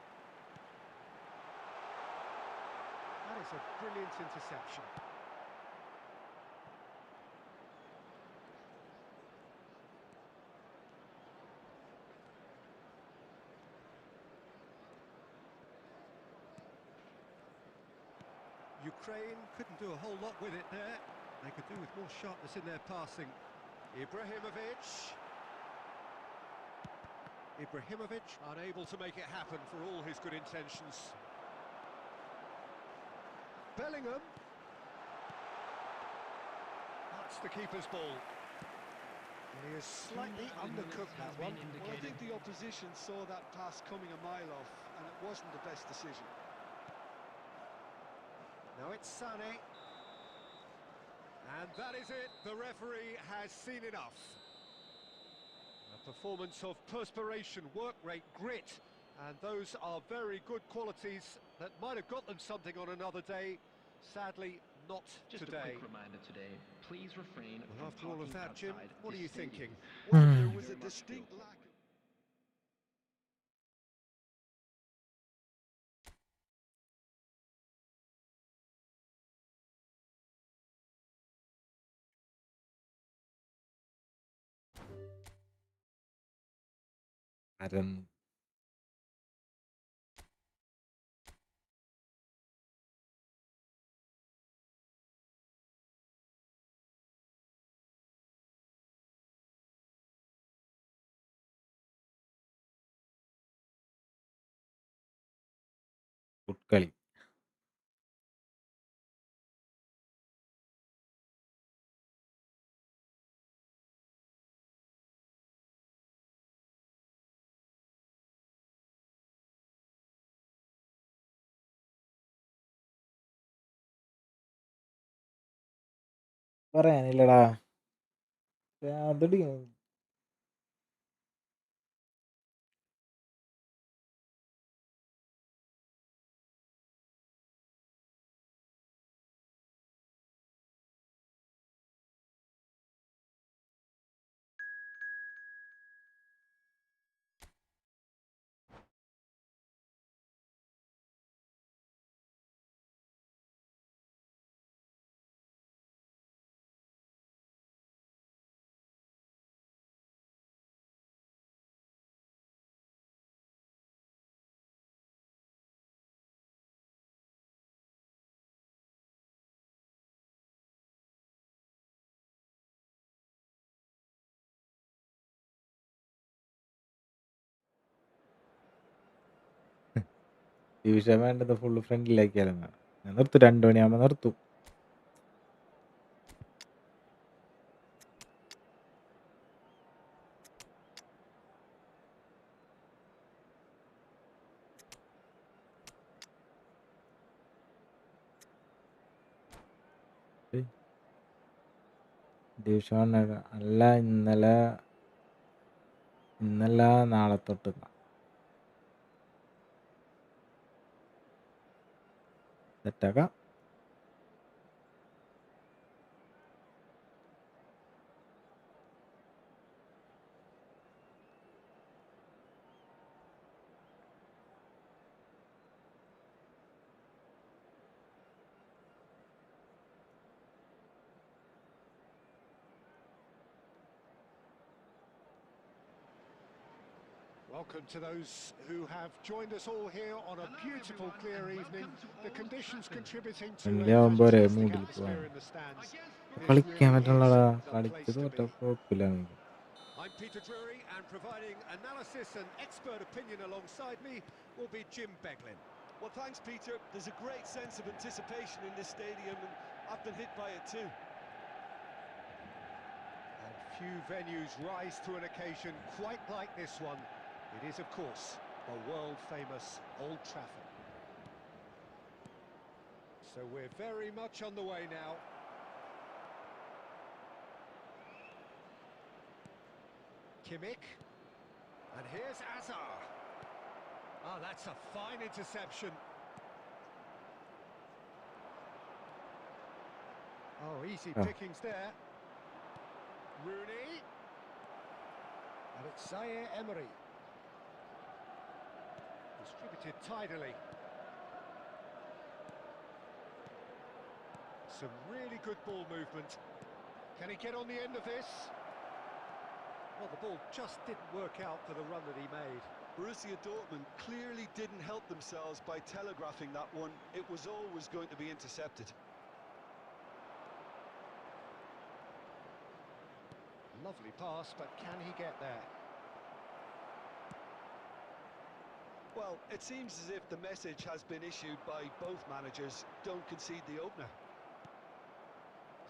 That is a brilliant interception. Ukraine couldn't do a whole lot with it there. They could do with more sharpness in their passing. Ibrahimovic. Ibrahimovic unable to make it happen for all his good intentions. Bellingham. That's the keeper's ball. And he has slightly undercooked that one. Well, I think the opposition saw that pass coming a mile off, and it wasn't the best decision. Now it's Sané. And that is it. The referee has seen enough. A performance of perspiration, work rate, grit. And those are very good qualities that might have got them something on another day. Sadly, not Just today. a quick reminder today, please refrain Well, from after all of parking that, Jim, outside what are this you stadium. thinking? Well, there was a Very much distinct feel. lack of... അരന്ന് കളി. പറയാനില്ലടാ. അതടി division വേണ്ടത് full ഫ്രണ്ടിലേക്കായിരുന്നു. ഞാൻ നിർത്തും, 2 മണിയാകുമ്പോൾ നിർത്തും. Division അല്ല, ഇന്നല്ല നാളെ തൊട്ട് സെറ്റാക്കാം. Welcome to those who have joined us all here on a beautiful, clear evening. The conditions contributing to a friendly ആകുമ്പോൾ ഒരേ fantastic മൂഡിൽ atmosphere പോവാണ്. in the stands. This കളിക്കാൻ really പറ്റുള്ളടാ, is the കളിച്ച് place to be. തോറ്റ കുഴപ്പമില്ല. I'm Peter Drury, and providing analysis and expert opinion alongside me will be Jim Beglin. Well, thanks, Peter. There's a great sense of anticipation in this stadium, and I've been hit by it too. And few venues rise to an occasion quite like this one. It is, of course, the world-famous Old Trafford. So we're very much on the way now. Kimmich. And here's Azar. Oh, that's a fine interception. Oh, easy pickings there. Rooney. And it's Zaire Emery. Distributed tidily. Some really good ball movement. Can he get on the end of this? Well, the ball just didn't work out for the run that he made. Borussia Dortmund clearly didn't help themselves by telegraphing that one. It was always going to be intercepted. Lovely pass, but can he get there? Well, it seems as if the message has been issued by both managers: don't concede the opener.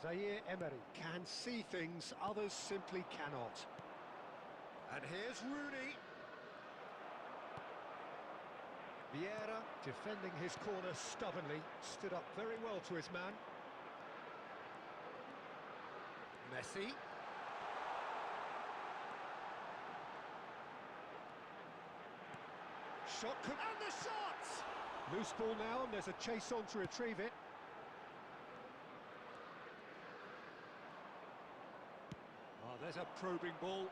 Zaire Emery can see things others simply cannot. And here's Rooney. Vieira defending his corner stubbornly, stood up very well to his man. Messi. Shot could... And the shot! Loose ball now, and there's a chase on to retrieve it. Oh, there's a probing ball.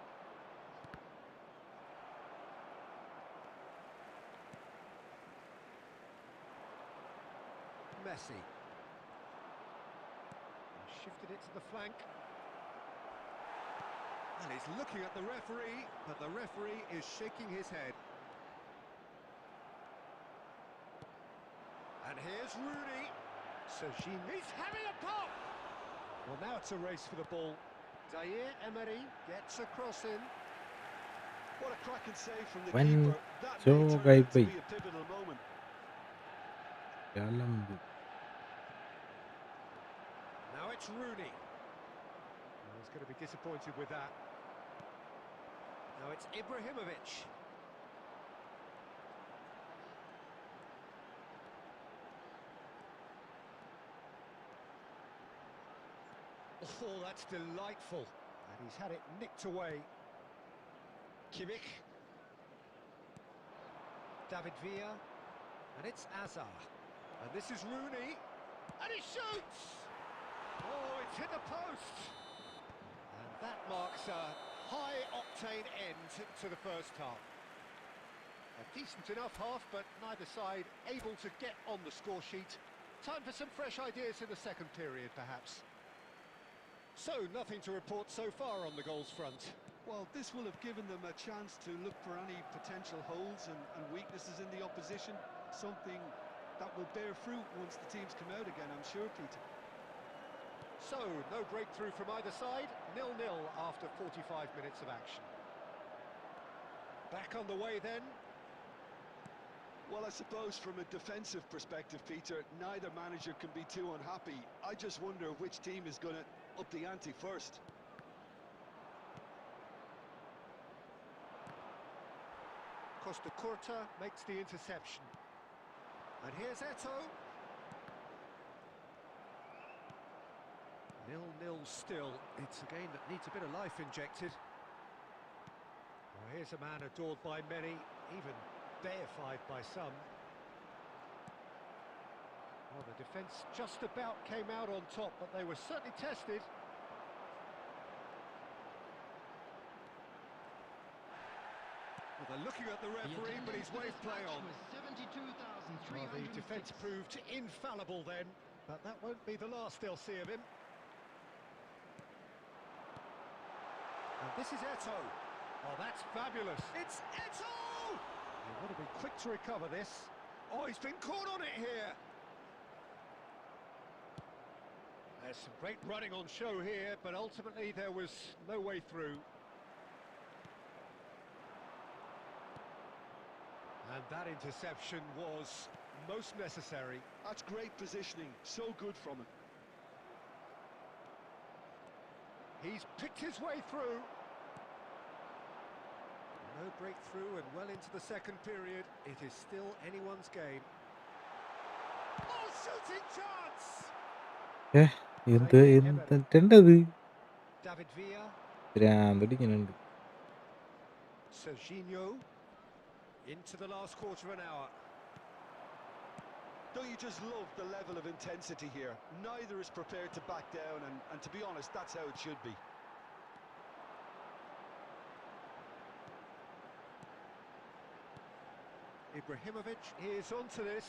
Messi. And shifted it to the flank. And he's looking at the referee, but the referee is shaking his head. And here's Rooney. He's having a pop! Well, now it's a race for the ball. Zaire Emery gets a cross in. What a cracking save from the When keeper. That Joe may turn out to Gaipai. be a pivotal moment. Now it's Rooney. Oh, he's going to be disappointed with that. Now it's Ibrahimovic. Oh, that's delightful. And he's had it nicked away. Kimmich. David Villa. And it's Azar. And this is Rooney. And he shoots! Oh, it's hit the post! And that marks a high-octane end to the first half. A decent enough half, but neither side able to get on the score sheet. Time for some fresh ideas in the second period, perhaps. So, nothing to report so far on the goals front. Well, this will have given them a chance to look for any potential holes and weaknesses in the opposition. Something that will bear fruit once the teams come out again, I'm sure, Peter. So, no breakthrough from either side. 0-0 after 45 minutes of action. Back on the way then. Well, I suppose from a defensive perspective, Peter, neither manager can be too unhappy. I just wonder which team is going to up the ante first. Costa Curta makes the interception. And here's Eto'o. 0-0 still. It's a game that needs a bit of life injected. Well, here's a man adored by many, even deified by some. Well, the defence just about came out on top, but they were certainly tested. Well, they're looking at the referee, but he's waved play on. Well, the defence proved infallible then, but that won't be the last they'll see of him. And this is Eto'o. Oh, that's fabulous. It's Eto'o! He would have been quick to recover this. Oh, he's been caught on it here. There's some great running on show here, but ultimately there was no way through. And that interception was most necessary. That's great positioning, so good from him. He's picked his way through. No breakthrough and well into the second period. It is still anyone's game. Oh, shooting chance! എന്തിട്ടത് David Villa. ഭ്രാന്തടിക്കുന്നുണ്ട്. Serginho. Into the last quarter of an hour. Don't you just love the level of intensity here? Neither is prepared to back down, and to be honest, that's how it should be. Ibrahimovic is onto this.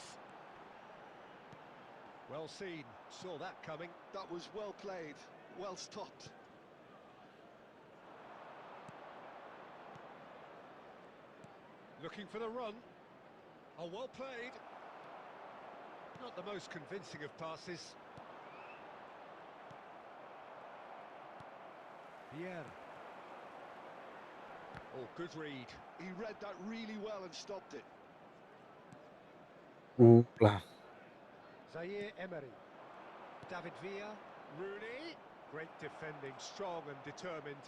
Well seen, saw that coming. That was well played, well stopped. Looking for the run. Oh, well played. Not the most convincing of passes. Pierre. Oh, good read. He read that really well and stopped it. Oopla. Zaire Emery. David Villa. Rooney. Great defending, strong and determined.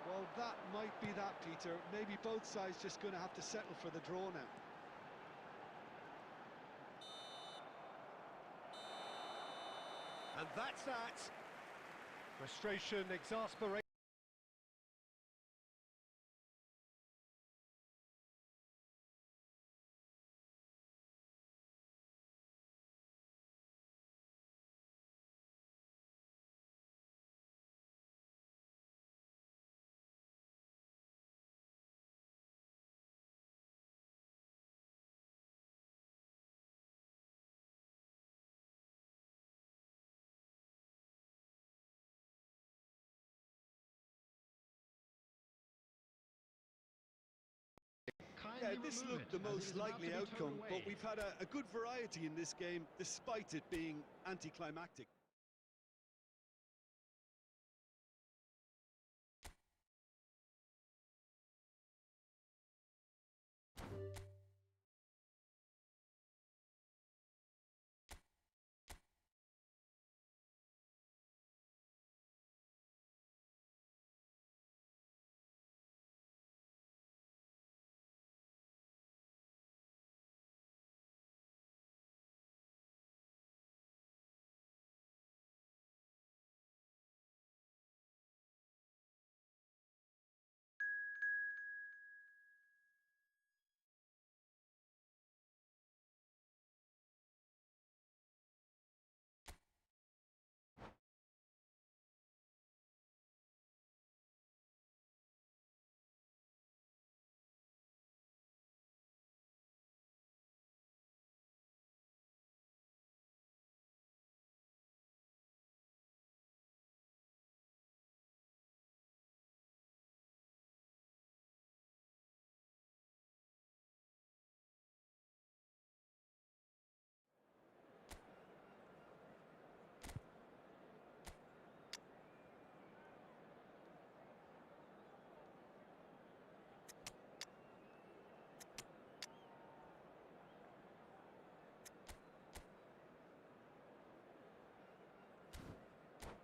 Well, that might be that, Peter. Maybe both sides just going to have to settle for the draw now. And that's that. Frustration, exasperation. Yeah, this looked the most likely outcome, but we've had a good variety in this game, despite it being anticlimactic.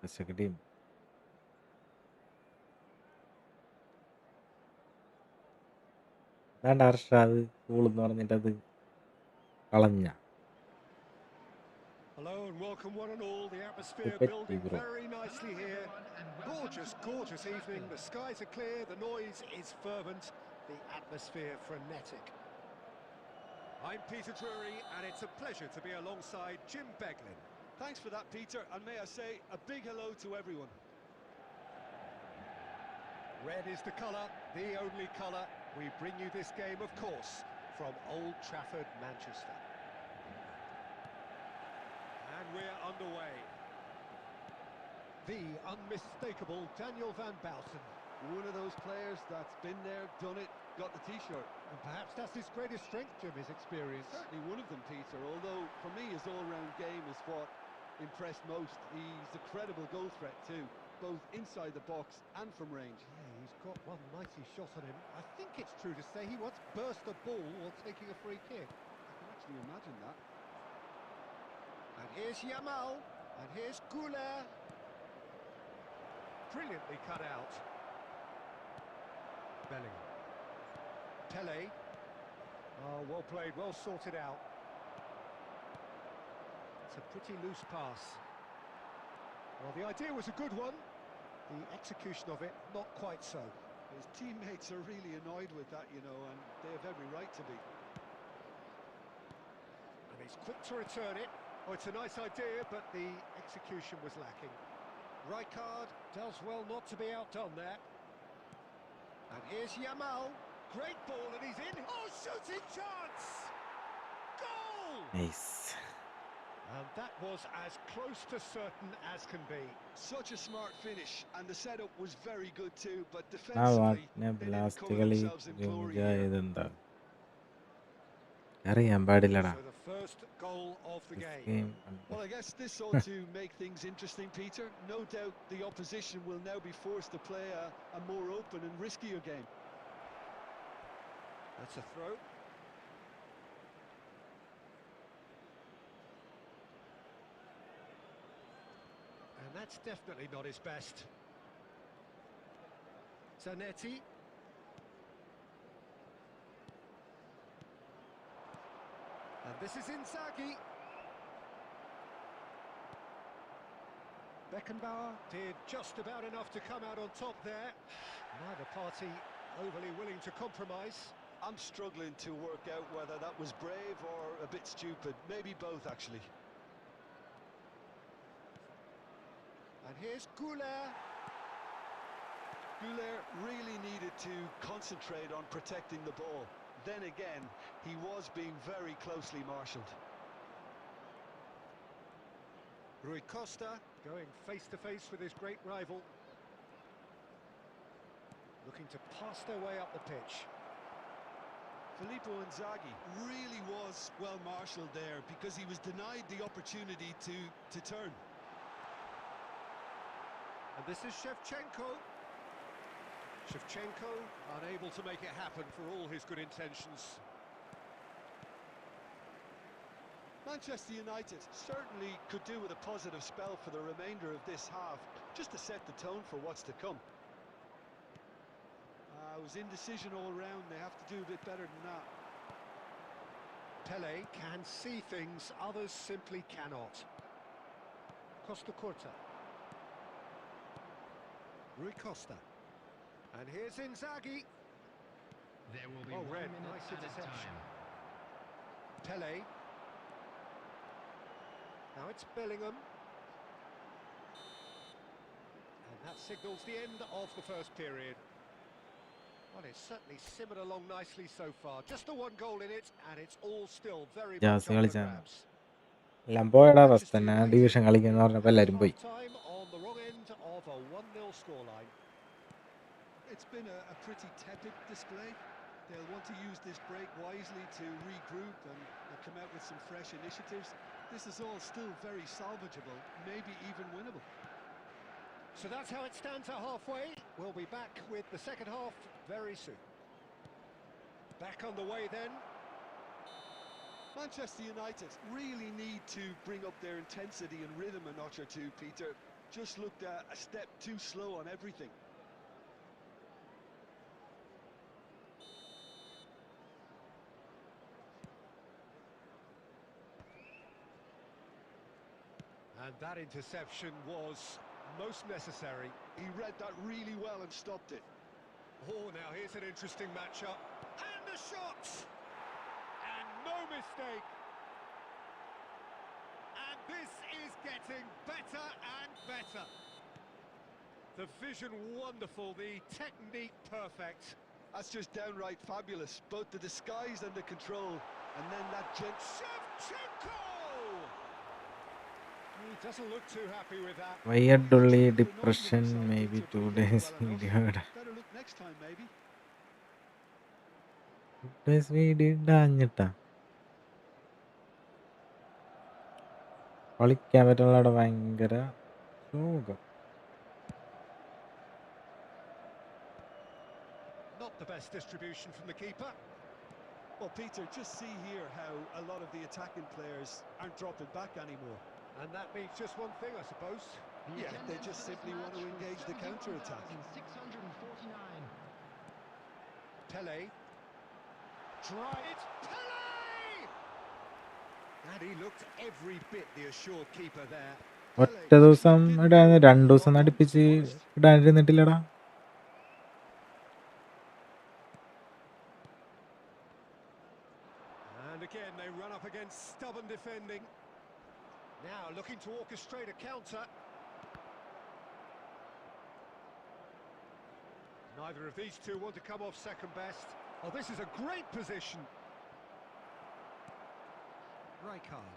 Second team. അതാണ്ട് അർഷാദ് കൂളെന്ന് പറഞ്ഞിട്ടത് കളഞ്ഞ Hello and welcome one and all. The atmosphere Pipette building bro. very nicely here. Gorgeous, gorgeous evening. The skies are clear, the noise is fervent, the atmosphere frenetic. I'm Peter Drury and it's a pleasure to be alongside Jim Beglin. Thanks for that, Peter, and may I say a big hello to everyone. Red is the colour, the only colour. We bring you this game, of course, from Old Trafford, Manchester. And we're underway. The unmistakable Daniel van Bouten. One of those players that's been there, done it, got the T-shirt. And perhaps that's his greatest strength, Jim, his experience. Certainly one of them, Peter, although for me his all-round game is what impressed most. He's a credible goal threat too, both inside the box and from range. Yeah, he's got one mighty shot on him. I think it's true to say he once burst a ball while taking a free kick. I can actually imagine that. And here's Yamal, and here's Goulet. Brilliantly cut out. Bellingham. Pele. Oh, well played, well sorted out. It's a pretty loose pass. Well, the idea was a good one. The execution of it, not quite so. His teammates are really annoyed with that, you know, and they have every right to be. And he's quick to return it. Oh, it's a nice idea, but the execution was lacking. Rijkaard does well not to be outdone there. And here's Yamal. Great ball, and he's in. Oh, shooting chance! Goal! Nice. And that was as close to certain as can be. Such a smart finish, and the setup was very good too, but ആ defensively, വാക്കിനെ they didn't last cover കളി themselves in glory here. ഇതെന്താ അറിയാൻ പാടില്ലടാ So the first goal of the This game. game Well, I guess this ought to make things interesting, Peter. No doubt the opposition will now be forced to play a more open and riskier game. That's a throw. And that's definitely not his best. Zanetti. And this is Inzaghi. Beckenbauer did just about enough to come out on top there. Neither party overly willing to compromise. I'm struggling to work out whether that was brave or a bit stupid. Maybe both, actually. And here's Goulet. Goulet really needed to concentrate on protecting the ball. Then again, he was being very closely marshalled. Rui Costa going face-to-face with his great rival. Looking to pass their way up the pitch. Filippo Inzaghi really was well marshalled there because he was denied the opportunity to turn. And this is Shevchenko. Shevchenko unable to make it happen for all his good intentions. Manchester United certainly could do with a positive spell for the remainder of this half, just to set the tone for what's to come. It was indecision all round. They have to do a bit better than that. Pele can see things others simply cannot. Costa Curta. Rui Costa. And here's Inzaghi. There will be Oh, 1 red, minute nice at a interception. time. Pele. Now it's Bellingham. And that signals the end of the first period. Well, it's certainly simmered along nicely so far. Just the one goal in it, and it's all still very much jazz up for കളിച്ചാണ് grabs. എല്ലാം പോയടാ Manchester first തന്നെ United division കളിക്കുന്ന പറഞ്ഞപ്പോൾ എല്ലാവരും പോയി half-time on the wrong end of a 1-0 scoreline. It's been a pretty tepid display. They'll want to use this break wisely to regroup and come out with some fresh initiatives. This is all still very salvageable, maybe even winnable. So that's how it stands at halfway. We'll be back with the second half very soon. Back on the way then. Manchester United really need to bring up their intensity and rhythm a notch or two, Peter. just looked a step too slow on everything. And that interception was most necessary. He read that really well and stopped it. Oh, now here's an interesting matchup. And a shot! And no mistake. And this is getting better and better. The vision wonderful, the technique perfect. That's just downright fabulous. Both the disguise and the control. And then that Shevchenko! He doesn't look too happy with that. വയ്യഡുള്ളി depression maybe 2 days video. 2 days video ഇടാഞ്ഞിട്ടാ കളിക്കാൻ പറ്റുള്ള ഭയങ്കര സുഖം. Not the best distribution from the keeper. Well, Peter, just see here how a lot of the attacking players aren't dropping back anymore. And that means just one thing, I suppose. Yeah, they just simply want to engage the counter-attack. 649. Pele. Try it. Pele! And he looked every bit the assured keeper there. ഒറ്റ ദിവസം ഇടാൻ 2 ദിവസം അടുപ്പിച്ച് ഇടാനിരുന്നിട്ടില്ലടാ. And again they run up against stubborn defending. Now looking to orchestrate a counter. Neither of these two want to come off second best. Oh, this is a great position. Rijkaard.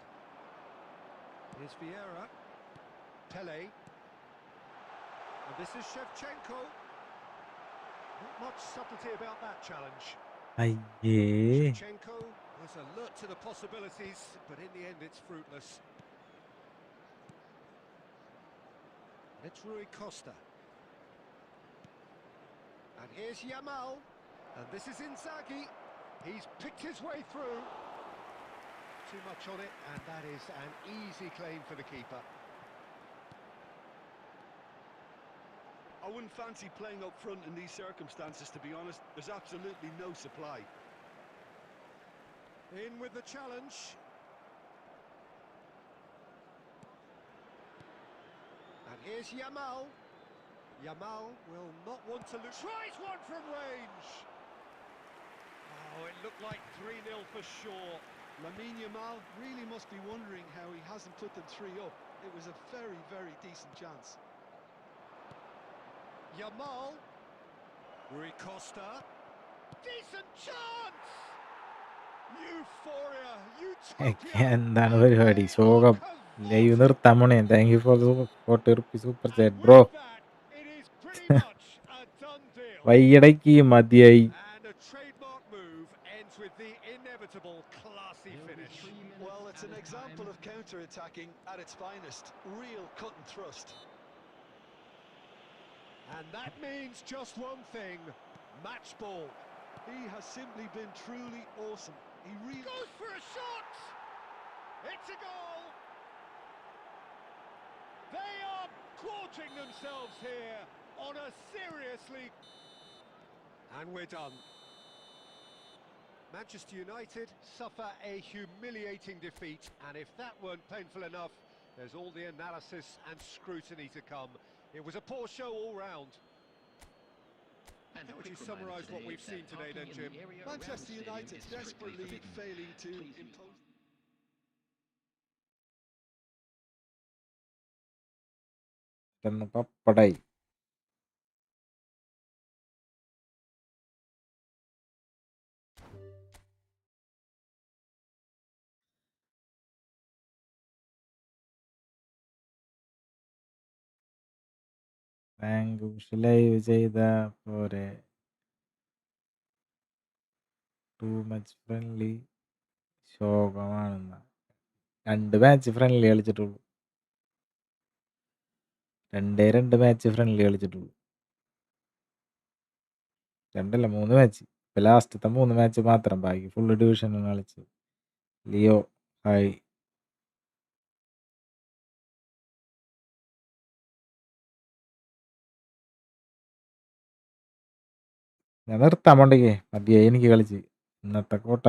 Here's Vieira. Pele. And this is Shevchenko. Not much subtlety about that challenge. അയ്യേ Shevchenko was alert to the possibilities, but in the end it's fruitless. It's Rui Costa. And here's Yamal. And this is Inzaghi. He's picked his way through. Too much on it, and that is an easy claim for the keeper. I wouldn't fancy playing up front in these circumstances, to be honest. There's absolutely no supply. In with the challenge. And here's Yamal. Yamal will not want to lose. Tries one from range. Oh, it looked like 3-0 for sure. Lamine Yamal really must be wondering how he hasn't put them 3 up. It was a very, very decent chance. Yamal. Rui Costa. Decent chance! Euphoria, utopia. എന്താണ് പരിപാടി? സുഖം live നിർത്താൻ പോണേ. Thank you for super chat bro. It is pretty much a done deal. വയ്യടയ്ക്ക് മതിയായി. And a trademark move ends with the inevitable classy finish. Well, it's an example of counter-attacking at its finest. Real cut and thrust. And that means just one thing, match ball. He has simply been truly awesome. He really Goes for a shot! It's a goal! They are gorging themselves here on a seriously... And we're done. Manchester United suffer a humiliating defeat, and if that weren't painful enough, there's all the analysis and scrutiny to come. It was a poor show all round. How would you summarise what we've seen today then, Jim? Manchester United desperately failing to impose... പപ്പടായി. Live ചെയ്ത പോരെ. Too much friendly ശോകമാണെന്ന 2 match friendly കളിച്ചിട്ടുള്ളൂ. 2 match friendly കളിച്ചിട്ടുള്ളൂ. 2 അല്ല 3 match. ഇപ്പൊ ലാസ്റ്റത്തെ 3 match മാത്രം, ബാക്കി ഫുള്ള് ഡിവിഷനാണ് കളിച്ചത്. Leo hi. ഞാൻ നിർത്താൻ പോണ്ടേക്ക് മതിയായി എനിക്ക് കളിച്ച്. ഇന്നത്തെ കോട്ട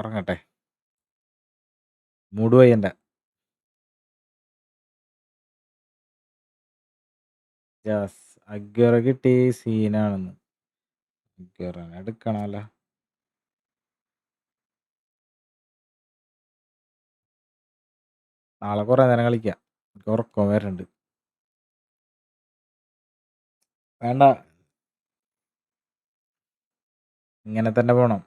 ഉറങ്ങട്ടെ. മൂഡ് പോയി എൻ്റെ. യെസ്, അഗ്വറ കിട്ടി സീനാണെന്ന്. അഗ്വറനെ എടുക്കണമല്ലോ. നാളെ കുറേ നേരം കളിക്കാം. എനിക്ക് ഉറക്കം വരുന്നുണ്ട്. വേണ്ട, ഇങ്ങനെ തന്നെ പോണം.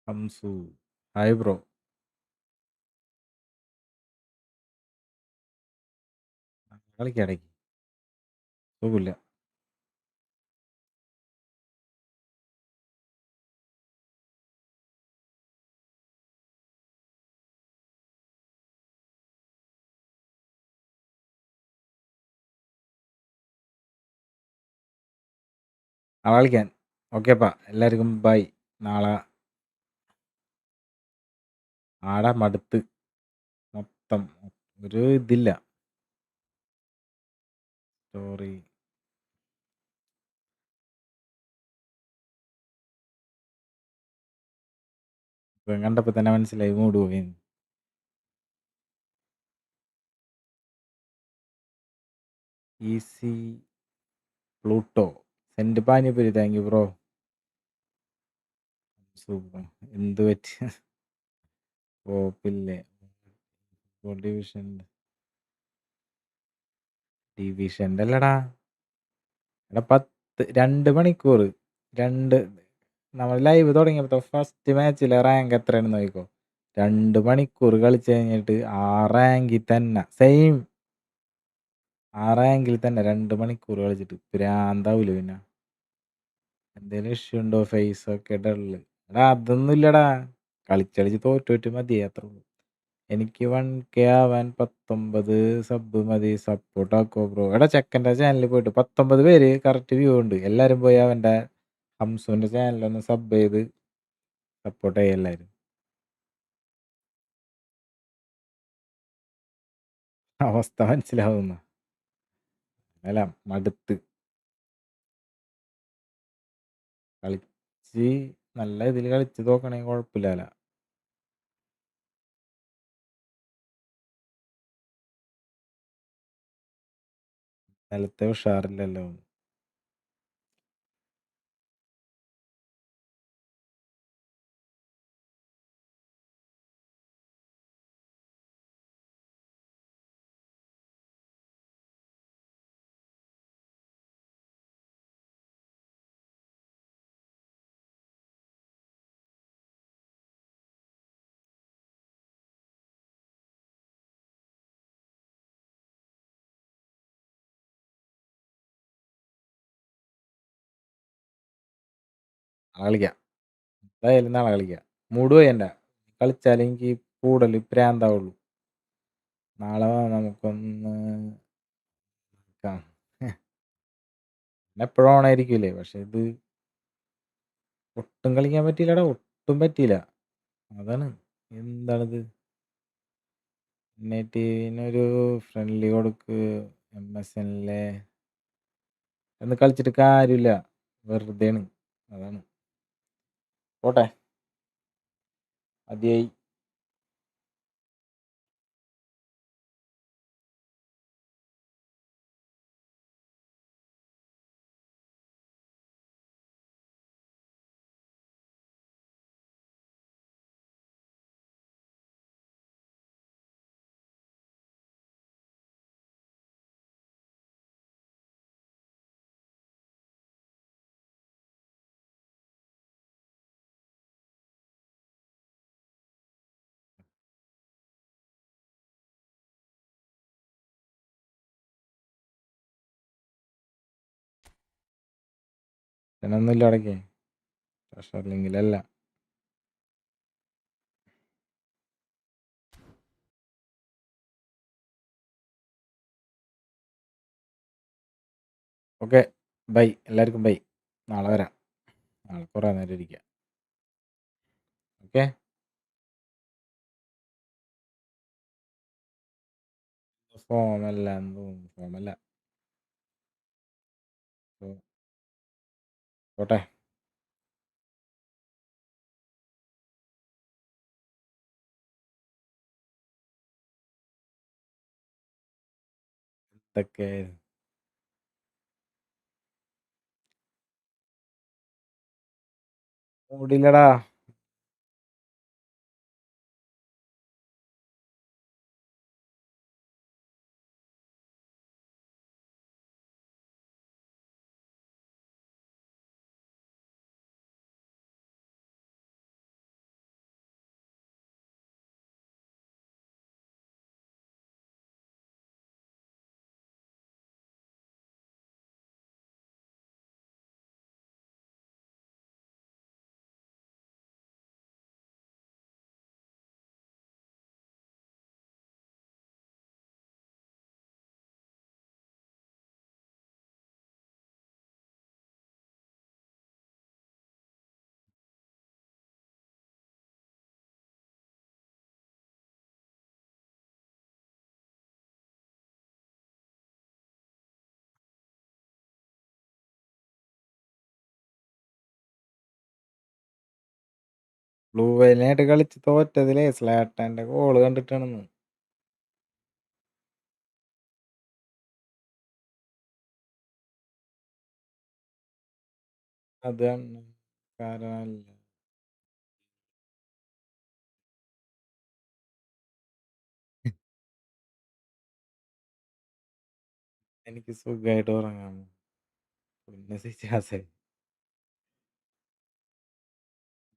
Hamsu hi bro. കളിക്കാടേക്ക് സുഖമില്ല. നാളെ കളിക്കാൻ. ഓക്കേപ്പാ, എല്ലാവർക്കും ബൈ. നാളെ ആടെ മടുത്ത് മൊത്തം ഒരു ഇതില്ല സ്റ്റോറി. ഇപ്പം കണ്ടപ്പോൾ തന്നെ മനസ്സിലായി മൂഡ് പോയി. ഈസി പ്ലൂട്ടോ സെൻറ്റ് panipuri. Thank you bro. Super. എന്ത് പറ്റി? പോപ്പില്ലേ ഡിവിഷൻ്റെ അല്ലടാ. എടാ 2 മണിക്കൂർ നമ്മൾ ലൈവ് തുടങ്ങിയപ്പോൾ ഫസ്റ്റ് മാച്ചിലെ റാങ്ക് എത്രയാണെന്ന് നോക്കിക്കോ. 2 മണിക്കൂർ കളിച്ച് കഴിഞ്ഞിട്ട് ആ റാങ്കിൽ തന്നെ സെയിം, ആ റാങ്കിൽ തന്നെ 2 മണിക്കൂർ കളിച്ചിട്ട് ഭ്രാന്താവൂല. പിന്നെ എന്തേലും ഇഷ്യൂ ഉണ്ടോ? ഫേസ് ഒക്കെ ഡള്ള്. എടാ അതൊന്നും ഇല്ലടാ, കളിച്ചടിച്ച് തോറ്റോറ്റ് മതി, അത്ര ഉള്ളൂ. എനിക്ക് 1K ആവാൻ 19 സബ് മതി. സപ്പോർട്ട് ആക്കോ ബ്രോ. എടാ ചെക്കൻ്റെ ചാനലിൽ പോയിട്ട് 19 പേര് കറക്റ്റ് വ്യൂ ഉണ്ട്. എല്ലാവരും പോയി അവൻ്റെ ഹംസുവിൻ്റെ ചാനലൊന്ന് സബ് ചെയ്ത് സപ്പോർട്ട് ചെയ്യുക എല്ലാവരും. അവസ്ഥ മനസ്സിലാവുന്നു. അല്ല മടുത്ത് കളിച്ച് നല്ല ഇതിൽ കളിച്ച് നോക്കണമെങ്കിൽ കുഴപ്പമില്ല. നിലത്തെ ഉഷാറില്ലല്ലോ. കളിക്കാം, എന്തായാലും നാളെ കളിക്കാം. മൂഡ് പോയി എൻ്റെ. കളിച്ചാൽ എനിക്ക് കൂടുതൽ പ്രാന്താവുള്ളൂ. നാളെ നമുക്കൊന്ന് എപ്പോഴും ഓണായിരിക്കില്ലേ, പക്ഷെ ഇത് ഒട്ടും കളിക്കാൻ പറ്റിയില്ലടാ, ഒട്ടും പറ്റിയില്ല. അതാണ് എന്താണിത്. നെറ്റിനൊരു ഫ്രണ്ട്ലി കൊടുക്ക്. MSNലെ എന്ന് കളിച്ചിട്ട് കാര്യമില്ല, വെറുതെയാണ്. അതാണ്. പോട്ടെ, മതിയായി. ഒന്നുമില്ല അടയ്ക്ക്. ട്രഷർ ലിങ്കിലല്ല. Okay, bye. എല്ലാവർക്കും ബൈ. നാളെ വരാം. നാളെ കുറേ നേരം ഇരിക്കാം. ഓക്കെ. ഫോമല്ല ഫോമല്ല. പോട്ടെ. ഇതൊക്കെ മൂടില്ലടാ. ബ്ലൂ വെയിലായിട്ട് കളിച്ച് തോറ്റതിലേ സ്ലാട്ടന്റെ ഗോള് കണ്ടിട്ടാണെന്ന്. അതാണ് കാരണമല്ല. എനിക്ക് സുഖമായിട്ട് ഉറങ്ങാം. പിന്നെ സിജാസെ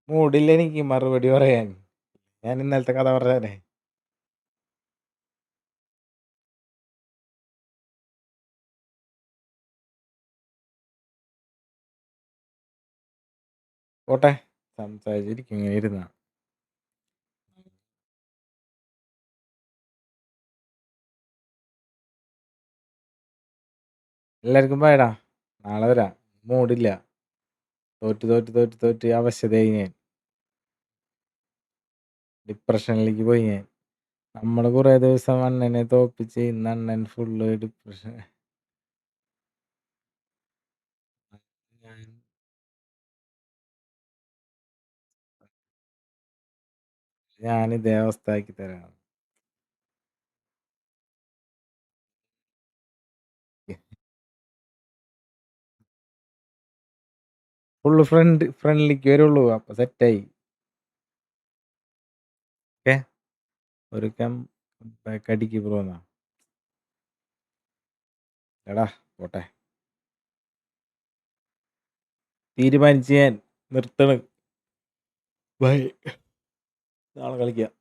മൂടില്ല എനിക്ക് മറുപടി പറയാൻ. ഞാൻ ഇന്നലത്തെ കഥ പറഞ്ഞേ. പോട്ടെ, സംസാരിച്ചിരിക്കും ഇങ്ങനെ ഇരുന്ന. എല്ലാവർക്കും പോയടാ. നാളെ വരാം. മൂടില്ല. തോറ്റ് അവശതയായി ഞാൻ. ഡിപ്രഷനിലേക്ക് പോയി ഞാൻ. നമ്മള് കുറെ ദിവസം അണ്ണനെ തോപ്പിച്ച് ഇന്ന് അണ്ണൻ ഫുള്ള് ഡിപ്രഷൻ. ഞാൻ ഇതേ അവസ്ഥ ആക്കി തരാം. ഫുള്ള് ഫ്രണ്ട്ലിക്ക് വരുള്ളൂ. അപ്പൊ സെറ്റായി. ഓക്കെ, ഒരു കടിക്ക് പോന്നാ എടാ. പോട്ടെ, തീരുമാനിച്ച് ഞാൻ നിർത്തണ്. ബൈ. നാളെ കളിക്കാം.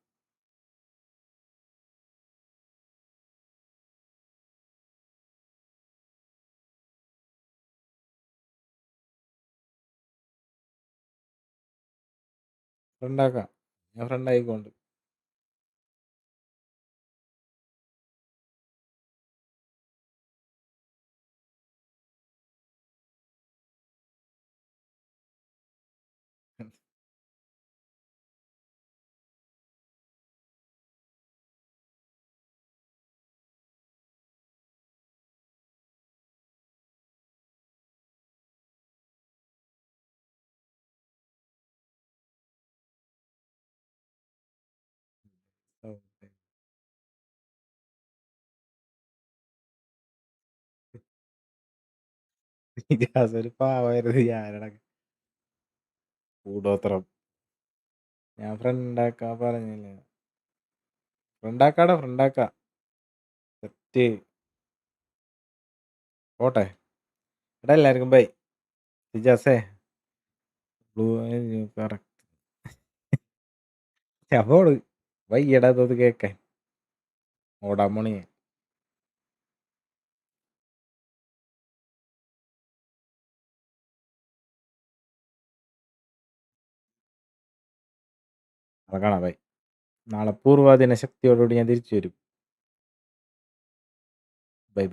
ഫ്രണ്ടാക്കാം. ഞാൻ ഫ്രണ്ടായിക്കോണ്ട്. ഒരു പാവായിരുന്നു. ഞാനട കൂടോത്രം. ഞാൻ ഫ്രണ്ടാക്കാ പറഞ്ഞില്ലേ. ഫ്രണ്ടാക്കാം. സെറ്റ്. പോട്ടെ. എടാ എല്ലാവർക്കും ബൈ. സിജാസേ ബ്ലൂ കറക്റ്റ്. അവോട് വയ്യടാ അത് കേക്കാൻ. ഓടാൻ പോണി. നാളെ കാണാം. ബൈ. നാളെ പൂർവാധിന ശക്തിയോടുകൂടി ഞാൻ തിരിച്ചു വരും. ബൈ.